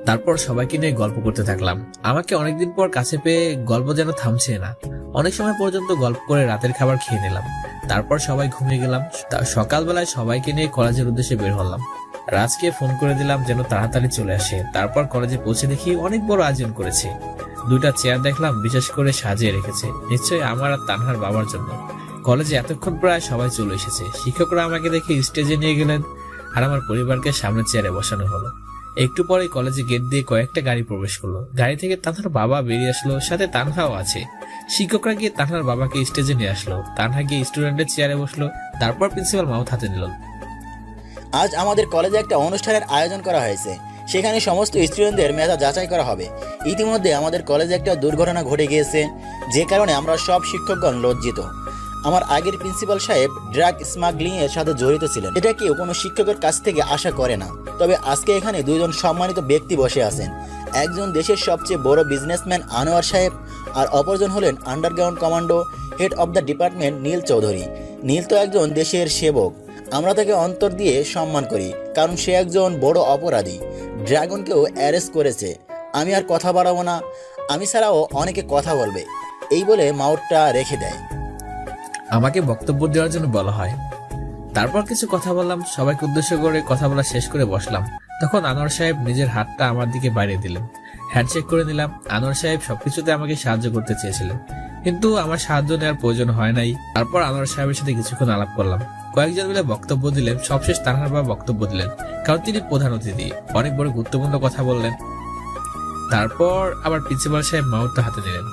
তারপর সবাইকে নিয়ে গল্প করতে থাকলাম। আমাকে অনেকদিন পর কাছে পেয়ে গল্প যেন থামছে না। অনেক সময় পর্যন্ত গল্প করে রাতের খাবার খেয়ে নিলাম। তারপর সবাই ঘুমিয়ে গেলাম। সকালবেলায় সবাইকে নিয়ে কলেজের উদ্দেশ্যে বের হলাম। রাজকে ফোন করে দিলাম যেন তাড়াতাড়ি চলে আসে। তারপর কলেজে পৌঁছে দেখি অনেক বড় আয়োজন করেছে। 2টা চেয়ার দেখলাম বিশেষ করে সাজিয়ে রেখেছে, নিশ্চয়ই আমার আর তানহার বাবার জন্য। কলেজে এতক্ষণ প্রায় সবাই চলে এসেছে। শিক্ষকরা আমাকে দেখে স্টেজে নিয়ে গেলেন আর আমার পরিবারকে সামনের চেয়ারে বসানো হলো। একটু পরে কলেজে গেট দিয়ে কয়েকটা গাড়ি প্রবেশ করলো। গাড়ি থেকে তানহার বাবা বেরিয়ে আসলো, সাথে তানহাও আছে। শিক্ষকরা গিয়ে তানহার বাবাকে স্টেজে নিয়ে আসলো। তানহা গিয়ে স্টুডেন্টের চেয়ারে বসলো। তারপর প্রিন্সিপাল মাউথ হাতে নিল। আজ আমাদের কলেজে একটা অনুষ্ঠানের আয়োজন করা হয়েছে। সেখানে সমস্ত স্টুডেন্টদের মেধা যাচাই করা হবে। ইতিমধ্যে আমাদের কলেজে একটা দুর্ঘটনা ঘটে গিয়েছে, যে কারণে আমরা সব শিক্ষকগণ লজ্জিত। আমার আগের প্রিন্সিপাল সাহেব ড্রাগ স্মাগলিং এর সাথে জড়িত ছিলেন। এটা কেউ কোনো শিক্ষকের কাছ থেকে আশা করে না। তবে আজকে এখানে 2 জন সম্মানিত ব্যক্তি বসে আছেন। একজন দেশের সবচেয়ে বড় বিজনেসম্যান আনোয়ার সাহেব, আর অপরজন হলেন underground commando head of the department Neel Chowdhury. Neel তো একজন দেশের সেবক। আমরা তাকে অন্তর দিয়ে সম্মান করি, কারণ সে একজন বড় অপরাধী। ড্রাগনকেও অ্যারেস্ট করেছে। আমি আর কথা বাড়াবো না, আমি ছাড়াও অনেকে কথা বলবে। এই বলে মাউথটা রেখে দেয়। আমাকে বক্তব্য দেওয়ার জন্য বলা হয়। তারপর কিছু কথা বললাম। সবাইকে উদ্দেশ্য করে কথা বলা শেষ করে বসলাম। তখন আনোয়ার সাহেব নিজের হাতটা আমার দিকে বাড়িয়ে দিলেন। হ্যান্ডশেক করে নিলাম। আনোয়ার সাহেব সবকিছুতে আমাকে সাহায্য করতে চেয়েছিলেন, কিন্তু আমার সাহায্য নেওয়ার প্রয়োজন হয় নাই। তারপর আনোয়ার সাহেবের সাথে কিছুক্ষণ আলাপ করলাম। কয়েকজন মিলে বক্তব্য দিলেন। সবশেষ তানহার বাবা বক্তব্য দিলেন, কারণ তিনি প্রধান অতিথি। অনেক বড় গুরুত্বপূর্ণ কথা বললেন। তারপর আবার প্রিন্সিপাল সাহেব মাউথটা হাতে নিলেন।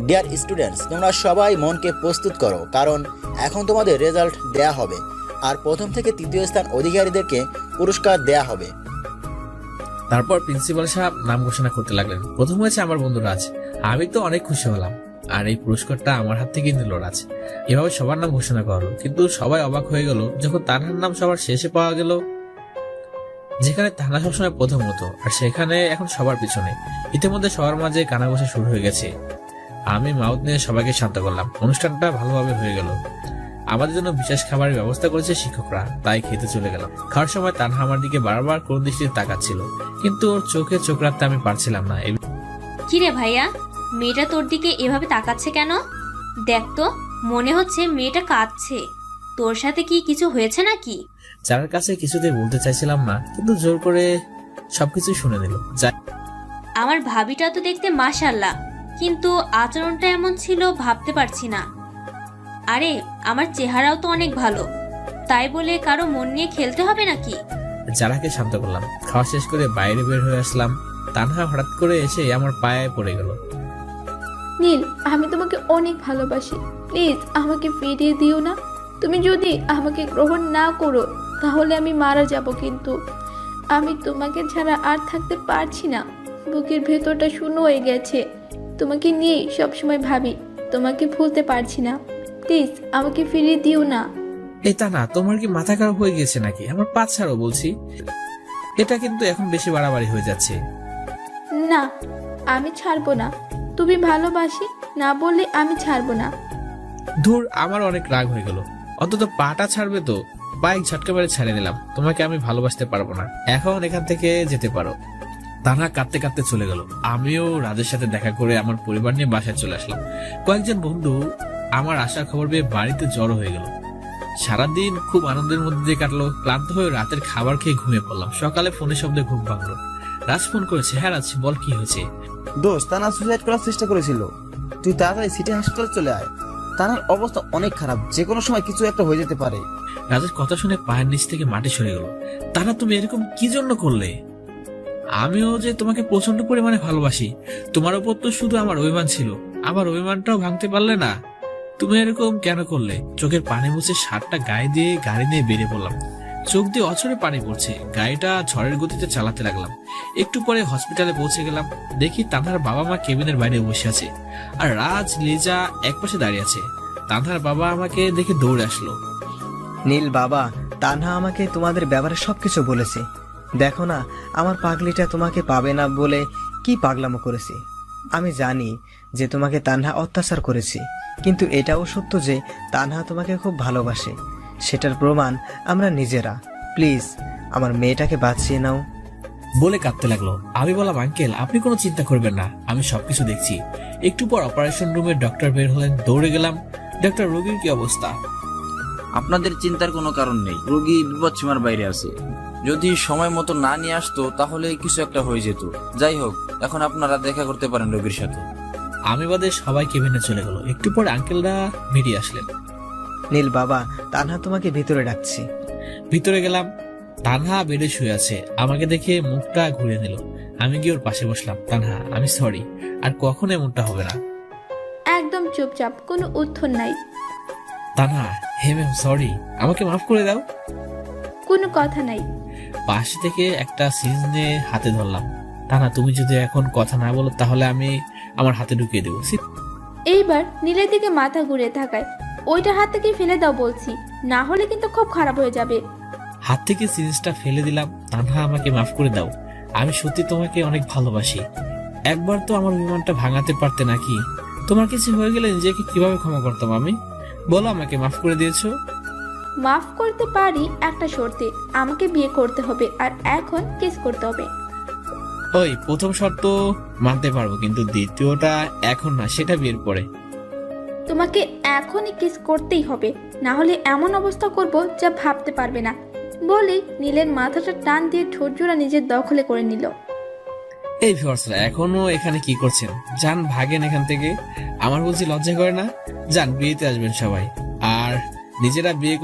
ডিয়ার স্টুডেন্টস, তোমরা সবাই মনকে প্রস্তুত করো, কারণ এখন তোমাদের রেজাল্ট দেয়া হবে। আর প্রথম থেকে 3য় স্থান অধিকারীদেরকে পুরস্কার দেয়া হবে। তারপর প্রিন্সিপাল সাহেব নাম ঘোষণা করতে লাগলেন। প্রথম হয়েছে আমার বন্ধু রাজ। আমি তো অনেক খুশি হলাম। আর এই পুরস্কারটা আমার হাত থেকে নিল রাজ। এভাবে সবার নাম ঘোষণা করলো, কিন্তু সবাই অবাক হয়ে গেল যখন তানহার নাম সবার শেষে পাওয়া গেল। যেখানে তানহা সবসময় প্রথম হতো আর সেখানে এখন সবার পিছনে। ইতিমধ্যে সবার মাঝে কানাঘোষা শুরু হয়ে গেছে। আমি মাউথ নিয়ে সবাইকে শান্ত করলাম। অনুষ্ঠানটা ভালোভাবে হয়ে গেল। আমাদের জন্য বিশেষ খাবারের ব্যবস্থা করেছে শিক্ষকরা, তাই খেতে চলে গেলাম। খাওয়ার সময় তানহা আমার দিকে বারবার কোন দৃষ্টিতে তাকাচ্ছিল, কিন্তু ওর চোখে চোখ রাখতে আমি পারছিলাম না। কিরে ভাইয়া, মেয়েটা তোর দিকে এভাবে তাকাচ্ছে কেন? দেখ তো, মনে হচ্ছে মেয়েটা কাঁদছে। তোর সাথে কি কিছু হয়েছে নাকি? যার কাছে কিছুতেই বলতে চাইছিলাম না, কিন্তু জোর করে সবকিছু শুনে নিল। আমার ভাবিটা তো দেখতে মাশাআল্লাহ, কিন্তু আচরণটা এমন ছিল ভাবতে পারছি না। আরে আমার চেহারাও তো অনেক ভালো, তাই বলে কারো মন নিয়ে খেলতে হবে নাকি? যারাকে শান্ত করলাম। খাওয়া শেষ করে বাইরে বের হয়ে আসলাম। তানহা হঠাৎ করে এসে আমার পায়ে পড়ে গেল। নীল, আমি তোমাকে অনেক ভালোবাসি, প্লিজ আমাকে ফিরিয়ে দিও না। তুমি যদি আমাকে গ্রহণ না করো তাহলে আমি মারা যাব, কিন্তু আমি তোমাকে ছাড়া আর থাকতে পারছি না। বুকের ভেতরটা শূন্য হয়ে গেছে। তোমাকে নিয়ে সবসময় ভাবি, তোমাকে ভুলতে পারছি না। প্লিজ আমাকে ফিরিয়ে দিও না। এই তা না, তোমার কি মাথা খারাপ হয়ে গেছে নাকি? আমার পা ছাড়ো বলছি। এটা কিন্তু এখন বেশি বাড়াবাড়ি হয়ে যাচ্ছে। না, আমি ছাড়বো না। তুমি ভালোবাসি না বললে আমি ছাড়বো না। ধুর, আমার অনেক রাগ হয়ে গেল। অন্তত পাটা ছাড়বে তো। বাইক ঝটকা মেরে ছেড়ে দিলাম। তোমাকে আমি ভালোবাসতে পারবো না, এখন এখান থেকে যেতে পারো। তানহা কাঁদতে কাঁদতে চলে গেল। আমিও রাজের সাথে দেখা করে আমার পরিবার নিয়ে বাসায় চলে আসলাম। কয়েকজন বন্ধু আমার আসার খবর পেয়ে বাড়িতে জড়ো হয়ে গেল। সারাদিন খুব আনন্দের মধ্যে দিয়ে কাটলো। ক্লান্ত হয়ে রাতের খাবার খেয়ে ঘুমিয়ে পড়লাম। সকালে ফোনের শব্দে ঘুম ভাঙলো। রাজ ফোন করেছে। হ্যাঁ রাজ, বল কি হয়েছে? দোস্ত, তানা সুসাইড করার চেষ্টা করেছিল। তুই তাড়াতাড়ি সিটি হাসপাতালে চলে আয়। তানার অবস্থা অনেক খারাপ, যে কোনো সময় কিছু একটা হয়ে যেতে পারে। রাজের কথা শুনে পায়ের নিচ থেকে মাটি সরে গেল। তারা তুমি এরকম কি জন্য করলে? আমিও যে তোমাকে প্রচন্ড পরিমাণে ভালোবাসি। তোমার উপর তো শুধু আমার অভিমান ছিল, আবার অভিমানটাও ভাঙতে পারলে না। তুমি এরকম কেন করলে? চোখের পানি মুছে শার্টটা গায়ে দিয়ে গাড়ি নিয়ে বেরিয়ে পড়লাম। চোখ দিয়ে অঝরে পানি পড়ছে। গাড়িটা ঝড়ের গতিতে চালাতে লাগলাম। একটু পরে হসপিটালে পৌঁছে গেলাম। দেখি তানহার বাবা মা কেবিনের বাইরে বসে আছে, আর রাজ লিজা একপাশে দাঁড়িয়ে আছে। তানহার বাবা আমাকে দেখে দৌড়ে আসলো। নীল বাবা, তানহা আমাকে তোমাদের ব্যাপারে সবকিছু বলেছে। দেখো না, আমার পাগলিটা তোমাকে পাবে না বলে কি পাগলামো করেছে। আমি জানি যে তোমাকে তানহা অত্যাচার করেছে, কিন্তু এটাও সত্য যে তানহা তোমাকে খুব ভালোবাসে। সেটার প্রমাণ আমরা নিজেরা। প্লিজ আমার মেয়েটাকে বাঁচিয়ে নাও। বলে কাঁদতে লাগলো। আমি বললাম, আঙ্কেল আপনি কোনো চিন্তা করবেন না, আমি সবকিছু দেখছি। একটু পর অপারেশন রুমে ডক্টর বের হলেন। দৌড়ে গেলাম। ডক্টর, রোগীর কি অবস্থা? আপনাদের চিন্তার কোনো কারণ নেই, রোগী বিপদসীমার বাইরে আছে। যদি সময় মতো না নিয়ে আসতো তাহলে কিছু একটা হয়ে যেত। যাই হোক, এখন আপনারা দেখা করতে পারেন রোগীর সাথে। আমি বাদে সবাই কেবিনে চলে গেল। একটু পর আঙ্কেলরা বেরিয়ে আসলেন। নীল বাবা, তানহা তোমাকে ভিতরে ডাকছি। ভিতরে গেলাম। তানহা বেডে শুয়ে আছে। আমাকে দেখে মুখটা ঘুরে নিল। আমি গিয়ে ওর পাশে বসলাম। তানহা, আমি সরি, আর কখনো এমনটা হবে না। একদম চুপচাপ, কোনো উত্তর নাই। তানহা, হে ম্যাম সরি, আমাকে মাফ করে দাও। কোনো কথা নাই। পাশে থেকে একটা সিরিজ নিয়ে হাতে ধরলাম। তানহা, তুমি যদি এখন কথা না বলো তাহলে আমি আমার হাতে ঢুকিয়ে দেবো। এইবার নীলের দিকে মাথা ঘুরে থাকায়, ওইটা হাত থেকে ফেলে দাও বলছি, না হলে কিন্তু খুব খারাপ হয়ে যাবে। হাত থেকে সিরিজটা ফেলে দিলাম। তানহা, আমাকে মাফ করে দাও। আমি সত্যি তোমাকে অনেক ভালোবাসি। একবার তো আমার বিমানটা ভাঙাতে পারতে নাকি? তোমার কিছু হয়ে গেলে নিজেকে কিভাবে ক্ষমা করতাম আমি? বলো, আমাকে মাফ করে দিয়েছো। মাফ করতে পারি একটা শর্তে, আমাকে বিয়ে করতে হবে আর এখন কিস করতে হবে। ওই প্রথম শর্ত মানতে পারবো, কিন্তু দ্বিতীয়টা এখন না, সেটা বিয়ের পরে। তোমাকে এখনই কিস করতেই হবে, না হলে এমন অবস্থা করব যা ভাবতে পারবে না। বলেই নীলের মাথাটা টান দিয়ে ঠোঁট জোড়া নিজের দখলে করে নিল। এই ভিউয়ার্সরা এখনো এখানে কি করছেন? যান, ভাগেন এখান থেকে। আমার বলছি লজ্জা করে না? যান, বিয়েতে আসবেন সবাই, আর নিজেরা বিয়ে